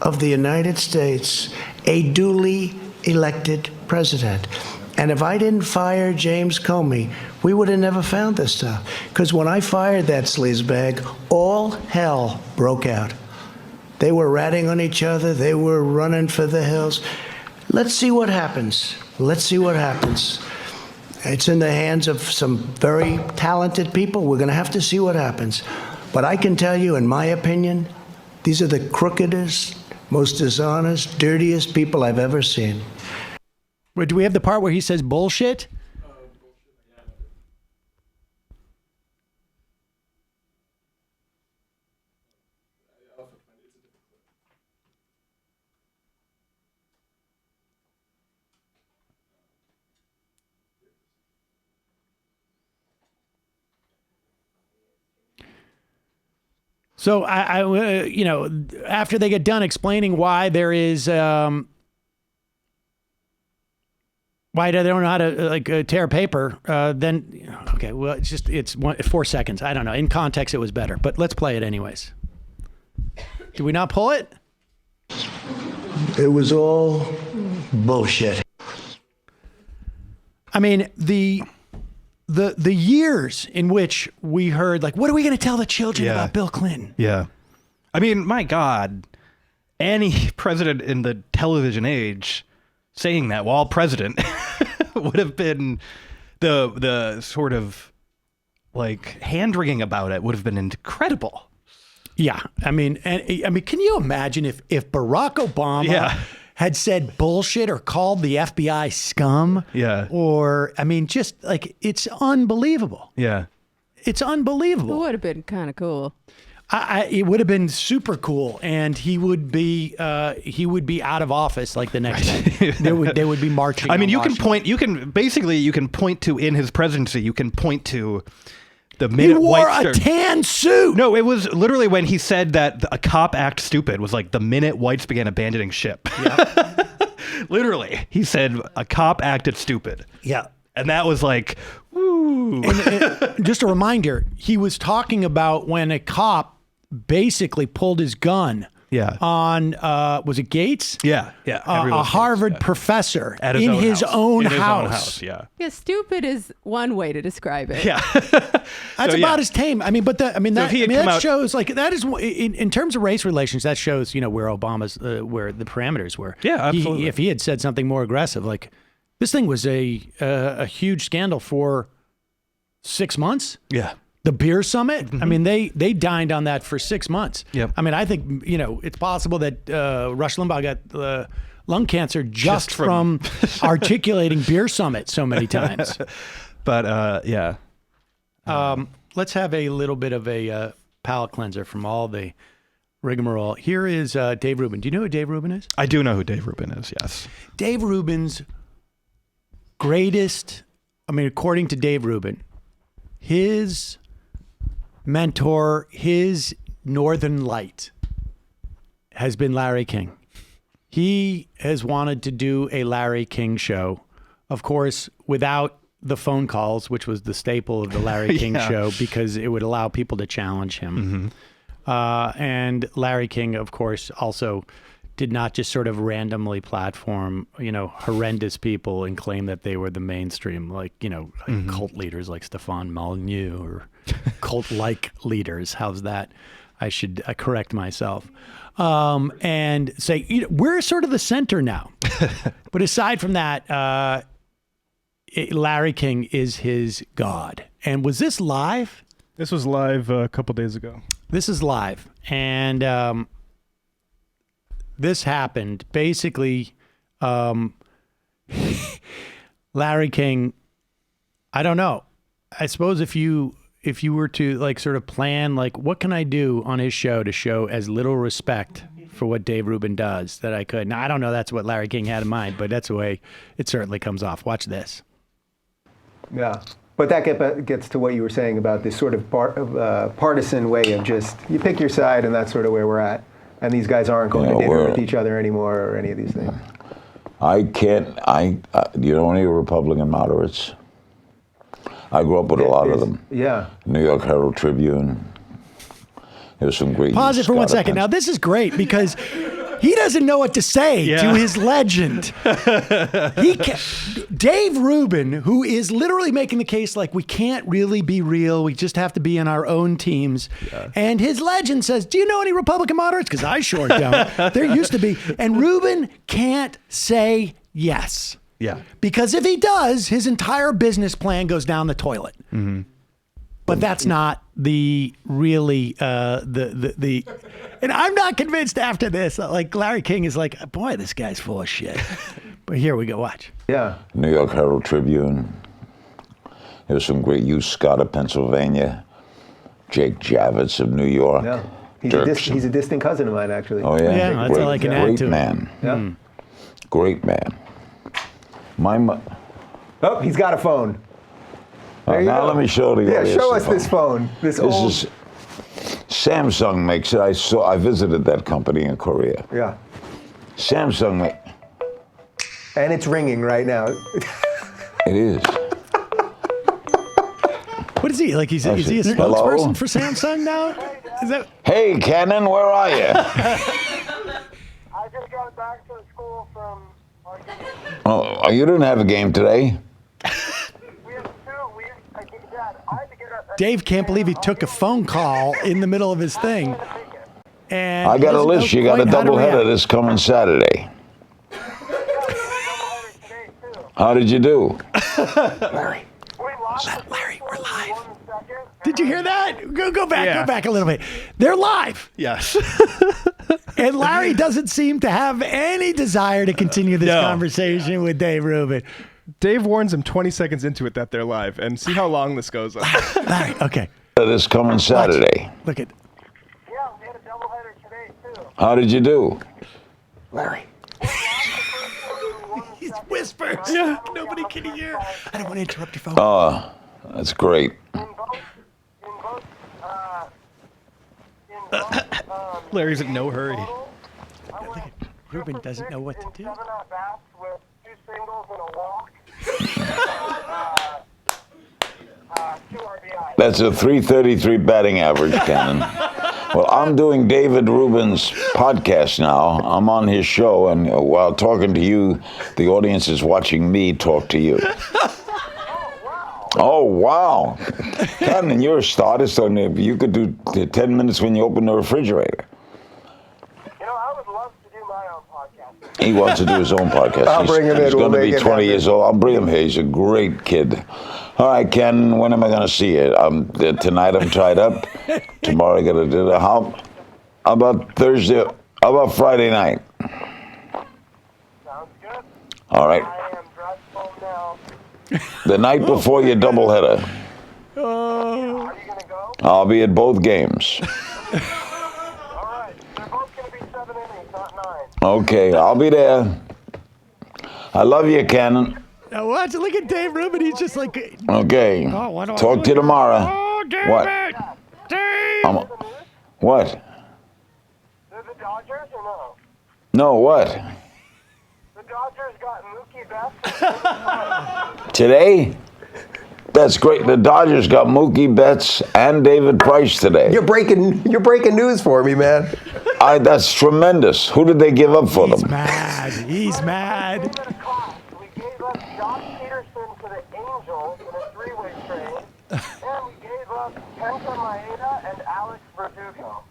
of the United States, a duly elected president. And if I didn't fire James Comey, we would have never found this stuff. Because when I fired that sleazebag, all hell broke out. They were ratting on each other. They were running for the hills. Let's see what happens. Let's see what happens. It's in the hands of some very talented people. We're going to have to see what happens. But I can tell you, in my opinion, these are the crookedest, most dishonest, dirtiest people I've ever seen. Wait, do we have the part where he says bullshit? So after they get done explaining why there is, why they don't know how to tear paper, then okay, well it's 4 seconds. I don't know. In context, it was better, but let's play it anyways. Did we not pull it? It was all bullshit. I mean, the years in which we heard, like, what are we going to tell the children about Bill Clinton? Yeah. I mean, my God, any president in the television age saying that while president would have been the sort of like hand-wringing about it would have been incredible. Yeah. I mean, can you imagine if Barack Obama had said bullshit or called the FBI scum? Yeah. Or, I mean, just like, it's unbelievable. Yeah. It's unbelievable. It would have been kind of cool. It would have been super cool, and he would be out of office like the next day. They would be marching. I mean, you Washington. can point to in his presidency. You can point to the He minute wore white a tan suit. No, it was literally when he said that a cop act stupid was like the minute whites began abandoning ship. Yeah. Literally, he said a cop acted stupid. Yeah. And that was like, woo. And just a reminder, he was talking about when a cop basically pulled his gun on, was it Gates? Yeah. A Harvard professor at in his own in house. Yeah. Yeah, stupid is one way to describe it. Yeah. That's about as tame. I mean, but that out, shows like that is in terms of race relations. That shows where Obama's where the parameters were. Yeah, absolutely. If he had said something more aggressive, like this thing was a huge scandal for 6 months. Yeah. The beer summit. Mm-hmm. I mean, they dined on that for 6 months. Yep. I mean, I think it's possible that Rush Limbaugh got lung cancer just from articulating beer summit so many times. But yeah. Let's have a little bit of a palate cleanser from all the rigmarole. Here is Dave Rubin. Do you know who Dave Rubin is? I do know who Dave Rubin is, yes. Dave Rubin's greatest, according to Dave Rubin, his mentor, his Northern Light has been Larry King. He has wanted to do a Larry King show, of course, without the phone calls, which was the staple of the Larry King show, because it would allow people to challenge him. And Larry King, of course, also did not just sort of randomly platform, horrendous people and claim that they were the mainstream, like cult leaders like Stefan Molyneux or cult-like leaders. How's that? I should correct myself. And say, we're sort of the center now. But aside from that, Larry King is his God. And was this live? This was live a couple days ago. This is live. And this happened. Basically, Larry King, I don't know. I suppose if you were to sort of plan, what can I do on his show to show as little respect for what Dave Rubin does that I could. Now, I don't know that's what Larry King had in mind, but that's the way it certainly comes off. Watch this. Yeah, but that gets to what you were saying about this sort of partisan way of just, you pick your side and that's sort of where we're at. And these guys aren't going to dinner with each other anymore or any of these things. You know any Republican moderates? I grew up with a lot of them. Yeah. New York Herald Tribune. There's some great. Pause it for 1 second. Now, this is great because he doesn't know what to say to his legend. Dave Rubin, who is literally making the case we can't really be real. We just have to be in our own teams. Yeah. And his legend says, do you know any Republican moderates? Because I sure don't. There used to be. And Rubin can't say yes. Yeah. Because if he does, his entire business plan goes down the toilet. Mm-hmm. But that's not the really the and I'm not convinced after this. Larry King is boy, this guy's full of shit. But here we go. Watch. Yeah. New York Herald Tribune. There's some great Hugh Scott of Pennsylvania, Jake Javits of New York. Yeah. He's a distant cousin of mine, actually. Oh yeah. Yeah, that's all I can add to it. Great man. Yeah. Great man. Oh, he's got a phone. Now let me show the audience. Yeah, show us this phone. This old. Is Samsung makes it. I visited that company in Korea. Yeah. Samsung and it's ringing right now. It is. What is he? Is he a spokesperson for Samsung now? Is that? Hey, Cannon, where are you? I just got back to school from. Oh, you didn't have a game today? Dave can't believe he took a phone call in the middle of his thing. And I got a list. You got a doubleheader this coming Saturday. How did you do? Larry. Larry, we're live. Did you hear that? Go back. Yeah. Go back a little bit. They're live. Yes. And Larry doesn't seem to have any desire to continue this conversation with Dave Rubin. Dave warns him 20 seconds into it that they're live, and see how long this goes on. Larry, okay. This coming Saturday. Watch. Look at. Yeah, we had a doubleheader today too. How did you do? Larry. He whispers. Yeah, nobody can hear. I don't want to interrupt your phone. Oh, that's great. Larry's in no hurry. Look at Rubin doesn't know what to do. That's a .333 batting average, Cannon. Well, I'm doing David Rubin's podcast now. I'm on his show, and while talking to you, the audience is watching me talk to you. Oh, wow. Cannon, you're a statist. You could do 10 minutes when you open the refrigerator. I would love to do my own podcast. He wants to do his own podcast. I'll bring him in. He's going to be 20 years old. I'll bring him here. He's a great kid. All right, Ken, when am I going to see you? Tonight I'm tied up. Tomorrow I got to do that. How about Thursday? How about Friday night? Sounds good. All right. I am dressed home now. The night before your doubleheader. I'll be at both games. Okay, I'll be there. I love you, Cannon. Now watch, look at Dave Rubin. He's just like, Okay. what do I Talk do to you tomorrow. Oh, David! What? Dave! What? The Dodgers or no? No, what? The Dodgers got Mookie Betts. Today? That's great. The Dodgers got Mookie Betts and David Price today. You're breaking news for me, man. That's tremendous. Who did they give up for them? He's mad. We gave up Josh Peterson to the Angels in a three-way trade, and we gave up Kenta Maeda and Alex Verdugo.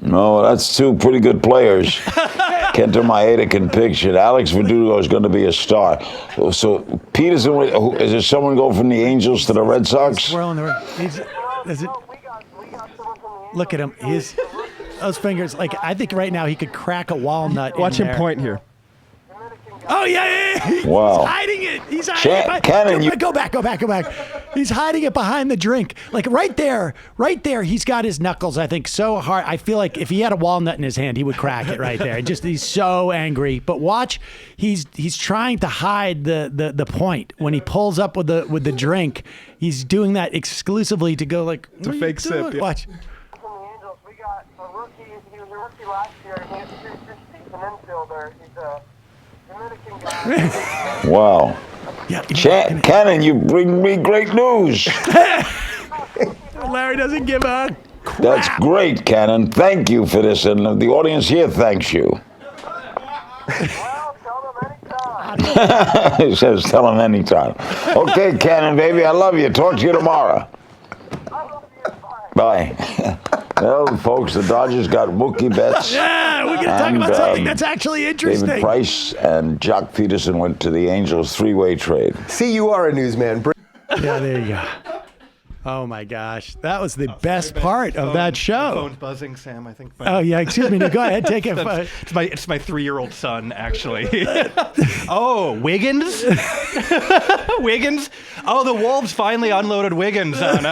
No, that's two pretty good players. Kenta Maeda can pitch, and Alex Verdugo is going to be a star. So Peterson, is there someone going from the Angels to the Red Sox? Look at him. Those fingers. Like, I think right now he could crack a walnut. Watch him point here. Oh yeah. Wow. He's hiding it. He's hiding it. Cannon, go back. He's hiding it behind the drink. Like right there. He's got his knuckles, I think, so hard. I feel like if he had a walnut in his hand, he would crack it right there. He's so angry. But watch, he's trying to hide the point. When he pulls up with the drink, he's doing that exclusively to go like, it's a fake sip. Yeah. Watch. From the Angels, we got a rookie. He was a rookie last year. He's an infielder. He's a Dominican guy. Wow. Yeah, Cannon, you bring me great news. Larry doesn't give a crap. That's great, Cannon. Thank you for this, and the audience here thanks you. He says, tell him anytime. Okay, Cannon, baby, I love you. Talk to you tomorrow. Bye. Well, folks, the Dodgers got Mookie Betts. Yeah, we're going to talk about something that's actually interesting. David Price and Jock Peterson went to the Angels three-way trade. See, you are a newsman. Yeah, there you go. Oh my gosh, that was the best part of that show. Phone's buzzing, Sam. I think. Oh yeah, excuse me. No, go ahead, take it. It's my 3-year-old son, actually. Oh, Wiggins. Wiggins. Oh, the Wolves finally unloaded Wiggins on.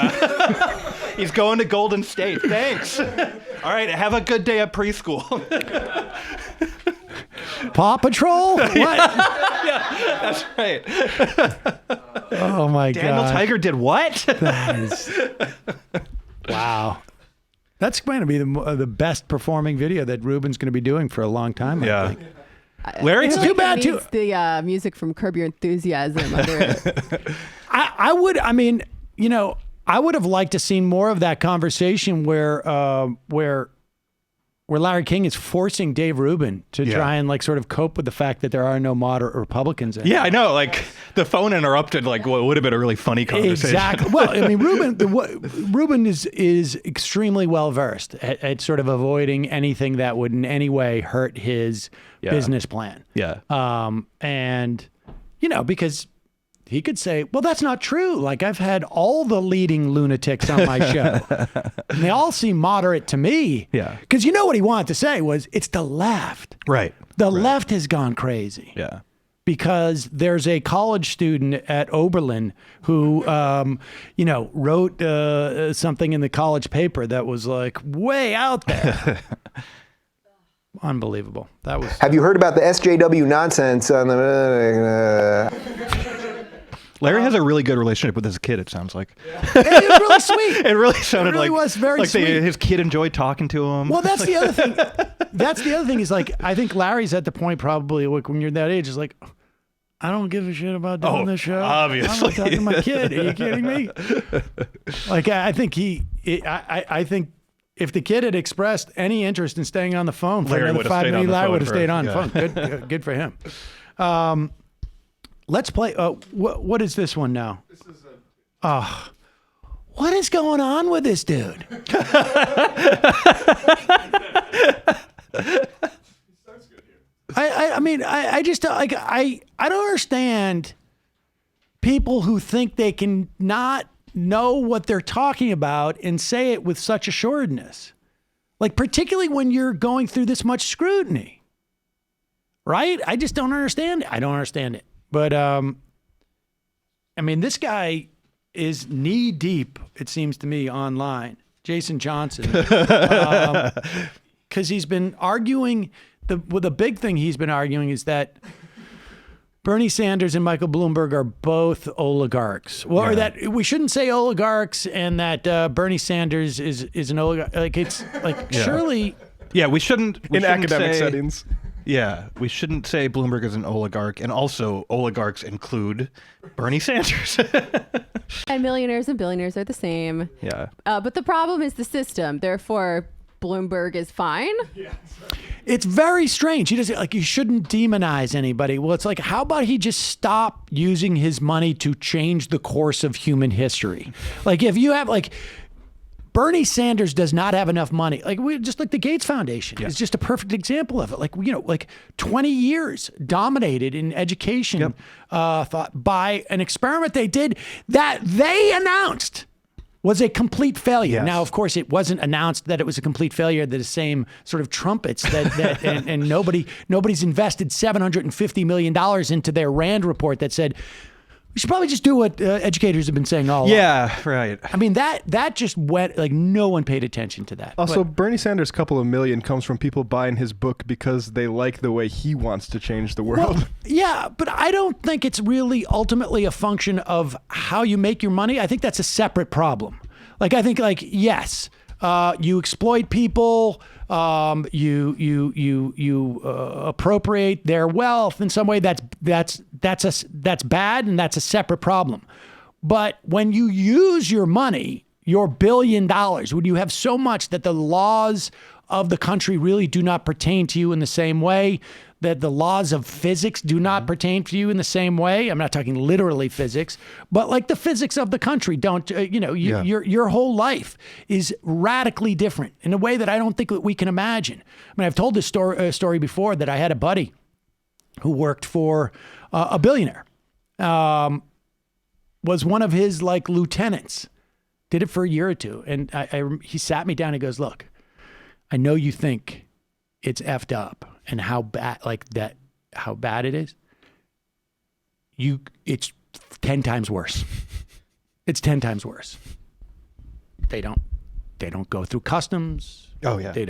He's going to Golden State. Thanks. All right, have a good day at preschool. Paw Patrol? What? Yeah, that's right. Oh my god. Daniel Tiger did what? That is. Wow. That's going to be the best performing video that Ruben's going to be doing for a long time. I think. Larry, it's too bad too. The music from Curb Your Enthusiasm under it. I would have liked to seen more of that conversation where Larry King is forcing Dave Rubin to try and like sort of cope with the fact that there are no moderate Republicans in it. Yeah, I know. Like the phone interrupted like what would have been a really funny conversation. Exactly. Well, I mean, Rubin is extremely well versed at sort of avoiding anything that would in any way hurt his business plan. Yeah. And because he could say, well, that's not true. Like, I've had all the leading lunatics on my show. And they all seem moderate to me. Yeah. Because what he wanted to say was, it's the left. Right. The left has gone crazy. Yeah. Because there's a college student at Oberlin who, wrote something in the college paper that was like way out there. Unbelievable. That was. Have you heard about the SJW nonsense on the? Larry has a really good relationship with his kid, it sounds like. It was really sweet. It really sounded really like, was very sweet. His kid enjoyed talking to him. Well, that's the other thing. That's the other thing is like, I think Larry's at the point probably like when you're that age is like, I don't give a shit about doing this show. Obviously. I'm talking to my kid. Are you kidding me? Like, I think I think if the kid had expressed any interest in staying on the phone for another 5 minutes, Larry would have stayed on the phone. Good for him. Let's play. What is this one now? This is what is going on with this dude? I just like I don't understand people who think they can not know what they're talking about and say it with such assuredness. Like, particularly when you're going through this much scrutiny. Right? I just don't understand it. I don't understand it. But I mean, this guy is knee deep, it seems to me, online. Jason Johnson. Because he's been arguing, the big thing he's been arguing is that Bernie Sanders and Michael Bloomberg are both oligarchs. Well, or that we shouldn't say oligarchs, and that Bernie Sanders is an oligarch. Like, it's like, surely. Yeah, we shouldn't in academic settings. Yeah, we shouldn't say Bloomberg is an oligarch, and also oligarchs include Bernie Sanders. And millionaires and billionaires are the same. Yeah. But the problem is the system. Therefore, Bloomberg is fine. It's very strange. He doesn't, like, you shouldn't demonize anybody. Well, it's like, how about he just stop using his money to change the course of human history? Like, if you have, like, Bernie Sanders does not have enough money. Like, just like the Gates Foundation is just a perfect example of it. Like, you know, like 20 years dominated in education thought by an experiment they did that they announced was a complete failure. Yes. Now, of course, it wasn't announced that it was a complete failure. The same sort of trumpets that and nobody's invested $750 million into their Rand report that said, we should probably just do what educators have been saying all along. Yeah, right. I mean, that just went, like, no one paid attention to that. Also, Bernie Sanders' couple of million comes from people buying his book because they like the way he wants to change the world. Well, yeah, but I don't think it's really ultimately a function of how you make your money. I think that's a separate problem. Like, I think, like, yes, you exploit people, you appropriate their wealth in some way. That's bad, and that's a separate problem. But when you use your money, your $1 billion, when you have so much that the laws of the country really do not pertain to you in the same way, that the laws of physics do not pertain to you in the same way. I'm not talking literally physics, but like the physics of the country don't, your whole life is radically different in a way that I don't think that we can imagine. I mean, I've told this story before that I had a buddy who worked for a billionaire, was one of his like lieutenants, did it for a year or two. And he sat me down and goes, look, I know you think it's effed up and how bad it is. It's 10 times worse. It's 10 times worse. They don't go through customs. Oh yeah. They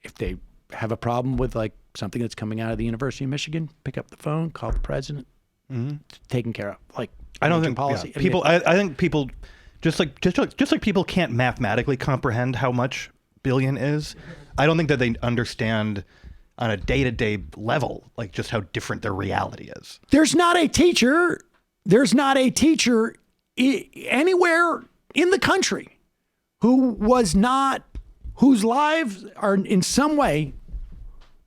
if they have a problem with like something that's coming out of the University of Michigan, pick up the phone, call the president. Mm-hmm. Taken care of. Like, I don't think policy. Yeah. I think people just like people can't mathematically comprehend how much billion is. I don't think that they understand on a day-to-day level like just how different their reality is. There's not a teacher anywhere in the country whose lives are in some way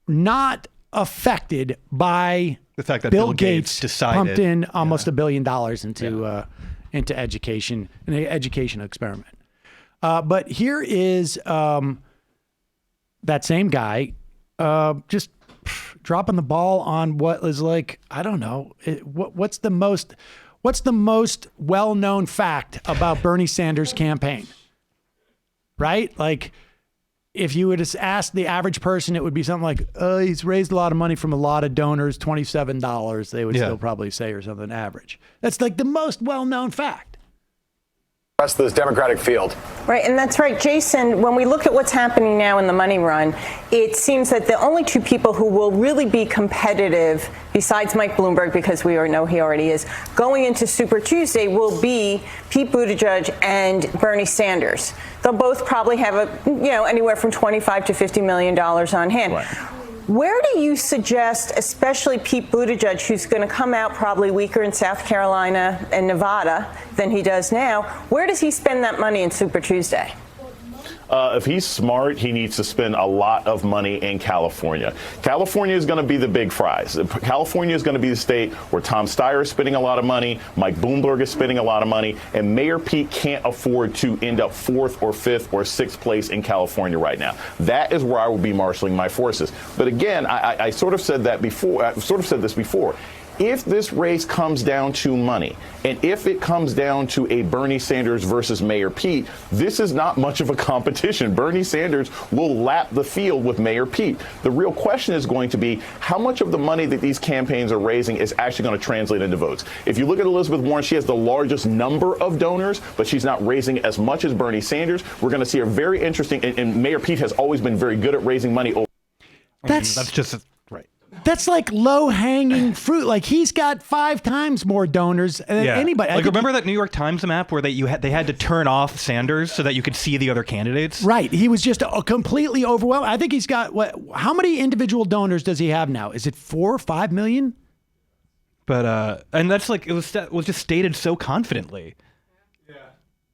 not affected by the fact that Bill Gates decided, pumped in almost $1 billion into education, an education experiment. But here is that same guy just dropping the ball on what is like, I don't know, what's the most well-known fact about Bernie Sanders' campaign, right? Like, if you would have asked the average person, it would be something like, he's raised a lot of money from a lot of donors, $27, they would still probably say, or something average. That's like the most well-known fact. Rest of this Democratic field. Right, and that's right, Jason. When we look at what's happening now in the money run, it seems that the only two people who will really be competitive, besides Mike Bloomberg, because we already know he already is, going into Super Tuesday will be Pete Buttigieg and Bernie Sanders. They'll both probably have anywhere from $25 to $50 million on hand. Right. Where do you suggest, especially Pete Buttigieg, who's going to come out probably weaker in South Carolina and Nevada than he does now, where does he spend that money in Super Tuesday? If he's smart, he needs to spend a lot of money in California. California is going to be the big prize. California is going to be the state where Tom Steyer is spending a lot of money, Mike Bloomberg is spending a lot of money, and Mayor Pete can't afford to end up 4th or 5th or 6th place in California right now. That is where I will be marshaling my forces. But again, I sort of said that before. I sort of said this before. if this race comes down to money, and if it comes down to a Bernie Sanders versus Mayor Pete, this is not much of a competition. Bernie Sanders will lap the field with Mayor Pete. The real question is going to be how much of the money that these campaigns are raising is actually going to translate into votes. If you look at Elizabeth Warren, she has the largest number of donors, but she's not raising as much as Bernie Sanders. We're going to see a very interesting, and Mayor Pete has always been very good at raising money. That's just right. That's like low-hanging fruit. Like he's got 5 times more donors than anybody. Like remember that New York Times map where they had to turn off Sanders so that you could see the other candidates? Right. He was just completely overwhelmed. I think he's got how many individual donors does he have now? Is it 4 or 5 million? But and that's like it was just stated so confidently.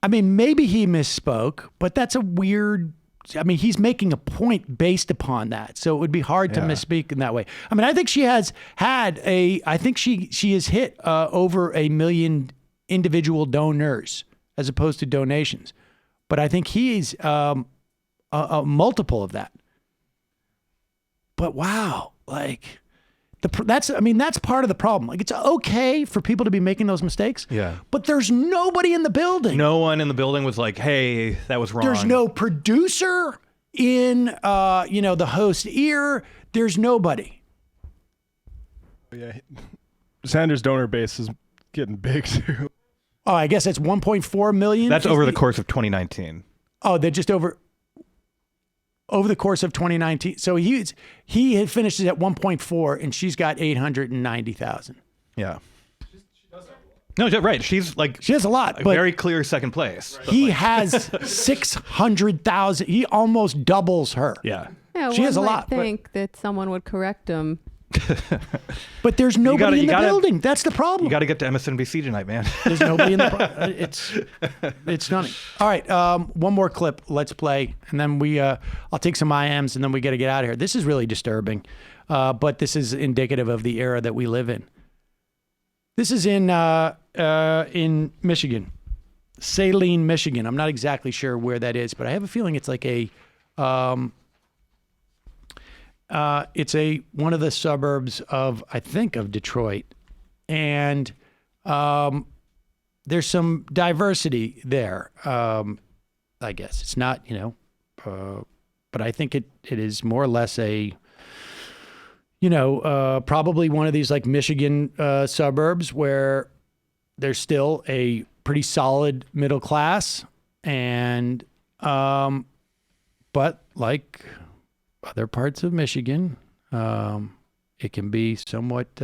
I mean, maybe he misspoke, but that's a weird. I mean, he's making a point based upon that, so it would be hard to misspeak in that way. I mean, I think she has had I think she has hit over 1 million individual donors as opposed to donations, but I think he's a multiple of that. But wow, like. That's part of the problem. Like it's okay for people to be making those mistakes. Yeah. But there's nobody in the building. No one in the building was like, "Hey, that was wrong." There's no producer in the host ear. There's nobody. Yeah. Sanders' donor base is getting big too. Oh, I guess that's 1.4 million. That's over the course of 2019. Oh, they're just over the course of 2019. So he had finishes at 1.4 and she's got 890,000. Yeah. No, right. She has a lot, but very clear second place. He has 600,000. He almost doubles her. Yeah. She has a one might lot. Think that someone would correct him. But there's nobody in the building. That's the problem. You got to get to MSNBC tonight, man. There's nobody in the. It's stunning. All right, one more clip. Let's play, and then I'll take some IMs, and then we got to get out of here. This is really disturbing, but this is indicative of the era that we live in. This is in Michigan, Saline, Michigan. I'm not exactly sure where that is, but I have a feeling it's like it's one of the suburbs of Detroit, and there's some diversity there. I guess it's not, but I think it is more or less probably one of these like Michigan suburbs where there's still a pretty solid middle class, and but like other parts of Michigan, it can be somewhat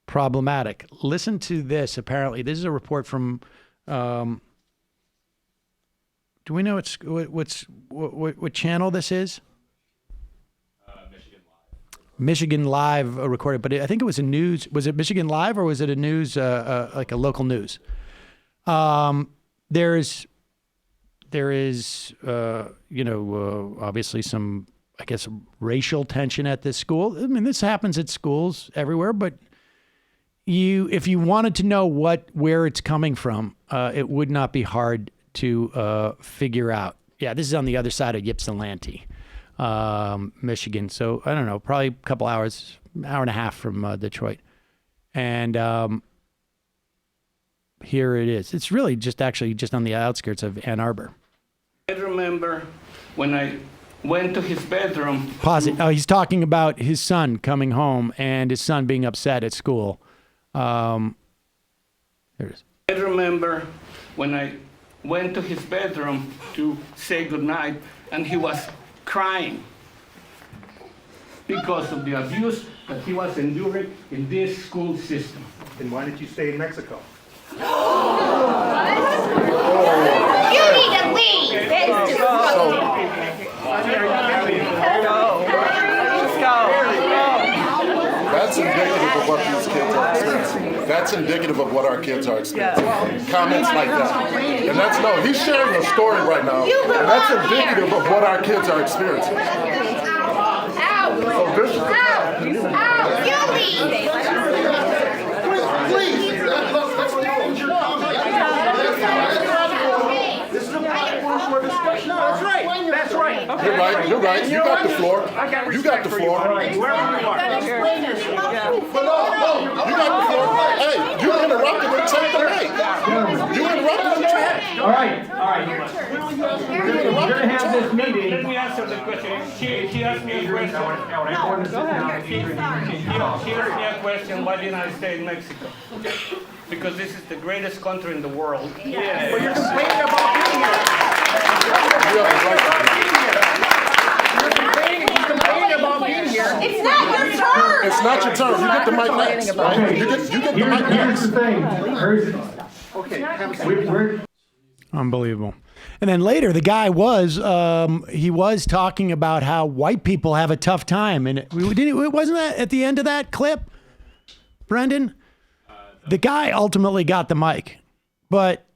problematic. Listen to this. Apparently, this is a report from. Do we know what channel this is? Michigan Live recorded, but I think it was a news. Was it Michigan Live or was it a news, like a local news? There is, obviously some, I guess, racial tension at this school. I mean, this happens at schools everywhere, but if you wanted to know where it's coming from, it would not be hard to figure out. Yeah, this is on the other side of Ypsilanti, Michigan. So I don't know, probably a couple hours, hour and a half from Detroit. And here it is. It's really just on the outskirts of Ann Arbor. I remember when I went to his bedroom. Pause it. Oh, he's talking about his son coming home and his son being upset at school. There it is. I remember when I went to his bedroom to say goodnight, and he was crying because of the abuse that he was enduring in this school system. Then why did you stay in Mexico? You need to leave. That's indicative of what these kids are experiencing. That's indicative of what our kids are experiencing. Comments like that. And he's sharing a story right now. And that's indicative of what our kids are experiencing. So this is This is a platform for discussion. No, that's right. That's right. Okay. You're right. You're right. You got the floor. I got You got respect the for you. floor. All right, wherever you are. But no, you got the floor. Hey, you interrupted him. Take the mic. You interrupted him. All right. We're going to have this meeting. Let me answer the question. She asked me a question. Go ahead. She asked me a question, why didn't I stay in Mexico? Because this is the greatest country in the world. Yeah. But you're complaining about being here. You're complaining about being here. It's not your turn. It's not your turn. You get the mic next. You get the mic next. Here's the thing. Okay. Unbelievable. And then later, the guy was he was talking about how white people have a tough time, and wasn't that at the end of that clip, Brendan? The guy ultimately got the mic, but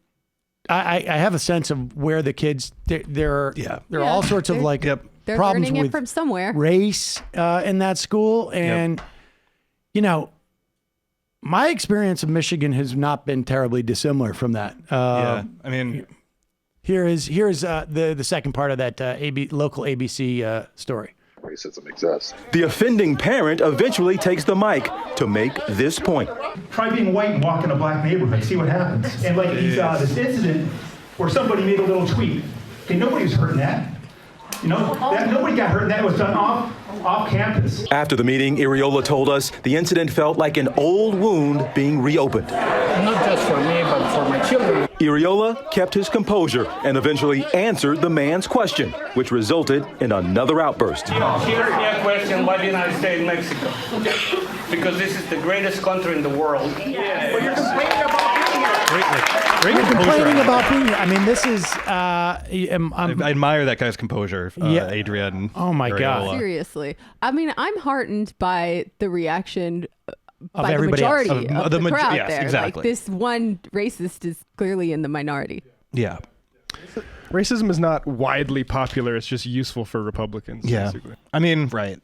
I have a sense of where the kids there are all sorts of like They're problems learning it with from somewhere. race in that school, and you know. My experience of Michigan has not been terribly dissimilar from that. I mean, here's the second part of that local ABC story. Racism exists. The offending parent eventually takes the mic to make this point. Try being white and walk in a black neighborhood, see what happens. And like you saw this incident where somebody made a little tweet. Okay, nobody was hurt in that. You know, nobody got hurt in that. It was done off campus. After the meeting, Iriola told us the incident felt like an old wound being reopened. Not just for me, but for my children. Iriola kept his composure and eventually answered the man's question, which resulted in another outburst. She asked me a question, why didn't I stay in Mexico? Because this is the greatest country in the world. Yeah. But you're complaining about being here. You're complaining about being here. I mean, this is. I admire that guy's composure, Adrian. Oh my God! Seriously, I mean, I'm heartened by the reaction of by the everybody else. majority of the crowd yes, there. exactly. Like this one racist is clearly in the minority. Yeah. Racism is not widely popular. It's just useful for Republicans. Yeah. Basically. I mean, right.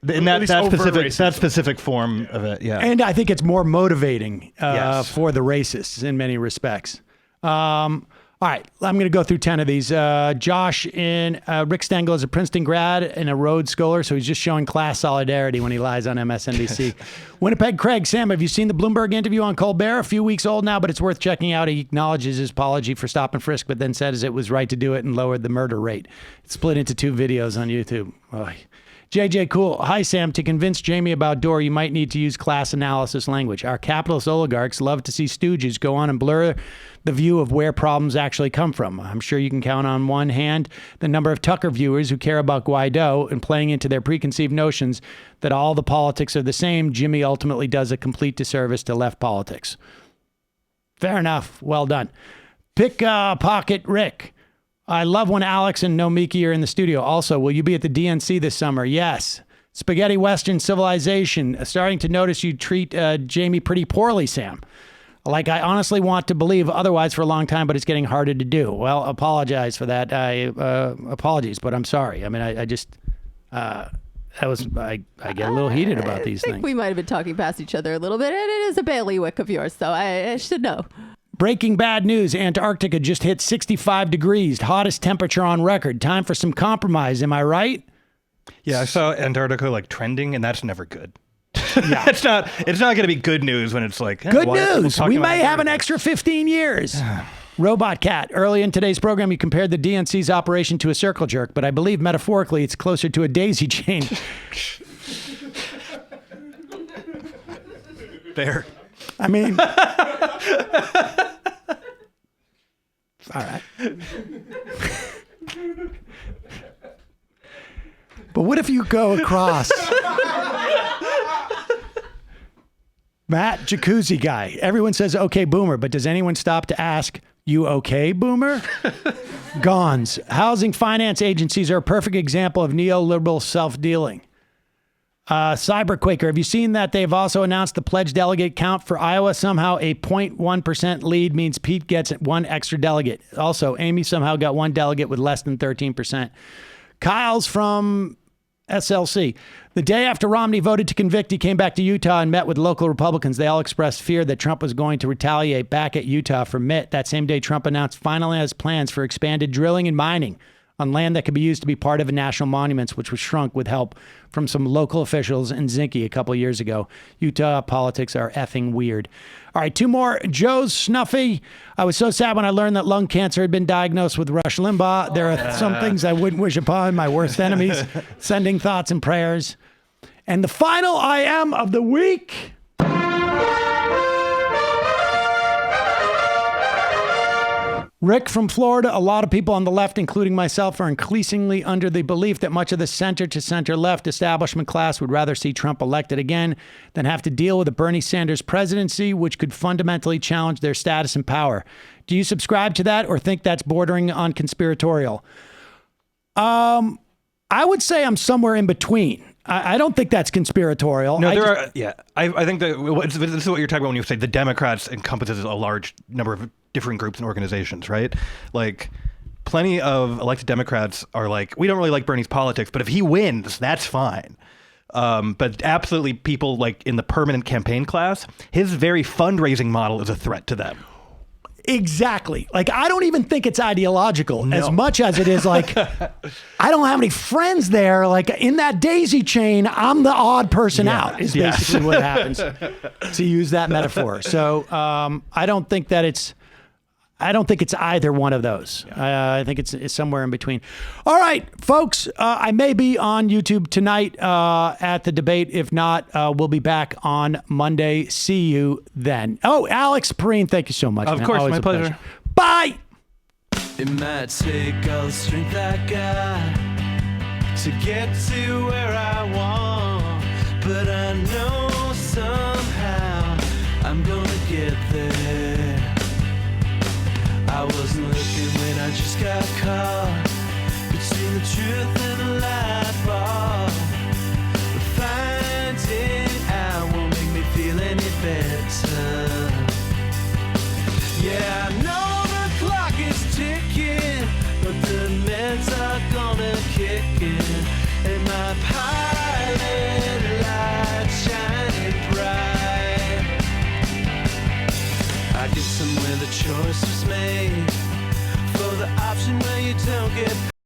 In At least overt that racism. specific form of it, yeah. And I think it's more motivating Yes. for the racists in many respects. All right, I'm going to go through 10 of these. Josh Rick Stengel is a Princeton grad and a Rhodes Scholar, so he's just showing class solidarity when he lies on MSNBC. Winnipeg Craig, Sam, have you seen the Bloomberg interview on Colbert? A few weeks old now, but it's worth checking out. He acknowledges his apology for stop and frisk, but then says it was right to do it and lowered the murder rate. It's split into 2 videos on YouTube. Oh. JJ Cool. Hi, Sam. To convince Jamie about Dore, you might need to use class analysis language. Our capitalist oligarchs love to see stooges go on and blur the view of where problems actually come from. I'm sure you can count on one hand the number of Tucker viewers who care about Guaido and playing into their preconceived notions that all the politics are the same. Jimmy ultimately does a complete disservice to left politics. Fair enough. Well done. Pick Pocket Rick. I love when Alex and Nomiki are in the studio. Also, will you be at the DNC this summer? Yes. Spaghetti Western Civilization. Starting to notice you treat Jamie pretty poorly, Sam. Like I honestly want to believe otherwise for a long time, but it's getting harder to do. Well, apologize for that. Apologies, but I'm sorry. I mean, I just I get a little heated about these I think things. we might have been talking past each other a little bit, and it is a bailiwick of yours, so I should know. Breaking bad news. Antarctica just hit 65 degrees. Hottest temperature on record. Time for some compromise. Am I right? Yeah, I saw Antarctica like trending, and that's never good. Yeah. it's not going to be good news when it's like Good why are people news. talking We about may have an Antarctica? extra 15 years. Robot Cat. Early in today's program, you compared the DNC's operation to a circle jerk, but I believe metaphorically it's closer to a daisy chain. Fair. I mean, all right. But what if you go across? Matt, jacuzzi guy. Everyone says, okay, boomer, but does anyone stop to ask, you okay, boomer? Gons. Housing finance agencies are a perfect example of neoliberal self-dealing. Cyberquaker, have you seen that they've also announced the pledged delegate count for Iowa? Somehow a 0.1% lead means Pete gets 1 extra delegate. Also, Amy somehow got 1 delegate with less than 13%. Kyle's from SLC. The day after Romney voted to convict, he came back to Utah and met with local Republicans. They all expressed fear that Trump was going to retaliate back at Utah for Mitt. That same day, Trump announced finally has plans for expanded drilling and mining on land that could be used to be part of a national monuments, which was shrunk with help from some local officials in Zinke a couple of years ago. Utah politics are effing weird. All right, 2 more. Joe's Snuffy. I was so sad when I learned that lung cancer had been diagnosed with Rush Limbaugh. There are some things I wouldn't wish upon my worst enemies. Sending thoughts and prayers. And the final I am of the week. Rick from Florida. A lot of people on the left, including myself, are increasingly under the belief that much of the center to center left establishment class would rather see Trump elected again than have to deal with a Bernie Sanders presidency, which could fundamentally challenge their status and power. Do you subscribe to that or think that's bordering on conspiratorial? I would say I'm somewhere in between. I don't think that's conspiratorial. No, I think that this is what you're talking about when you say the Democrats encompasses a large number of different groups and organizations, right? Like, plenty of elected Democrats are like, we don't really like Bernie's politics, but if he wins, that's fine. But absolutely, people like in the permanent campaign class, his very fundraising model is a threat to them. Exactly. Like, I don't even think it's ideological as much as it is like, I don't have any friends there. Like, in that daisy chain, I'm the odd person out is basically what happens, to use that metaphor. So I don't think it's either one of those. I think it's somewhere in between. All right, folks, I may be on YouTube tonight at the debate. If not, we'll be back on Monday. See you then. Oh, Alex Pareene, thank you so much. Of course, my pleasure. Bye. It might take all the strength I got to get to where I want, but I know somehow I'm gonna get there. I wasn't looking when I just got caught between the truth and the light bulb. But finding out won't make me feel any better. Yeah, I know the clock is ticking, but the meds are gonna kick in, and my pilot light shining bright. I get somewhere the choice was made for the option where you don't get